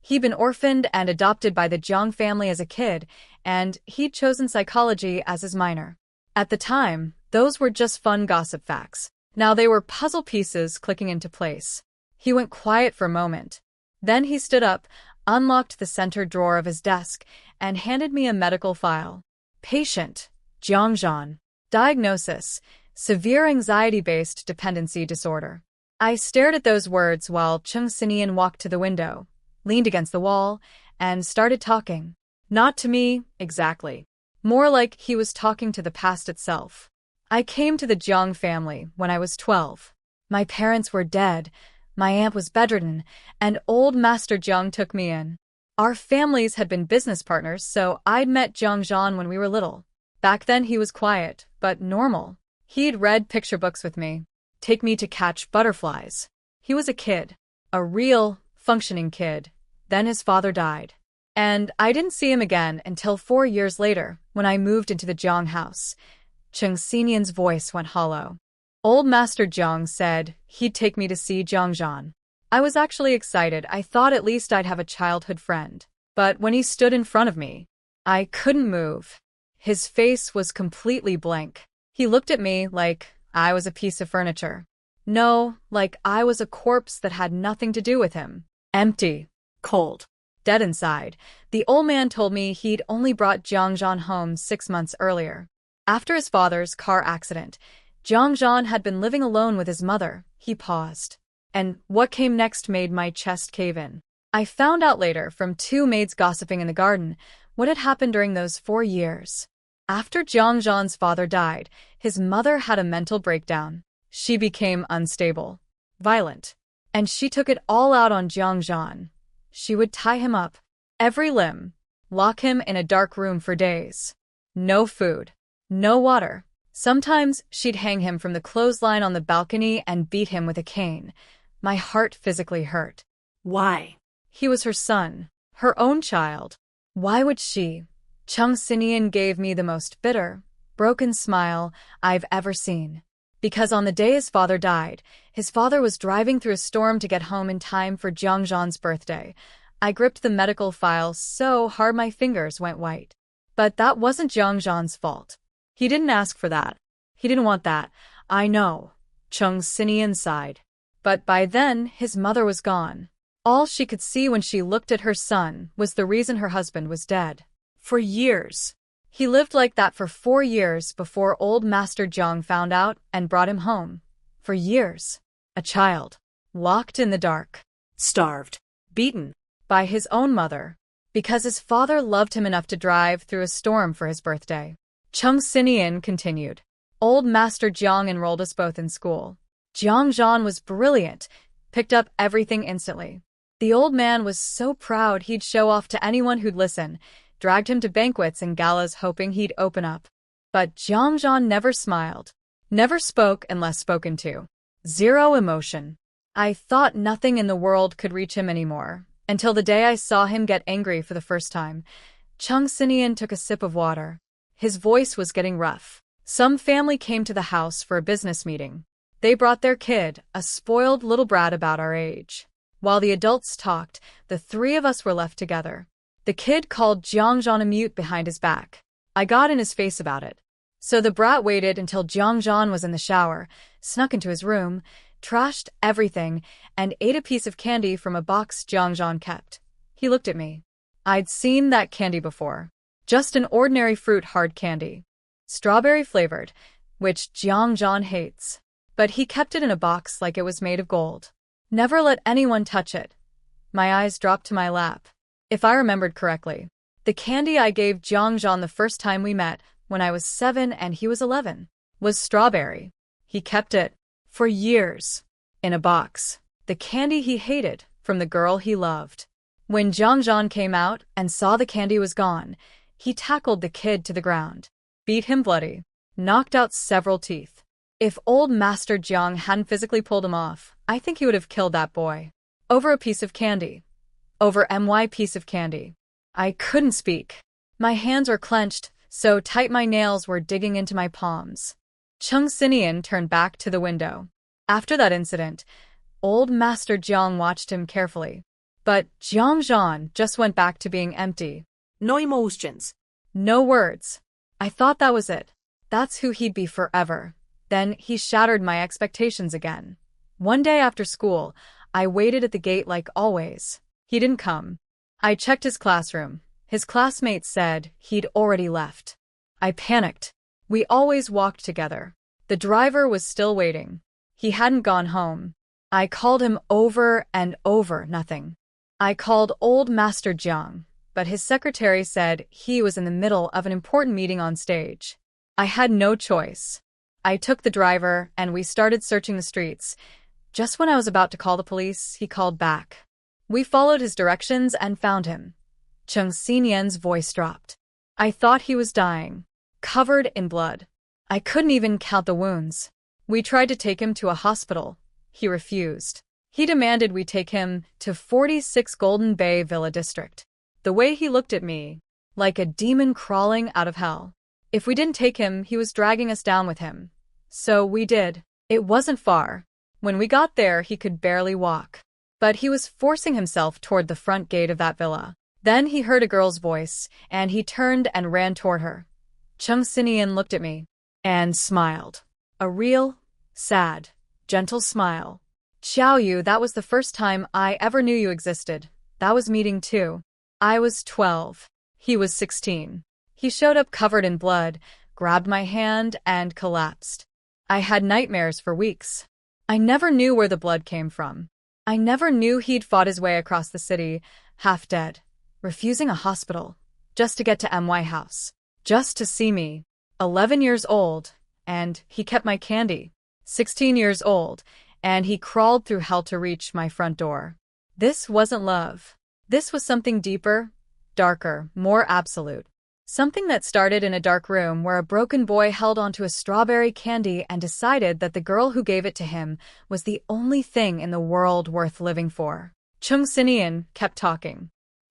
Speaker 1: He'd been orphaned and adopted by the Jiang family as a kid, and he'd chosen psychology as his minor. At the time, those were just fun gossip facts. Now they were puzzle pieces clicking into place. He went quiet for a moment. Then he stood up, unlocked the center drawer of his desk, and handed me a medical file. "Patient, Jiangzhan. Diagnosis, severe anxiety-based dependency disorder." I stared at those words while Chung Sinian walked to the window, leaned against the wall, and started talking. Not to me, exactly. More like he was talking to the past itself. "I came to the Jiang family when I was 12. My parents were dead, my aunt was bedridden, and old Master Jiang took me in. Our families had been business partners, so I'd met Jiangzhan when we were little. Back then he was quiet, but normal. He'd read picture books with me, take me to catch butterflies. He was a kid. A real, functioning kid. Then his father died. And I didn't see him again until 4 years later, when I moved into the Jiang house." Chung Sinian's voice went hollow. "Old Master Jiang said he'd take me to see Jiangzhan. I was actually excited. I thought at least I'd have a childhood friend. But when he stood in front of me, I couldn't move. His face was completely blank. He looked at me like I was a piece of furniture. No, like I was a corpse that had nothing to do with him. Empty.
Speaker 2: Cold.
Speaker 1: Dead inside." The old man told me he'd only brought Jiangzhan home 6 months earlier. After his father's car accident, Jiangzhan had been living alone with his mother. He paused. And what came next made my chest cave in. I found out later from 2 maids gossiping in the garden what had happened during those 4 years. After Jiangzhan's father died, his mother had a mental breakdown. She became unstable, violent, and she took it all out on Jiangzhan. She would tie him up, every limb, lock him in a dark room for days. No food, no water. Sometimes she'd hang him from the clothesline on the balcony and beat him with a cane. My heart physically hurt.
Speaker 2: Why?
Speaker 1: He was her son, her own child. Why would she? Chung Sinian gave me the most bitter, broken smile I've ever seen. Because on the day his father died, his father was driving through a storm to get home in time for Jiangzhan's birthday. I gripped the medical file so hard my fingers went white. But that wasn't Jiangzhan's fault. He didn't ask for that. He didn't want that. I know. Chung Sinian sighed. But by then, his mother was gone. All she could see when she looked at her son was the reason her husband was dead. For years. He lived like that for 4 years before old Master Jiang found out and brought him home. For years. A child. Locked in the dark.
Speaker 2: Starved. Beaten.
Speaker 1: By his own mother. Because his father loved him enough to drive through a storm for his birthday. Chung Sinian continued. Old Master Jiang enrolled us both in school. Jiangzhan was brilliant, picked up everything instantly. The old man was so proud he'd show off to anyone who'd listen, dragged him to banquets and galas hoping he'd open up. But Jiangzhan never smiled, never spoke unless spoken to. Zero emotion. I thought nothing in the world could reach him anymore, until the day I saw him get angry for the first time. Chung Sinian took a sip of water. His voice was getting rough. Some family came to the house for a business meeting. They brought their kid, a spoiled little brat about our age. While the adults talked, the 3 of us were left together. The kid called Jiangzhan a mute behind his back. I got in his face about it. So the brat waited until Jiangzhan was in the shower, snuck into his room, trashed everything, and ate a piece of candy from a box Jiangzhan kept. He looked at me. I'd seen that candy before. Just an ordinary fruit hard candy. Strawberry flavored, which Jiangzhan hates. But he kept it in a box like it was made of gold. Never let anyone touch it. My eyes dropped to my lap. If I remembered correctly, the candy I gave Jiangzhan the first time we met, when I was 7 and he was 11, was strawberry. He kept it, for years, in a box. The candy he hated, from the girl he loved. When Jiangzhan came out and saw the candy was gone, he tackled the kid to the ground, beat him bloody, knocked out several teeth. If old Master Jiang hadn't physically pulled him off, I think he would have killed that boy. Over a piece of candy. Over my piece of candy. I couldn't speak. My hands were clenched, so tight my nails were digging into my palms. Chung Xinian turned back to the window. After that incident, old Master Jiang watched him carefully. But Jiangzhan just went back to being empty.
Speaker 2: No emotions.
Speaker 1: No words. I thought that was it. That's who he'd be forever. Then he shattered my expectations again. One day after school, I waited at the gate like always. He didn't come. I checked his classroom. His classmates said he'd already left. I panicked. We always walked together. The driver was still waiting. He hadn't gone home. I called him over and over, nothing. I called old Master Jiang, but his secretary said he was in the middle of an important meeting on stage. I had no choice. I took the driver and we started searching the streets. Just when I was about to call the police, he called back. We followed his directions and found him. Chung Xinian's voice dropped. I thought he was dying, covered in blood. I couldn't even count the wounds. We tried to take him to a hospital. He refused. He demanded we take him to 46 Golden Bay Villa District. The way he looked at me, like a demon crawling out of hell. If we didn't take him, he was dragging us down with him. So we did. It wasn't far. When we got there, he could barely walk. But he was forcing himself toward the front gate of that villa. Then he heard a girl's voice, and he turned and ran toward her. Chung Xinian looked at me and smiled. A real, sad, gentle smile. Qiao Yu, that was the first time I ever knew you existed. That was meeting 2. I was 12. He was 16. He showed up covered in blood, grabbed my hand, and collapsed. I had nightmares for weeks. I never knew where the blood came from. I never knew he'd fought his way across the city, half dead, refusing a hospital, just to get to my house, just to see me. 11 years old, and he kept my candy. 16 years old, and he crawled through hell to reach my front door. This wasn't love. This was something deeper, darker, more absolute. Something that started in a dark room where a broken boy held onto a strawberry candy and decided that the girl who gave it to him was the only thing in the world worth living for. Chung Xinian kept talking.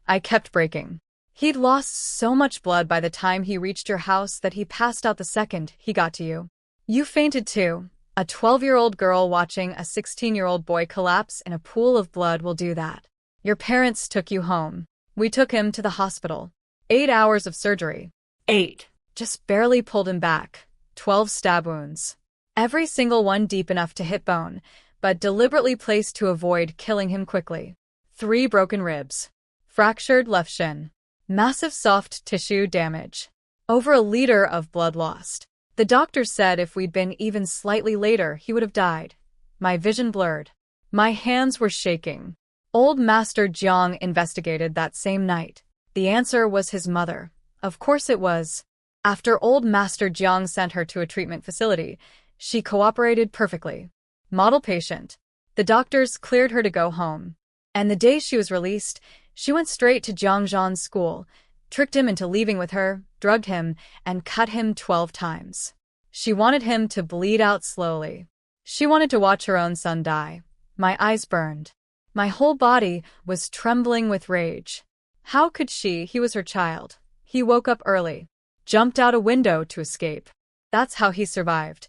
Speaker 1: I kept breaking. He'd lost so much blood by the time he reached your house that he passed out the second he got to you. You fainted too. A 12-year-old girl watching a 16-year-old boy collapse in a pool of blood will do that. Your parents took you home. We took him to the hospital. 8 hours of surgery.
Speaker 2: 8.
Speaker 1: Just barely pulled him back. 12 stab wounds. Every single one deep enough to hit bone, but deliberately placed to avoid killing him quickly. 3 broken ribs. Fractured left shin. Massive soft tissue damage. Over a liter of blood lost. The doctor said if we'd been even slightly later, he would have died. My vision blurred. My hands were shaking. Old Master Jiang investigated that same night. The answer was his mother. Of course it was. After old Master Jiang sent her to a treatment facility, she cooperated perfectly. Model patient. The doctors cleared her to go home. And the day she was released, she went straight to Jiangzhan's school, tricked him into leaving with her, drugged him, and cut him 12 times. She wanted him to bleed out slowly. She wanted to watch her own son die. My eyes burned. My whole body was trembling with rage. How could she? He was her child. He woke up early, jumped out a window to escape. That's how he survived.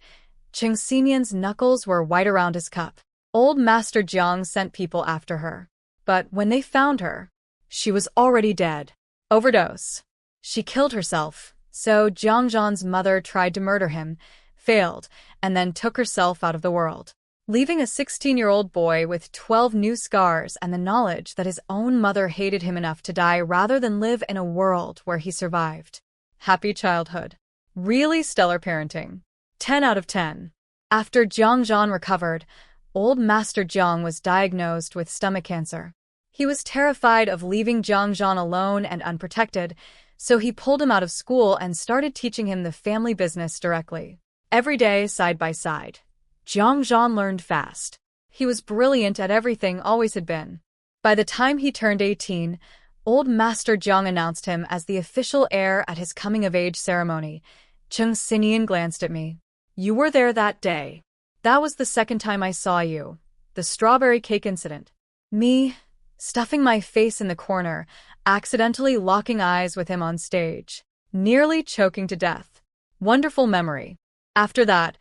Speaker 1: Chung Xinian's knuckles were white around his cup. Old Master Jiang sent people after her. But when they found her, she was already dead. Overdose. She killed herself, So Jiangzhan's mother tried to murder him, failed, and then took herself out of the world, leaving a 16-year-old boy with 12 new scars and the knowledge that his own mother hated him enough to die rather than live in a world where he survived. Happy childhood. Really stellar parenting. 10 out of 10. After Jiangzhan recovered, old Master Jiang was diagnosed with stomach cancer. He was terrified of leaving Jiangzhan alone and unprotected, so he pulled him out of school and started teaching him the family business directly. Every day, side by side. Jiangzhan learned fast. He was brilliant at everything, always had been. By the time he turned 18, old Master Jiang announced him as the official heir at his coming-of-age ceremony. Cheng Xinian glanced at me. You were there that day. That was the second time I saw you. The strawberry cake incident. Me, stuffing my face in the corner, accidentally locking eyes with him on stage. Nearly choking to death. Wonderful memory. After that,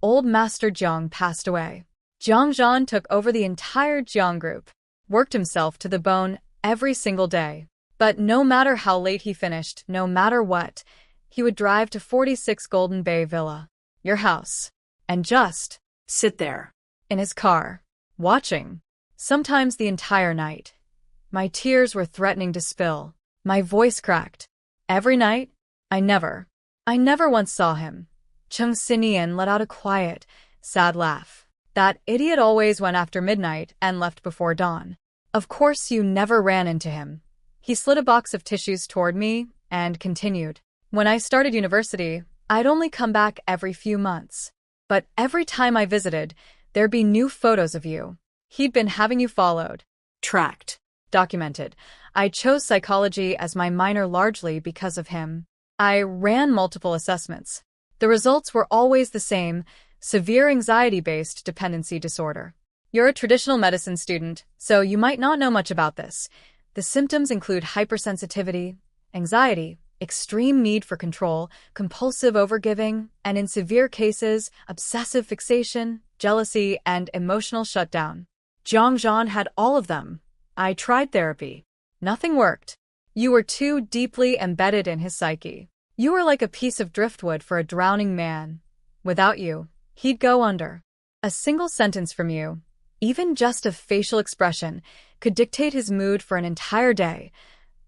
Speaker 1: old Master Jiang passed away. Jiangzhan took over the entire Jiang group, worked himself to the bone every single day. But no matter how late he finished, no matter what, he would drive to 46 Golden Bay Villa, your house, and just
Speaker 2: sit there
Speaker 1: in his car, watching, sometimes the entire night. My tears were threatening to spill. My voice cracked. Every night, I never once saw him. Cheng Xinian let out a quiet, sad laugh. That idiot always went after midnight and left before dawn. Of course you never ran into him. He slid a box of tissues toward me and continued. When I started university, I'd only come back every few months. But every time I visited, there'd be new photos of you. He'd been having you followed,
Speaker 2: tracked,
Speaker 1: documented. I chose psychology as my minor largely because of him. I ran multiple assessments. The results were always the same: severe anxiety-based dependency disorder. You're a traditional medicine student, so you might not know much about this. The symptoms include hypersensitivity, anxiety, extreme need for control, compulsive overgiving, and in severe cases, obsessive fixation, jealousy, and emotional shutdown. Jiangzhan had all of them. I tried therapy. Nothing worked. You were too deeply embedded in his psyche. You were like a piece of driftwood for a drowning man. Without you, he'd go under. A single sentence from you, even just a facial expression, could dictate his mood for an entire day.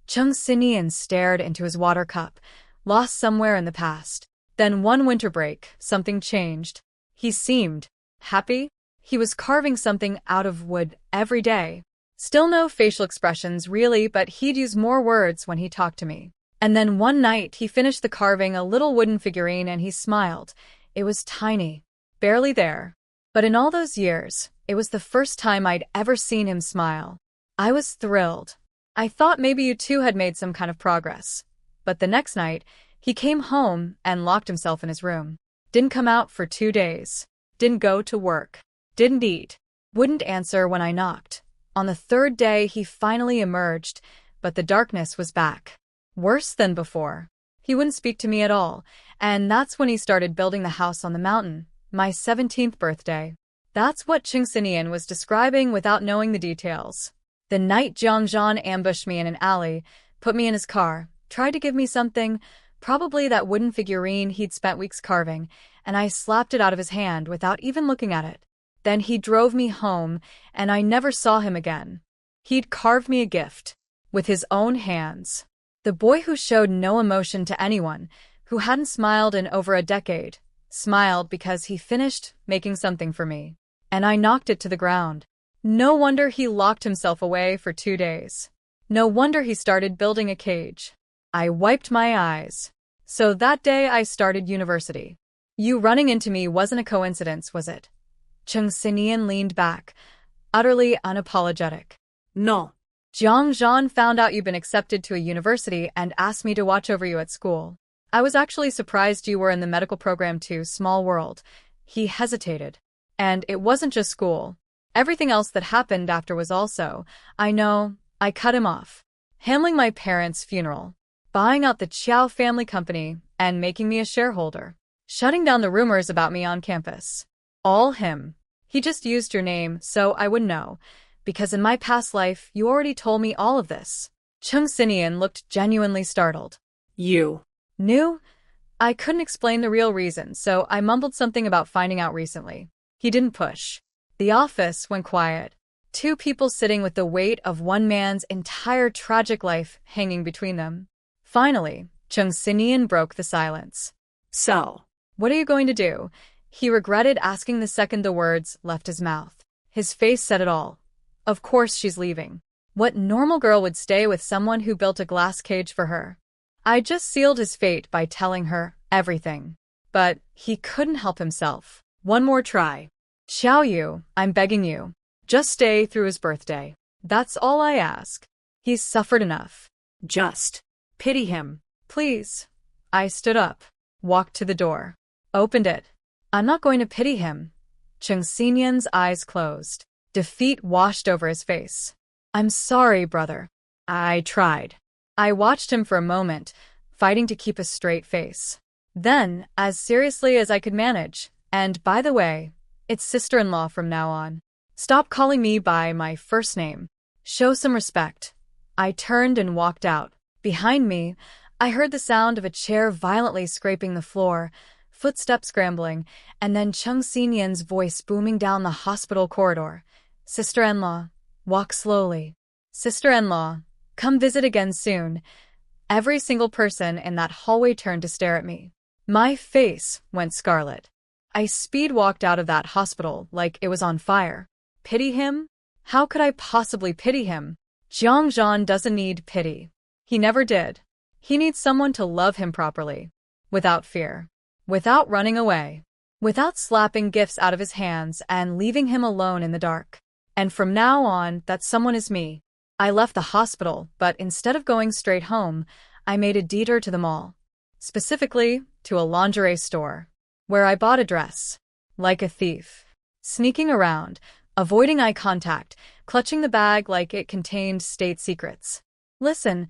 Speaker 1: Cheng Xinian stared into his water cup, lost somewhere in the past. Then one winter break, something changed. He seemed happy. He was carving something out of wood every day. Still no facial expressions, really, but he'd use more words when he talked to me. And then one night, he finished the carving a little wooden figurine and he smiled. It was tiny, barely there. But in all those years, it was the first time I'd ever seen him smile. I was thrilled. I thought maybe you two had made some kind of progress. But the next night, he came home and locked himself in his room. Didn't come out for 2 days. Didn't go to work. Didn't eat. Wouldn't answer when I knocked. On the 3rd day, he finally emerged, but the darkness was back. Worse than before. He wouldn't speak to me at all, and that's when he started building the house on the mountain, my 17th birthday. That's what Cheng Xinian was describing without knowing the details. The night Jiangzhan ambushed me in an alley, put me in his car, tried to give me something, probably that wooden figurine he'd spent weeks carving, and I slapped it out of his hand without even looking at it. Then he drove me home, and I never saw him again. He'd carved me a gift, with his own hands. The boy who showed no emotion to anyone, who hadn't smiled in over a decade, smiled because he finished making something for me. And I knocked it to the ground. No wonder he locked himself away for 2 days. No wonder he started building a cage. I wiped my eyes. So that day I started university. You running into me wasn't a coincidence, was it? Cheng Xinian leaned back, utterly unapologetic.
Speaker 2: No.
Speaker 1: Jiangzhan found out you've been accepted to a university and asked me to watch over you at school. I was actually surprised you were in the medical program too. Small world. He hesitated. And it wasn't just school. Everything else that happened after was also. I know. I cut him off. Handling my parents' funeral. Buying out the Qiao family company and making me a shareholder. Shutting down the rumors about me on campus. All him. He just used your name so I would know. Because in my past life, you already told me all of this. Cheng Xinian looked genuinely startled.
Speaker 2: You.
Speaker 1: New? I couldn't explain the real reason, so I mumbled something about finding out recently. He didn't push. The office went quiet. Two people sitting with the weight of one man's entire tragic life hanging between them. Finally, Chung Sinian broke the silence.
Speaker 2: So,
Speaker 1: What are you going to do? He regretted asking the second the words left his mouth. His face said it all. Of course she's leaving. What normal girl would stay with someone who built a glass cage for her? I just sealed his fate by telling her everything. But he couldn't help himself.
Speaker 2: one more try.
Speaker 1: Qiao Yu, I'm begging you. Just stay through his birthday. That's all I ask. He's suffered enough.
Speaker 2: Just pity him.
Speaker 1: Please. I stood up, walked to the door, opened it. I'm not going to pity him. Chung Sinian's eyes closed. Defeat washed over his face. I'm sorry, brother.
Speaker 2: I tried.
Speaker 1: I watched him for a moment, fighting to keep a straight face. Then, as seriously as I could manage, and by the way, it's sister-in-law from now on. Stop calling me by my first name. Show some respect. I turned and walked out. Behind me, I heard the sound of a chair violently scraping the floor, footsteps scrambling, and then Chung Sinian's voice booming down the hospital corridor. Sister-in-law, walk slowly. Sister-in-law, come visit again soon. Every single person in that hallway turned to stare at me. My face went scarlet. I speed-walked out of that hospital like it was on fire. Pity him? How could I possibly pity him? Zhang doesn't need pity. He never did. He needs someone to love him properly. Without fear. Without running away. Without slapping gifts out of his hands and leaving him alone in the dark. And from now on, that someone is me. I left the hospital, but instead of going straight home, I made a detour to the mall. Specifically, to a lingerie store, where I bought a dress. Like a thief. Sneaking around, avoiding eye contact, clutching the bag like it contained state secrets. Listen,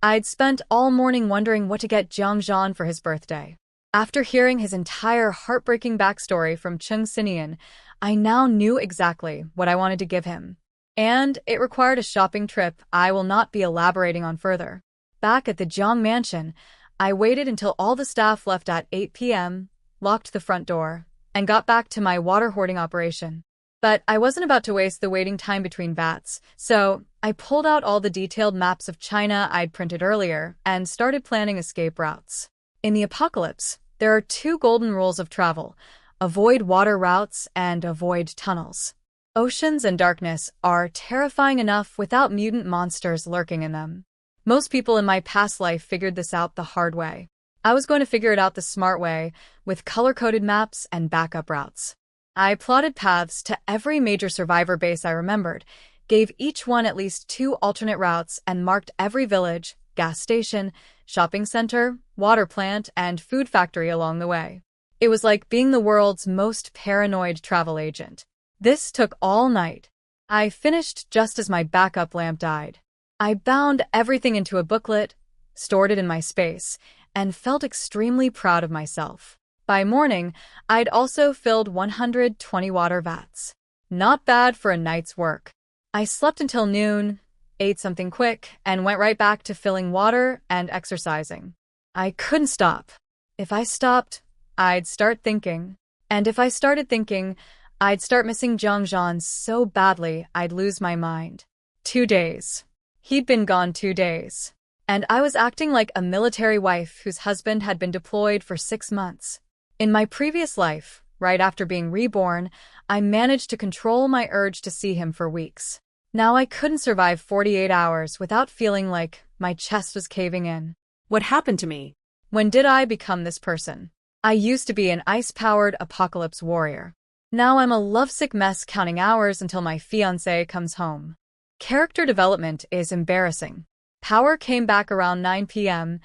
Speaker 1: I'd spent all morning wondering what to get Zhang for his birthday. After hearing his entire heartbreaking backstory from Chung Sinian, I now knew exactly what I wanted to give him. And it required a shopping trip I will not be elaborating on further. Back at the Zhang mansion, I waited until all the staff left at 8 p.m., locked the front door, and got back to my water hoarding operation. But I wasn't about to waste the waiting time between bats, so I pulled out all the detailed maps of China I'd printed earlier and started planning escape routes. In the apocalypse, there are two golden rules of travel: avoid water routes and avoid tunnels. Oceans and darkness are terrifying enough without mutant monsters lurking in them. Most people in my past life figured this out the hard way. I was going to figure it out the smart way, with color-coded maps and backup routes. I plotted paths to every major survivor base I remembered, gave each one at least 2 alternate routes, and marked every village, gas station, shopping center, water plant, and food factory along the way. It was like being the world's most paranoid travel agent. This took all night. I finished just as my backup lamp died. I bound everything into a booklet, stored it in my space, and felt extremely proud of myself. By morning, I'd also filled 120 water vats. Not bad for a night's work. I slept until noon, ate something quick, and went right back to filling water and exercising. I couldn't stop. If I stopped, I'd start thinking. And if I started thinking, I'd start missing Zhang so badly I'd lose my mind. 2 days. He'd been gone 2 days. And I was acting like a military wife whose husband had been deployed for 6 months. In my previous life, right after being reborn, I managed to control my urge to see him for weeks. Now I couldn't survive 48 hours without feeling like my chest was caving in.
Speaker 2: What happened to me?
Speaker 1: When did I become this person? I used to be an ice-powered apocalypse warrior. Now I'm a lovesick mess counting hours until my fiancé comes home. Character development is embarrassing. Power came back around 9 p.m.,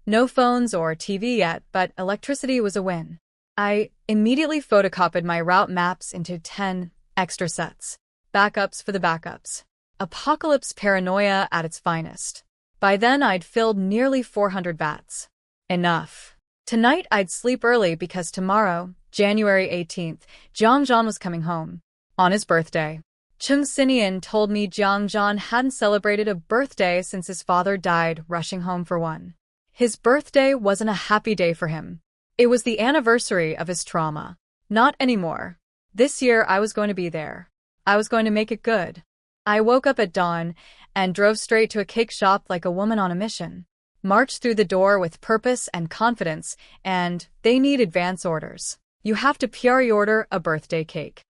Speaker 1: no phones or TV yet, but electricity was a win. I immediately photocopied my route maps into 10 extra sets. Backups for the backups. Apocalypse paranoia at its finest. By then I'd filled nearly 400 vats. Enough. Tonight I'd sleep early because tomorrow, January 18th, Zhang was coming home. On his birthday. Chung Sinian told me Zhang hadn't celebrated a birthday since his father died rushing home for one. His birthday wasn't a happy day for him. It was the anniversary of his trauma. Not anymore. This year I was going to be there. I was going to make it good. I woke up at dawn and drove straight to a cake shop like a woman on a mission. Marched through the door with purpose and confidence, and they need advance orders. You have to pre-order a birthday cake.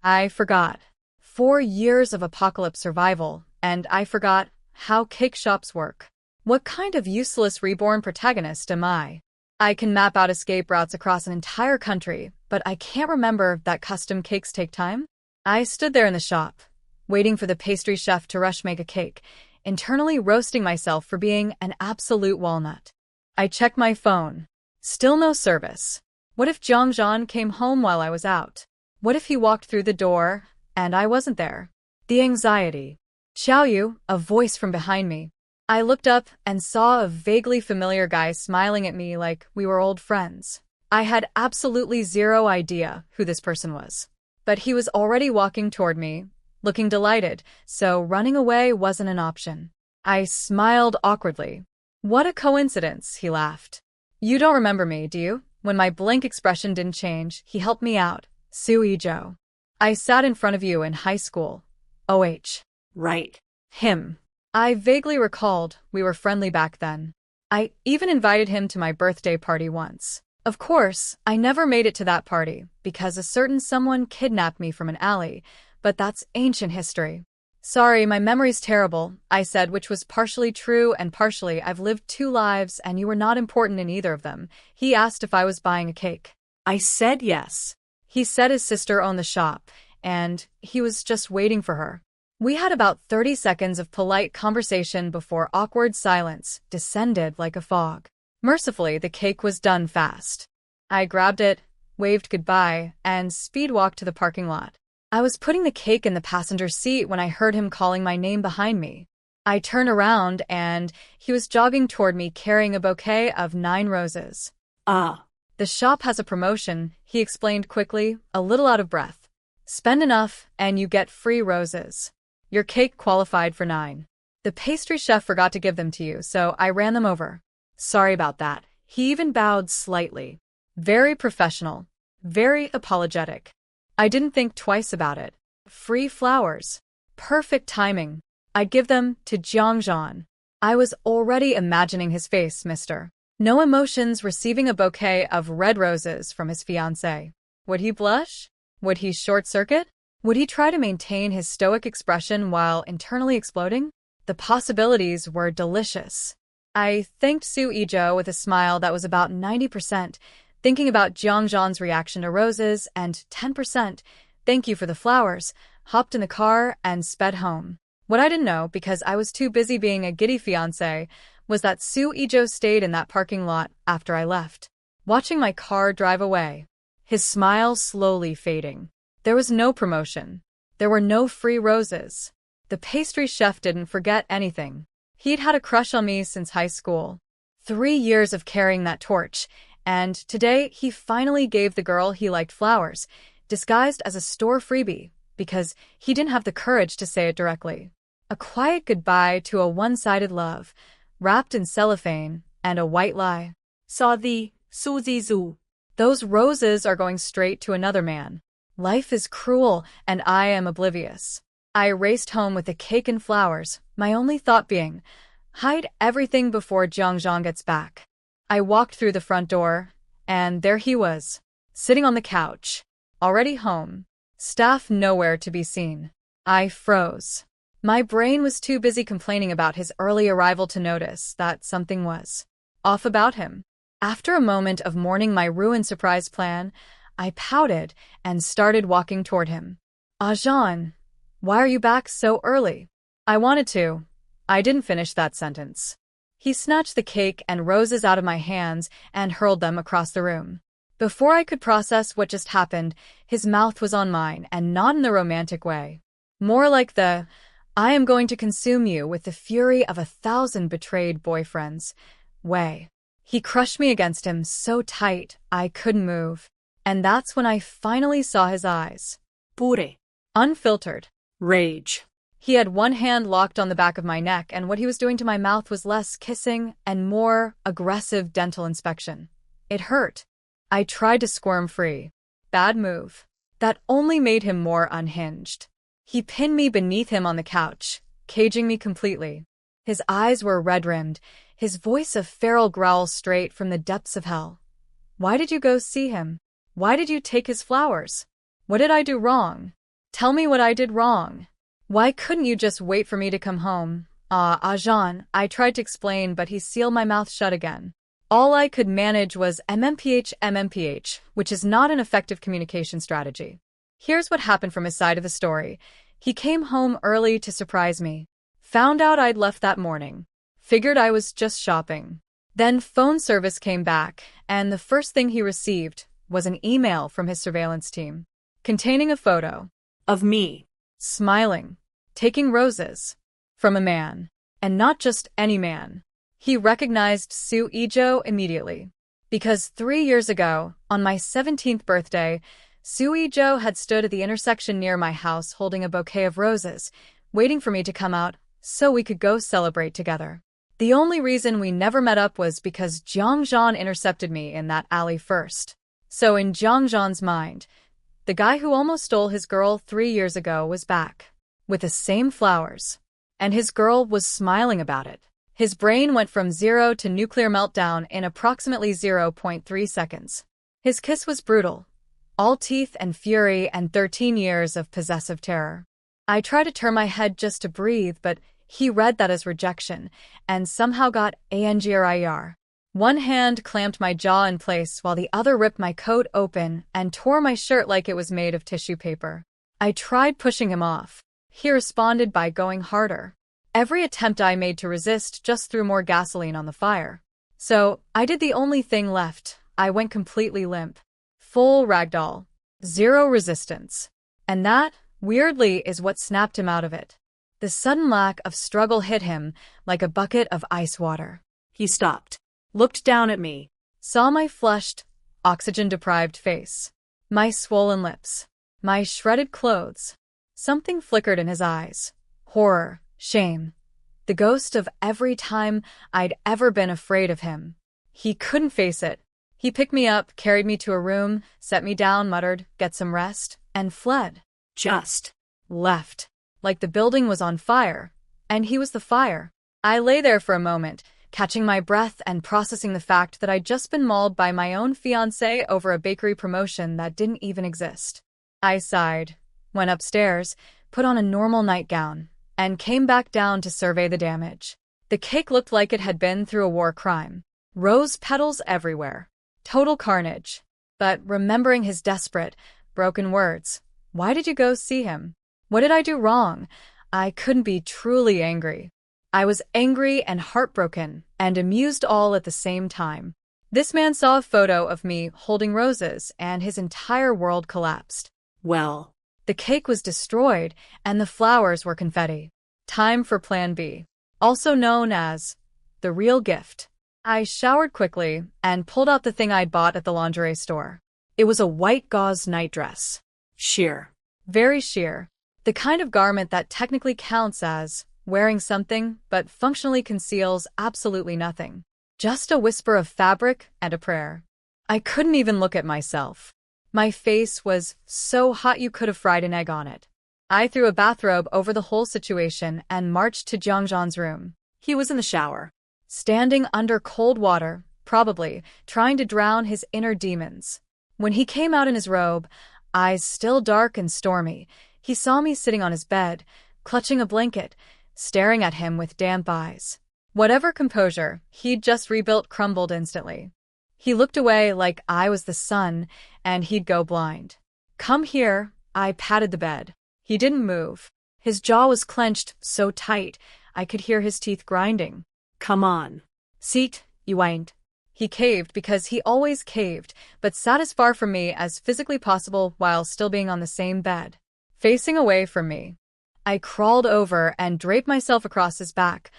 Speaker 1: I forgot. 4 years of apocalypse survival, and I forgot how cake shops work. What kind of useless reborn protagonist am I? I can map out escape routes across an entire country, but I can't remember that custom cakes take time. I stood there in the shop, waiting for the pastry chef to rush make a cake, internally roasting myself for being an absolute walnut. I checked my phone. Still no service. What if Zhang came home while I was out? What if he walked through the door and I wasn't there? The anxiety. Qiao Yu, a voice from behind me. I looked up and saw a vaguely familiar guy smiling at me like we were old friends. I had absolutely zero idea who this person was. But he was already walking toward me, looking delighted, so running away wasn't an option. I smiled awkwardly. What a coincidence, he laughed. You don't remember me, do you? When my blank expression didn't change, he helped me out. Suijo. I sat in front of you in high school. OH.
Speaker 2: Right.
Speaker 1: Him. I vaguely recalled we were friendly back then. I even invited him to my birthday party once. Of course, I never made it to that party because a certain someone kidnapped me from an alley, but that's ancient history. Sorry, my memory's terrible, I said, which was partially true and partially I've lived 2 lives and you were not important in either of them. He asked if I was buying a cake.
Speaker 2: I said yes.
Speaker 1: He said his sister owned the shop, and he was just waiting for her. We had about 30 seconds of polite conversation before awkward silence descended like a fog. Mercifully, the cake was done fast. I grabbed it, waved goodbye, and speed-walked to the parking lot. I was putting the cake in the passenger seat when I heard him calling my name behind me. I turned around, and he was jogging toward me carrying a bouquet of 9 roses.
Speaker 2: Ah.
Speaker 1: The shop has a promotion, he explained quickly, a little out of breath. Spend enough, and you get free roses. Your cake qualified for 9. The pastry chef forgot to give them to you, so I ran them over. Sorry about that. He even bowed slightly. Very professional. Very apologetic. I didn't think twice about it. Free flowers. Perfect timing. I'd give them to Zhang. I was already imagining his face, mister. No emotions receiving a bouquet of red roses from his fiancé. Would he blush? Would he short-circuit? Would he try to maintain his stoic expression while internally exploding? The possibilities were delicious. I thanked Suijo with a smile that was about 90%, thinking about Zhang's reaction to roses, and 10%, thank you for the flowers, hopped in the car and sped home. What I didn't know, because I was too busy being a giddy fiancé, was that Suijo stayed in that parking lot after I left, watching my car drive away, his smile slowly fading. There was no promotion. There were no free roses. The pastry chef didn't forget anything. He'd had a crush on me since high school. 3 years of carrying that torch, and today he finally gave the girl he liked flowers, disguised as a store freebie, because he didn't have the courage to say it directly. A quiet goodbye to a one-sided love, wrapped in cellophane and a white lie.
Speaker 2: Saw the Suzizu.
Speaker 1: Those roses are going straight to another man. Life is cruel, and I am oblivious. I raced home with the cake and flowers, my only thought being, hide everything before Zhang gets back. I walked through the front door, and there he was, sitting on the couch, already home, staff nowhere to be seen. I froze. My brain was too busy complaining about his early arrival to notice that something was off about him. After a moment of mourning my ruined surprise plan, I pouted and started walking toward him. Jean, why are you back so early? I wanted to. I didn't finish that sentence. He snatched the cake and roses out of my hands and hurled them across the room. Before I could process what just happened, his mouth was on mine, and not in the romantic way. More like the, I am going to consume you with the fury of 1,000 betrayed boyfriends way. He crushed me against him so tight I couldn't move. And that's when I finally saw his eyes.
Speaker 2: Pure.
Speaker 1: Unfiltered.
Speaker 2: Rage.
Speaker 1: He had one hand locked on the back of my neck, and what he was doing to my mouth was less kissing and more aggressive dental inspection. It hurt. I tried to squirm free. Bad move. That only made him more unhinged. He pinned me beneath him on the couch, caging me completely. His eyes were red-rimmed, his voice a feral growl straight from the depths of hell. Why did you go see him? Why did you take his flowers? What did I do wrong? Tell me what I did wrong. Why couldn't you just wait for me to come home? Jean, I tried to explain, but he sealed my mouth shut again. All I could manage was MMPH, which is not an effective communication strategy. Here's what happened from his side of the story. He came home early to surprise me. Found out I'd left that morning. Figured I was just shopping. Then phone service came back, and the first thing he received was an email from his surveillance team, containing a photo
Speaker 2: Of me.
Speaker 1: smiling, taking roses, from a man. And not just any man. He recognized Su Ijo immediately. Because 3 years ago, on my 17th birthday, Su Ijo had stood at the intersection near my house holding a bouquet of roses, waiting for me to come out so we could go celebrate together. The only reason we never met up was because Jiangzhan intercepted me in that alley first. So in Jiangzhan's mind, the guy who almost stole his girl 3 years ago was back, with the same flowers. And his girl was smiling about it. His brain went from 0 to nuclear meltdown in approximately 0.3 seconds. His kiss was brutal. All teeth and fury and 13 years of possessive terror. I tried to turn my head just to breathe, but he read that as rejection, and somehow got angrier. One hand clamped my jaw in place while the other ripped my coat open and tore my shirt like it was made of tissue paper. I tried pushing him off. He responded by going harder. Every attempt I made to resist just threw more gasoline on the fire. So, I did the only thing left. I went completely limp. Full ragdoll. Zero resistance. And that, weirdly, is what snapped him out of it. The sudden lack of struggle hit him like a bucket of ice water.
Speaker 2: He stopped. Looked down at me.
Speaker 1: Saw my flushed, oxygen-deprived face. My swollen lips. My shredded clothes. Something flickered in his eyes. Horror. Shame. The ghost of every time I'd ever been afraid of him. He couldn't face it. He picked me up, carried me to a room, set me down, muttered, "Get some rest," and fled.
Speaker 2: Just
Speaker 1: Left. Like the building was on fire. And he was the fire. I lay there for a moment, catching my breath and processing the fact that I'd just been mauled by my own fiancé over a bakery promotion that didn't even exist. I sighed, went upstairs, put on a normal nightgown, and came back down to survey the damage. The cake looked like it had been through a war crime. Rose petals everywhere. Total carnage. But remembering his desperate, broken words, why did you go see him? What did I do wrong? I couldn't be truly angry. I was angry and heartbroken and amused all at the same time. This man saw a photo of me holding roses and his entire world collapsed.
Speaker 2: well.
Speaker 1: The cake was destroyed, and the flowers were confetti. Time for Plan B, also known as the real gift. I showered quickly and pulled out the thing I'd bought at the lingerie store. It was a white gauze nightdress.
Speaker 2: Sheer.
Speaker 1: Very sheer. The kind of garment that technically counts as wearing something, but functionally conceals absolutely nothing. Just a whisper of fabric and a prayer. I couldn't even look at myself. My face was so hot you could have fried an egg on it. I threw a bathrobe over the whole situation and marched to Jiangzhan's room.
Speaker 2: He was in the shower.
Speaker 1: Standing under cold water, probably, trying to drown his inner demons. When he came out in his robe, eyes still dark and stormy, he saw me sitting on his bed, clutching a blanket, staring at him with damp eyes. Whatever composure he'd just rebuilt crumbled instantly. He looked away like I was the sun, and he'd go blind. "Come here," I patted the bed. He didn't move. His jaw was clenched so tight, I could hear his teeth grinding.
Speaker 2: Come on.
Speaker 1: "Sit, you ain't." He caved because he always caved, but sat as far from me as physically possible while still being on the same bed, facing away from me. I crawled over and draped myself across his back,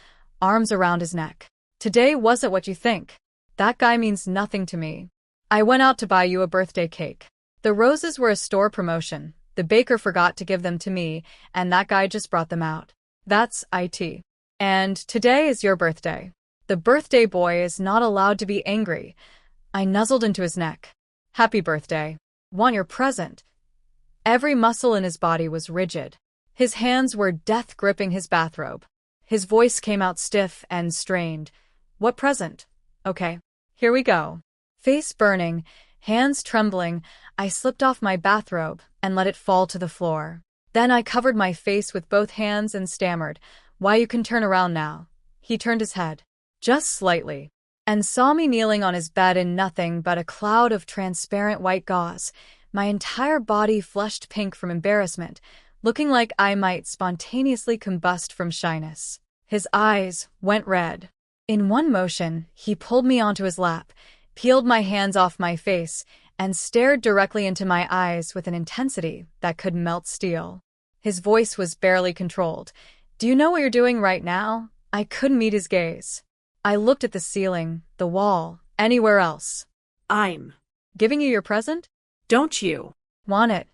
Speaker 1: arms around his neck. "Today wasn't what you think. That guy means nothing to me. I went out to buy you a birthday cake. The roses were a store promotion, The baker forgot to give them to me, and that guy just brought them out. That's it. And today is your birthday. The birthday boy is not allowed to be angry. I nuzzled into his neck. Happy birthday. Want your present? Every muscle in his body was rigid. His hands were death-gripping his bathrobe. His voice came out stiff and strained. What present? Okay, here we go. Face burning, hands trembling, I slipped off my bathrobe and let it fall to the floor. Then I covered my face with both hands and stammered, "Why, you can turn around now." He turned his head, just slightly, and saw me kneeling on his bed in nothing but a cloud of transparent white gauze, my entire body flushed pink from embarrassment, looking like I might spontaneously combust from shyness. His eyes went red. In one motion, he pulled me onto his lap, peeled my hands off my face, and stared directly into my eyes with an intensity that could melt steel. His voice was barely controlled. "Do you know what you're doing right now?" I couldn't meet his gaze. I looked at the ceiling, the wall, anywhere else.
Speaker 2: I'm
Speaker 1: Giving you your present?
Speaker 2: Don't you
Speaker 1: Want it?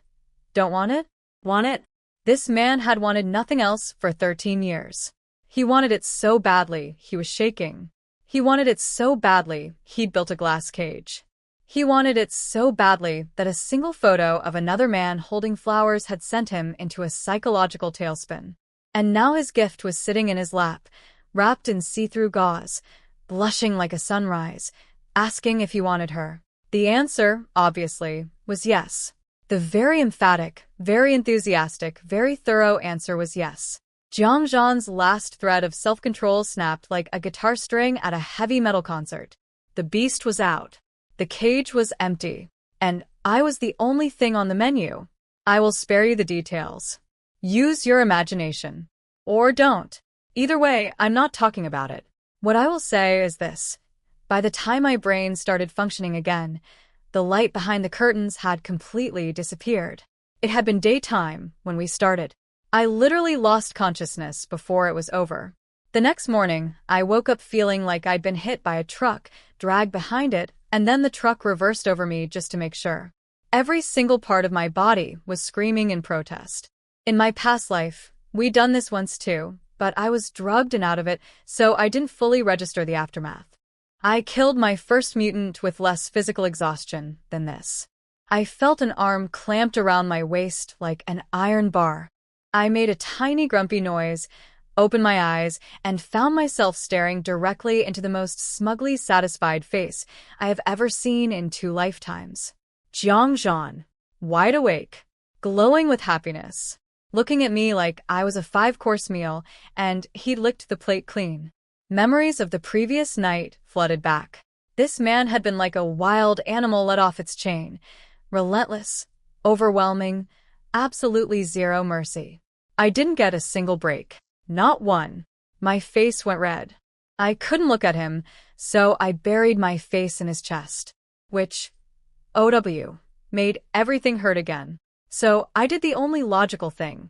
Speaker 1: Don't want it?
Speaker 2: want it?
Speaker 1: This man had wanted nothing else for 13 years. He wanted it so badly, he was shaking. He wanted it so badly, he'd built a glass cage. He wanted it so badly that a single photo of another man holding flowers had sent him into a psychological tailspin. And now his gift was sitting in his lap, wrapped in see-through gauze, blushing like a sunrise, asking if he wanted her. The answer, obviously, was yes. The very emphatic, very enthusiastic, very thorough answer was yes. Jiang Zhan's last thread of self-control snapped like a guitar string at a heavy metal concert. The beast was out. The cage was empty. And I was the only thing on the menu. I will spare you the details. Use your imagination. Or don't. Either way, I'm not talking about it. What I will say is this. By the time my brain started functioning again, the light behind the curtains had completely disappeared. It had been daytime when we started. I literally lost consciousness before it was over. The next morning, I woke up feeling like I'd been hit by a truck, dragged behind it, and then the truck reversed over me just to make sure. Every single part of my body was screaming in protest. In my past life, we'd done this once too, but I was drugged and out of it, so I didn't fully register the aftermath. I killed my first mutant with less physical exhaustion than this. I felt an arm clamped around my waist like an iron bar. I made a tiny grumpy noise, opened my eyes, and found myself staring directly into the most smugly satisfied face I have ever seen in 2 lifetimes. Jiang Zhan, wide awake, glowing with happiness, looking at me like I was a 5-course meal and he'd licked the plate clean. Memories of the previous night flooded back. This man had been like a wild animal let off its chain, relentless, overwhelming, absolutely zero mercy. I didn't get a single break. Not one. My face went red. I couldn't look at him, so I buried my face in his chest, which, OW, made everything hurt again. So I did the only logical thing.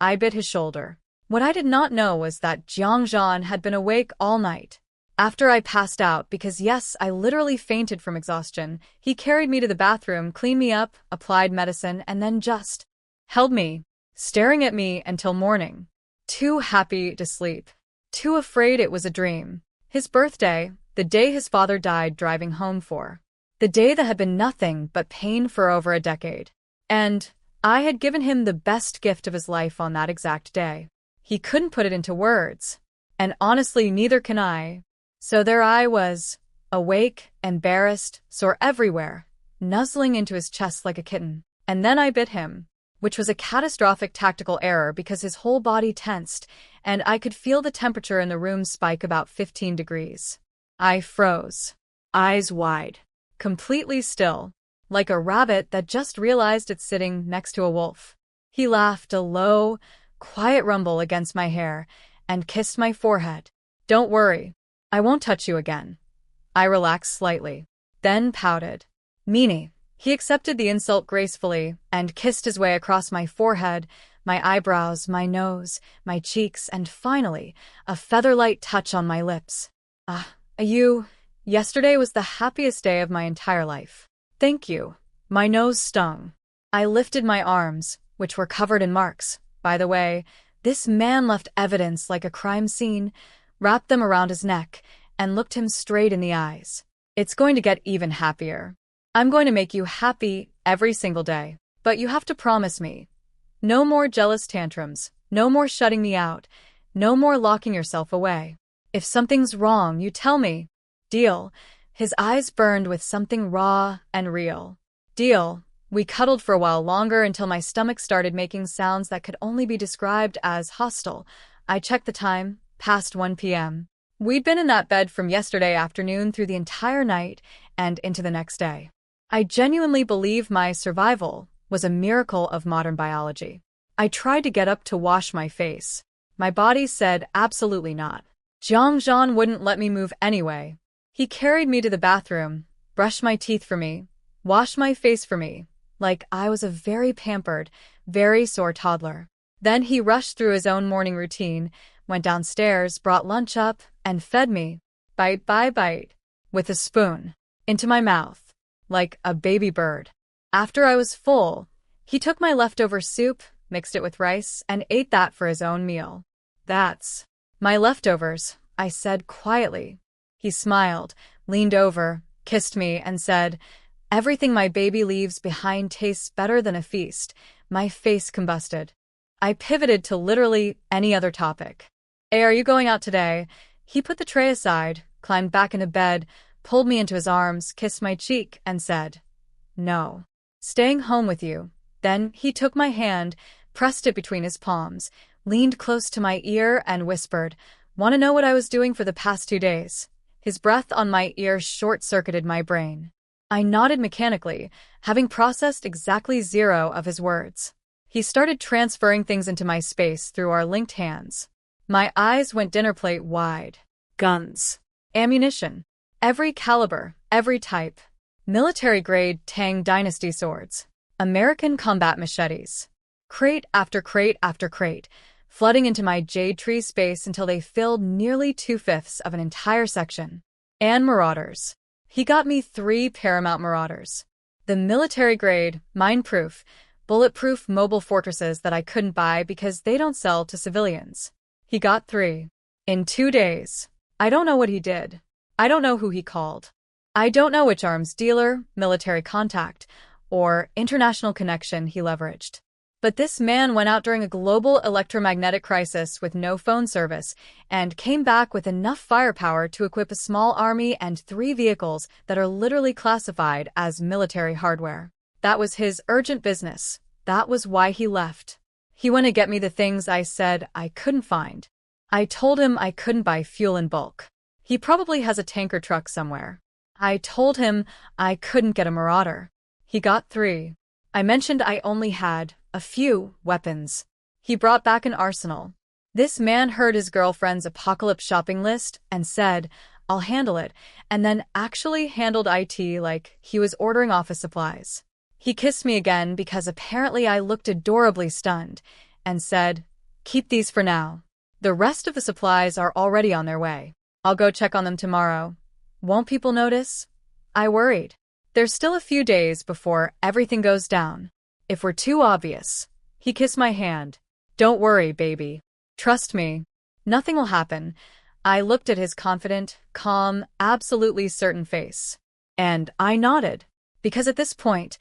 Speaker 1: I bit his shoulder. What I did not know was that Jiang Zhan had been awake all night. After I passed out, because yes, I literally fainted from exhaustion, he carried me to the bathroom, cleaned me up, applied medicine, and then just held me, staring at me until morning. Too happy to sleep. Too afraid it was a dream. His birthday, the day his father died driving home for. The day that had been nothing but pain for over a decade. And I had given him the best gift of his life on that exact day. He couldn't put it into words. And honestly, neither can I. So there I was, awake, embarrassed, sore everywhere, nuzzling into his chest like a kitten. And then I bit him, which was a catastrophic tactical error because his whole body tensed, and I could feel the temperature in the room spike about 15 degrees. I froze, eyes wide, completely still, like a rabbit that just realized it's sitting next to a wolf. He laughed a low, quiet rumble against my hair and kissed my forehead. "Don't worry. I won't touch you again." I relaxed slightly, then pouted. "Meanie." He accepted the insult gracefully and kissed his way across my forehead, my eyebrows, my nose, my cheeks, and finally, a feather-light touch on my lips. Yesterday was the happiest day of my entire life. Thank you. My nose stung. I lifted my arms, which were covered in marks. By the way, this man left evidence like a crime scene, wrapped them around his neck, and looked him straight in the eyes. It's going to get even happier. I'm going to make you happy every single day. But you have to promise me. No more jealous tantrums. No more shutting me out. No more locking yourself away. If something's wrong, you tell me. Deal. His eyes burned with something raw and real. Deal. We cuddled for a while longer until my stomach started making sounds that could only be described as hostile. I checked the time, past 1 p.m. We'd been in that bed from yesterday afternoon through the entire night and into the next day. I genuinely believe my survival was a miracle of modern biology. I tried to get up to wash my face. My body said absolutely not. Zhang wouldn't let me move anyway. He carried me to the bathroom, brushed my teeth for me, washed my face for me, like I was a very pampered, very sore toddler. Then he rushed through his own morning routine, went downstairs, brought lunch up, and fed me, bite by bite, with a spoon, into my mouth, like a baby bird. After I was full, he took my leftover soup, mixed it with rice, and ate that for his own meal. That's my leftovers, I said quietly. He smiled, leaned over, kissed me, and said, "Everything my baby leaves behind tastes better than a feast." My face combusted. I pivoted to literally any other topic. "Hey, are you going out today?" He put the tray aside, climbed back into bed, pulled me into his arms, kissed my cheek, and said, "No. Staying home with you." Then he took my hand, pressed it between his palms, leaned close to my ear, and whispered, "Want to know what I was doing for the past 2 days?" His breath on my ear short-circuited my brain. I nodded mechanically, having processed exactly 0 of his words. He started transferring things into my space through our linked hands. My eyes went dinner plate wide. Guns. Ammunition. Every caliber, every type. Military-grade Tang Dynasty swords. American combat machetes. Crate after crate after crate, flooding into my jade tree space until they filled nearly 2/5 of an entire section. And marauders. He got me 3 Paramount Marauders. The military-grade, mine-proof, bulletproof mobile fortresses that I couldn't buy because they don't sell to civilians. He got 3. In 2 days. I don't know what he did. I don't know who he called. I don't know which arms dealer, military contact, or international connection he leveraged. But this man went out during a global electromagnetic crisis with no phone service and came back with enough firepower to equip a small army and 3 vehicles that are literally classified as military hardware. That was his urgent business. That was why he left. He went to get me the things I said I couldn't find. I told him I couldn't buy fuel in bulk. He probably has a tanker truck somewhere. I told him I couldn't get a Marauder. He got 3. I mentioned I only had a few weapons. He brought back an arsenal. This man heard his girlfriend's apocalypse shopping list and said, "I'll handle it," and then actually handled IT like he was ordering office supplies. He kissed me again because apparently I looked adorably stunned, and said, "Keep these for now. The rest of the supplies are already on their way. I'll go check on them tomorrow. Won't people notice?" I worried. There's still a few days before everything goes down. If we're too obvious. He kissed my hand. "Don't worry, baby. Trust me. Nothing will happen." I looked at his confident, calm, absolutely certain face. And I nodded. Because at this point,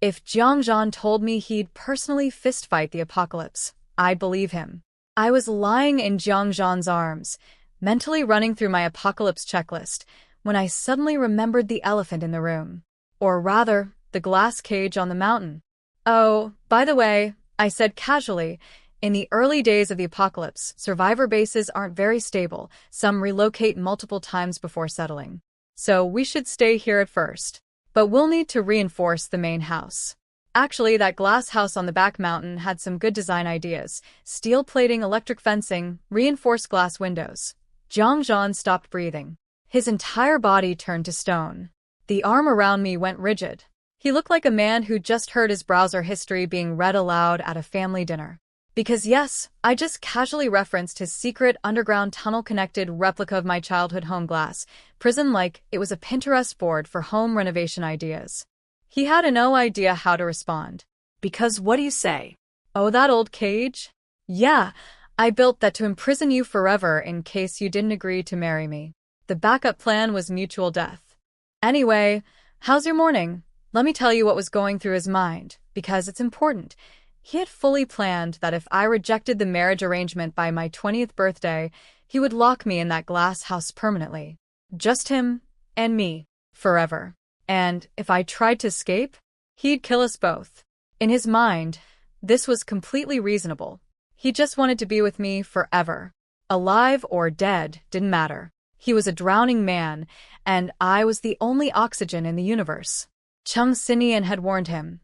Speaker 1: if Jiangzhan told me he'd personally fistfight the apocalypse, I'd believe him. I was lying in Jiangzhan's arms, mentally running through my apocalypse checklist, when I suddenly remembered the elephant in the room. Or rather, the glass cage on the mountain. "Oh, by the way," I said casually, "in the early days of the apocalypse, survivor bases aren't very stable. Some relocate multiple times before settling. So we should stay here at first. But we'll need to reinforce the main house." Actually, that glass house on the back mountain had some good design ideas. Steel plating, electric fencing, reinforced glass windows. Jiangzhan stopped breathing. His entire body turned to stone. The arm around me went rigid. He looked like a man who just heard his browser history being read aloud at a family dinner. Because yes, I just casually referenced his secret underground tunnel-connected replica of my childhood home glass prison like it was a Pinterest board for home renovation ideas. He had no idea how to respond.
Speaker 2: Because what do you say?
Speaker 1: Oh, that old cage? Yeah, I built that to imprison you forever in case you didn't agree to marry me. The backup plan was mutual death. Anyway, how's your morning? Let me tell you what was going through his mind, because it's important. He had fully planned that if I rejected the marriage arrangement by my 20th birthday, he would lock me in that glass house permanently. Just him and me, forever. And if I tried to escape, he'd kill us both. In his mind, this was completely reasonable. He just wanted to be with me forever. Alive or dead didn't matter. He was a drowning man, and I was the only oxygen in the universe. Chung Sinian had warned him.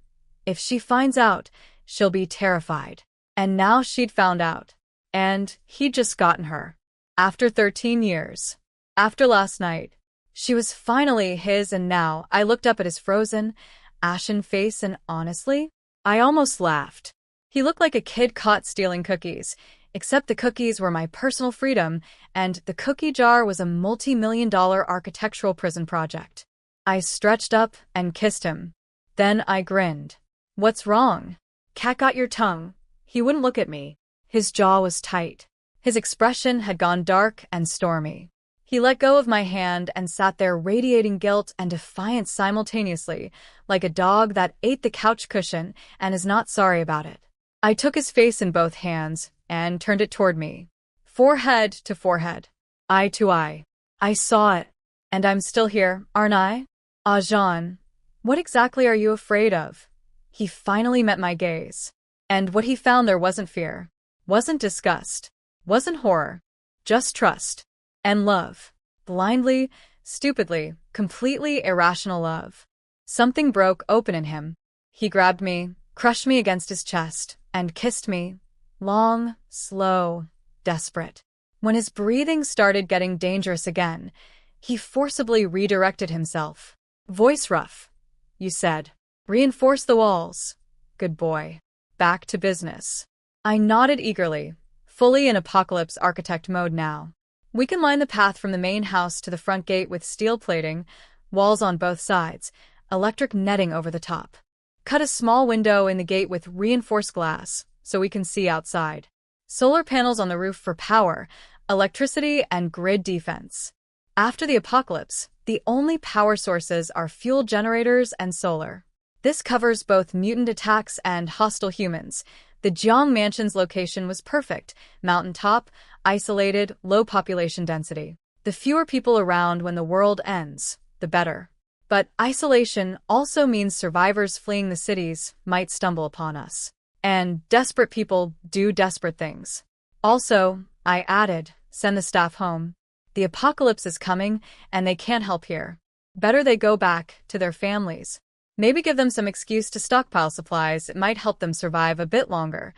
Speaker 1: If she finds out, she'll be terrified. And now she'd found out. And he'd just gotten her. After 13 years. After last night. She was finally his, and now I looked up at his frozen, ashen face and honestly, I almost laughed. He looked like a kid caught stealing cookies, except the cookies were my personal freedom, and the cookie jar was a multi-million-dollar architectural prison project. I stretched up and kissed him. Then I grinned. What's wrong? Cat got your tongue. He wouldn't look at me. His jaw was tight. His expression had gone dark and stormy. He let go of my hand and sat there radiating guilt and defiance simultaneously, like a dog that ate the couch cushion and is not sorry about it. I took his face in both hands and turned it toward me. Forehead to forehead. Eye to eye. I saw it. And I'm still here, aren't I? Ah, Jean, what exactly are you afraid of? He finally met my gaze. And what he found there wasn't fear, wasn't disgust, wasn't horror, just trust. And love. Blindly, stupidly, completely irrational love. Something broke open in him. He grabbed me, crushed me against his chest, and kissed me. Long, slow, desperate. When his breathing started getting dangerous again, he forcibly redirected himself. Voice rough. You said. Reinforce the walls. Good boy. Back to business. I nodded eagerly, fully in apocalypse architect mode now. We can line the path from the main house to the front gate with steel plating, walls on both sides, electric netting over the top. Cut a small window in the gate with reinforced glass so we can see outside. Solar panels on the roof for power, electricity, and grid defense. After the apocalypse, the only power sources are fuel generators and solar. This covers both mutant attacks and hostile humans. The Jiang Mansion's location was perfect. Mountaintop, isolated, low population density. The fewer people around when the world ends, the better. But isolation also means survivors fleeing the cities might stumble upon us. And desperate people do desperate things. Also, I added, send the staff home. The apocalypse is coming, and they can't help here. Better they go back to their families. Maybe give them some excuse to stockpile supplies. It might help them survive a bit longer.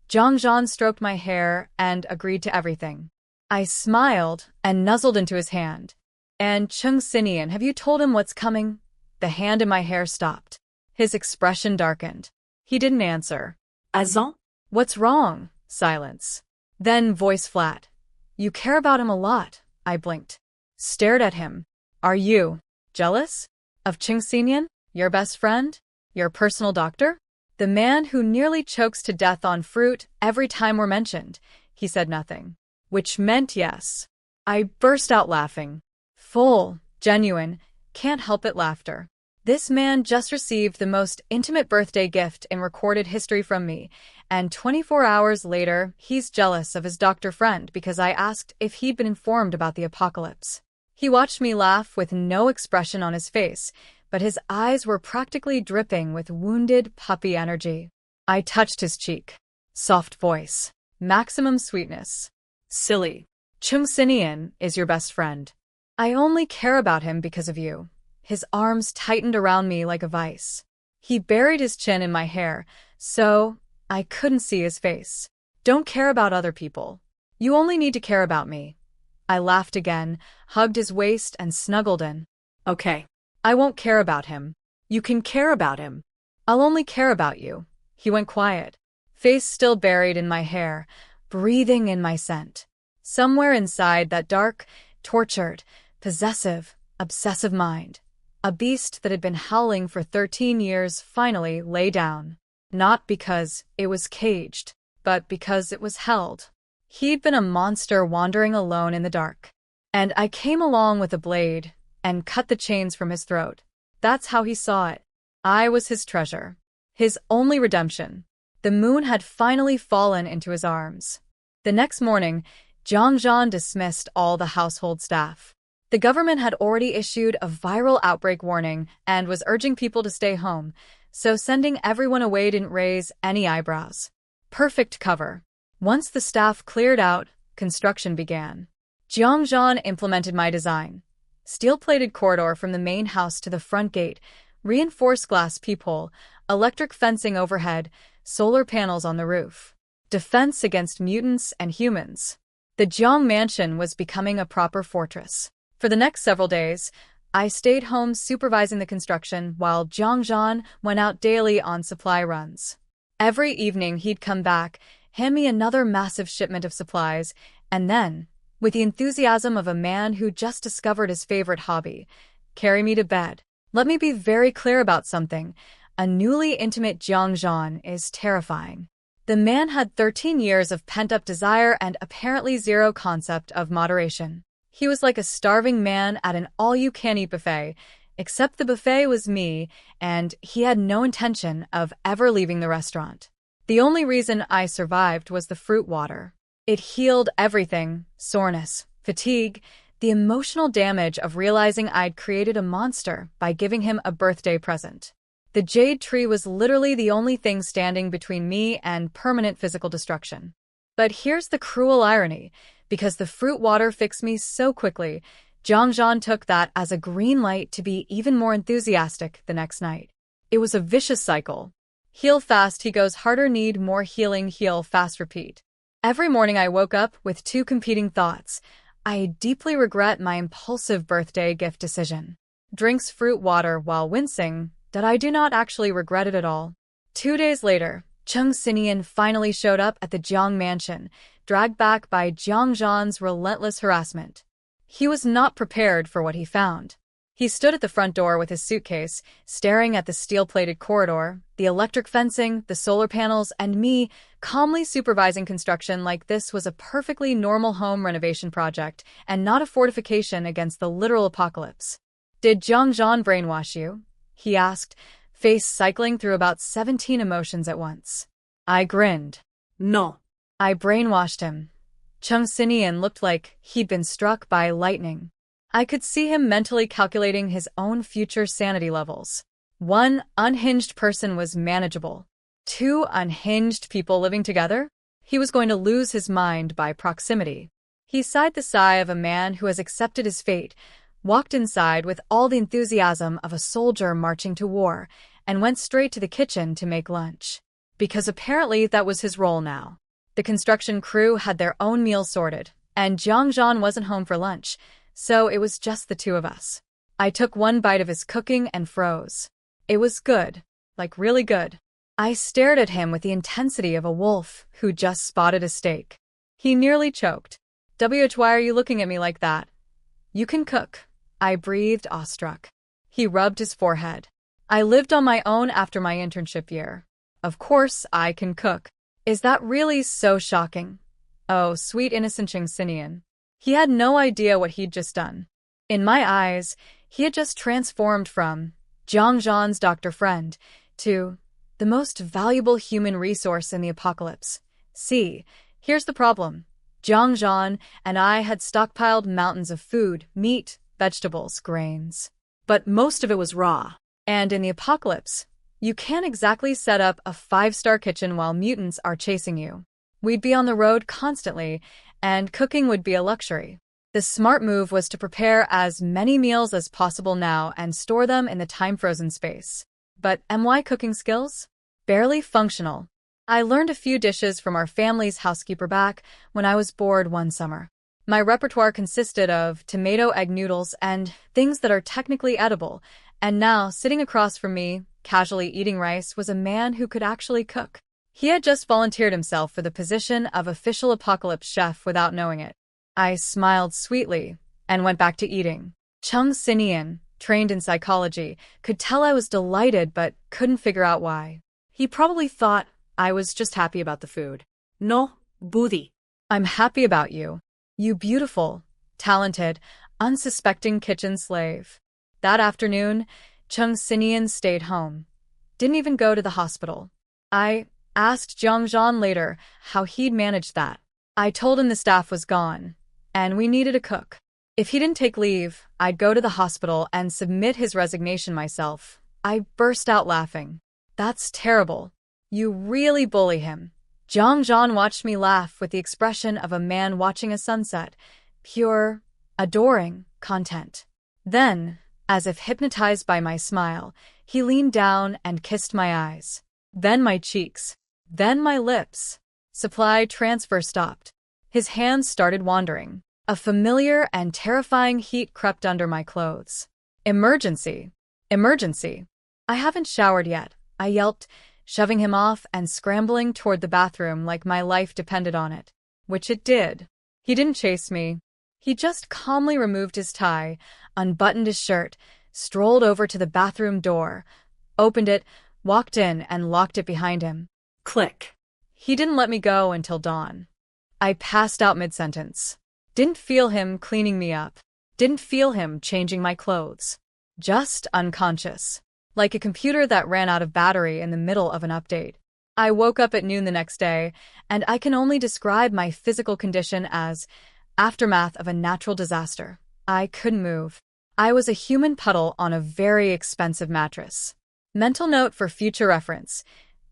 Speaker 1: Zhang Zhan stroked my hair and agreed to everything. I smiled and nuzzled into his hand. And Chung Sinian, have you told him what's coming? The hand in my hair stopped. His expression darkened. He didn't answer.
Speaker 2: Azan?
Speaker 1: What's wrong? Silence. Then voice flat. You care about him a lot. I blinked. Stared at him. Are you jealous? Of Chung Sinian? Your best friend? Your personal doctor? The man who nearly chokes to death on fruit every time we're mentioned. He said nothing. Which meant yes. I burst out laughing. Full, genuine, can't help it laughter. This man just received the most intimate birthday gift in recorded history from me, and 24 hours later, he's jealous of his doctor friend because I asked if he'd been informed about the apocalypse. He watched me laugh with no expression on his face, but his eyes were practically dripping with wounded puppy energy. I touched his cheek. Soft voice. Maximum sweetness. Silly. Chung Sinian is your best friend. I only care about him because of you. His arms tightened around me like a vice. He buried his chin in my hair, so I couldn't see his face. Don't care about other people. You only need to care about me. I laughed again, hugged his waist, and snuggled in. Okay. I won't care about him. You can care about him. I'll only care about you. He went quiet, face still buried in my hair, breathing in my scent. Somewhere inside that dark, tortured, possessive, obsessive mind, a beast that had been howling for 13 years finally lay down. Not because it was caged, but because it was held. He'd been a monster wandering alone in the dark. And I came along with a blade and cut the chains from his throat. That's how he saw it. I was his treasure. His only redemption. The moon had finally fallen into his arms. The next morning, Zhang Zhan dismissed all the household staff. The government had already issued a viral outbreak warning and was urging people to stay home, so sending everyone away didn't raise any eyebrows. Perfect cover. Once the staff cleared out, construction began. Zhang Zhan implemented my design. Steel-plated corridor from the main house to the front gate, reinforced glass peephole, electric fencing overhead, solar panels on the roof. Defense against mutants and humans. The Jiang mansion was becoming a proper fortress. For the next several days, I stayed home supervising the construction while Zhang Zhan went out daily on supply runs. Every evening he'd come back, hand me another massive shipment of supplies, and then, with the enthusiasm of a man who just discovered his favorite hobby, carry me to bed. Let me be very clear about something. A newly intimate Zhang Zhan is terrifying. The man had 13 years of pent-up desire and apparently zero concept of moderation. He was like a starving man at an all-you-can-eat buffet, except the buffet was me, and he had no intention of ever leaving the restaurant. The only reason I survived was the fruit water. It healed everything: soreness, fatigue, the emotional damage of realizing I'd created a monster by giving him a birthday present. The jade tree was literally the only thing standing between me and permanent physical destruction. But here's the cruel irony. Because the fruit water fixed me so quickly, Zhang Zhan took that as a green light to be even more enthusiastic the next night. It was a vicious cycle. Heal fast, he goes harder, need more healing, heal fast, repeat. Every morning I woke up with two competing thoughts. I deeply regret my impulsive birthday gift decision. Drinks fruit water while wincing that I do not actually regret it at all. 2 days later, Cheng Xinian finally showed up at the Jiang mansion, dragged back by Zhang Zhan's relentless harassment. He was not prepared for what he found. He stood at the front door with his suitcase, staring at the steel-plated corridor, the electric fencing, the solar panels, and me, calmly supervising construction like this was a perfectly normal home renovation project and not a fortification against the literal apocalypse. "Did Zhang Zhan brainwash you?" he asked, face cycling through about 17 emotions at once. I grinned.
Speaker 2: No.
Speaker 1: I brainwashed him. Cheng Xinian looked like he'd been struck by lightning. I could see him mentally calculating his own future sanity levels. 1 unhinged person was manageable. 2 unhinged people living together? He was going to lose his mind by proximity. He sighed the sigh of a man who has accepted his fate, walked inside with all the enthusiasm of a soldier marching to war, and went straight to the kitchen to make lunch. Because apparently that was his role now. The construction crew had their own meals sorted, and Zhang Zhan wasn't home for lunch, so it was just the two of us. I took 1 bite of his cooking and froze. It was good, like really good. I stared at him with the intensity of a wolf who just spotted a steak. He nearly choked. "Why are you looking at me like that?" "You can cook," I breathed, awestruck. He rubbed his forehead. "I lived on my own after my internship year. Of course I can cook." "Is that really so shocking?" Oh, sweet innocent Cheng Xinian. He had no idea what he'd just done. In my eyes, he had just transformed from Zhang Zhan's doctor friend to the most valuable human resource in the apocalypse. See, here's the problem. Zhang Zhan and I had stockpiled mountains of food, meat, vegetables, grains. But most of it was raw. And in the apocalypse, you can't exactly set up a 5-star kitchen while mutants are chasing you. We'd be on the road constantly, and cooking would be a luxury. The smart move was to prepare as many meals as possible now and store them in the time-frozen space. But my cooking skills? Barely functional. I learned a few dishes from our family's housekeeper back when I was bored one summer. My repertoire consisted of tomato egg noodles and things that are technically edible, and now, sitting across from me, casually eating rice, was a man who could actually cook. He had just volunteered himself for the position of official apocalypse chef without knowing it. I smiled sweetly and went back to eating. Cheng Xinian, trained in psychology, could tell I was delighted but couldn't figure out why.
Speaker 2: He probably thought I was just happy about the food. No, booty.
Speaker 1: I'm happy about you. You beautiful, talented, unsuspecting kitchen slave. That afternoon, Chung Sinian stayed home. Didn't even go to the hospital. I asked Zhang later how he'd managed that. I told him the staff was gone, and we needed a cook. If he didn't take leave, I'd go to the hospital and submit his resignation myself. I burst out laughing. That's terrible. You really bully him. Zhang watched me laugh with the expression of a man watching a sunset. Pure, adoring content. Then, as if hypnotized by my smile, he leaned down and kissed my eyes. Then my cheeks. Then my lips. Supply transfer stopped. His hands started wandering. A familiar and terrifying heat crept under my clothes. Emergency. Emergency. I haven't showered yet, I yelped, shoving him off and scrambling toward the bathroom like my life depended on it. Which it did. He didn't chase me. He just calmly removed his tie, unbuttoned his shirt, strolled over to the bathroom door, opened it, walked in, and locked it behind him.
Speaker 2: Click.
Speaker 1: He didn't let me go until dawn. I passed out mid-sentence. Didn't feel him cleaning me up. Didn't feel him changing my clothes. Just unconscious. Like a computer that ran out of battery in the middle of an update. I woke up at noon the next day, and I can only describe my physical condition as aftermath of a natural disaster. I couldn't move. I was a human puddle on a very expensive mattress. Mental note for future reference.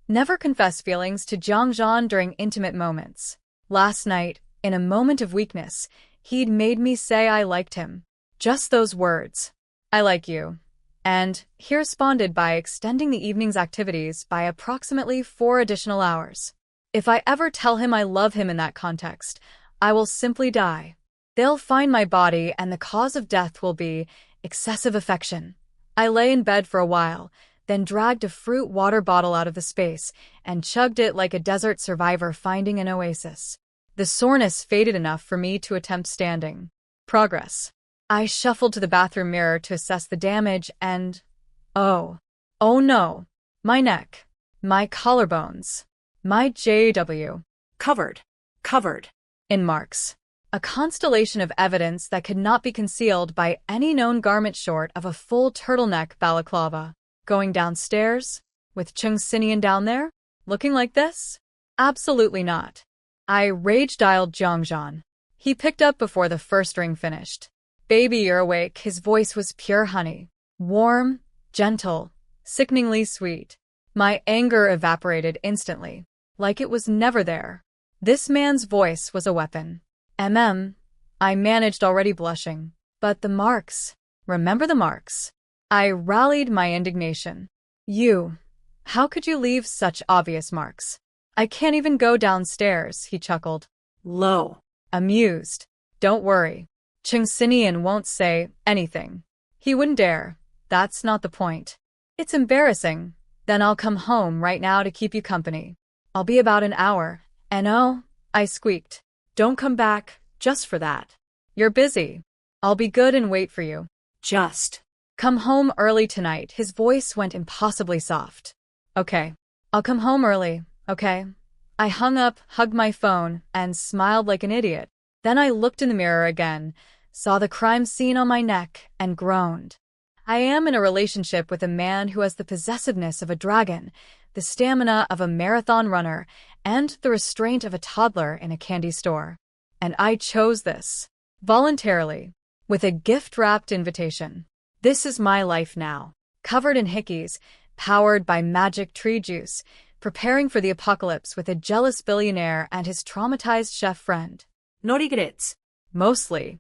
Speaker 1: Never confess feelings to Zhang during intimate moments. Last night, in a moment of weakness, he'd made me say I liked him. Just those words. I like you. And he responded by extending the evening's activities by approximately 4 additional hours. If I ever tell him I love him in that context, I will simply die. They'll find my body and the cause of death will be excessive affection. I lay in bed for a while, then dragged a fruit water bottle out of the space and chugged it like a desert survivor finding an oasis. The soreness faded enough for me to attempt standing. Progress. I shuffled to the bathroom mirror to assess the damage and… oh no. My neck. My collarbones. My JW.
Speaker 2: Covered.
Speaker 1: In marks. A constellation of evidence that could not be concealed by any known garment short of a full turtleneck balaclava. Going downstairs? With Chung Sinian down there? Looking like this? Absolutely not. I rage-dialed Zhang. He picked up before the first ring finished. Baby, you're awake. His voice was pure honey. Warm, gentle, sickeningly sweet. My anger evaporated instantly, like it was never there. This man's voice was a weapon. I managed, already blushing. But the marks. Remember the marks. I rallied my indignation. You. How could you leave such obvious marks? I can't even go downstairs, he chuckled.
Speaker 2: Low.
Speaker 1: Amused. Don't worry. Chung Sinian won't say anything. He wouldn't dare. That's not the point. It's embarrassing. Then I'll come home right now to keep you company. I'll be about an hour. And oh, I squeaked. Don't come back, just for that. You're busy. I'll be good and wait for you.
Speaker 2: Just.
Speaker 1: Come home early tonight. His voice went impossibly soft. Okay. I'll come home early, okay? I hung up, hugged my phone, and smiled like an idiot. Then I looked in the mirror again, saw the crime scene on my neck, and groaned. I am in a relationship with a man who has the possessiveness of a dragon, the stamina of a marathon runner, and the restraint of a toddler in a candy store. And I chose this. Voluntarily. With a gift-wrapped invitation. This is my life now. Covered in hickeys, powered by magic tree juice, preparing for the apocalypse with a jealous billionaire and his traumatized chef friend.
Speaker 2: No regrets.
Speaker 1: Mostly.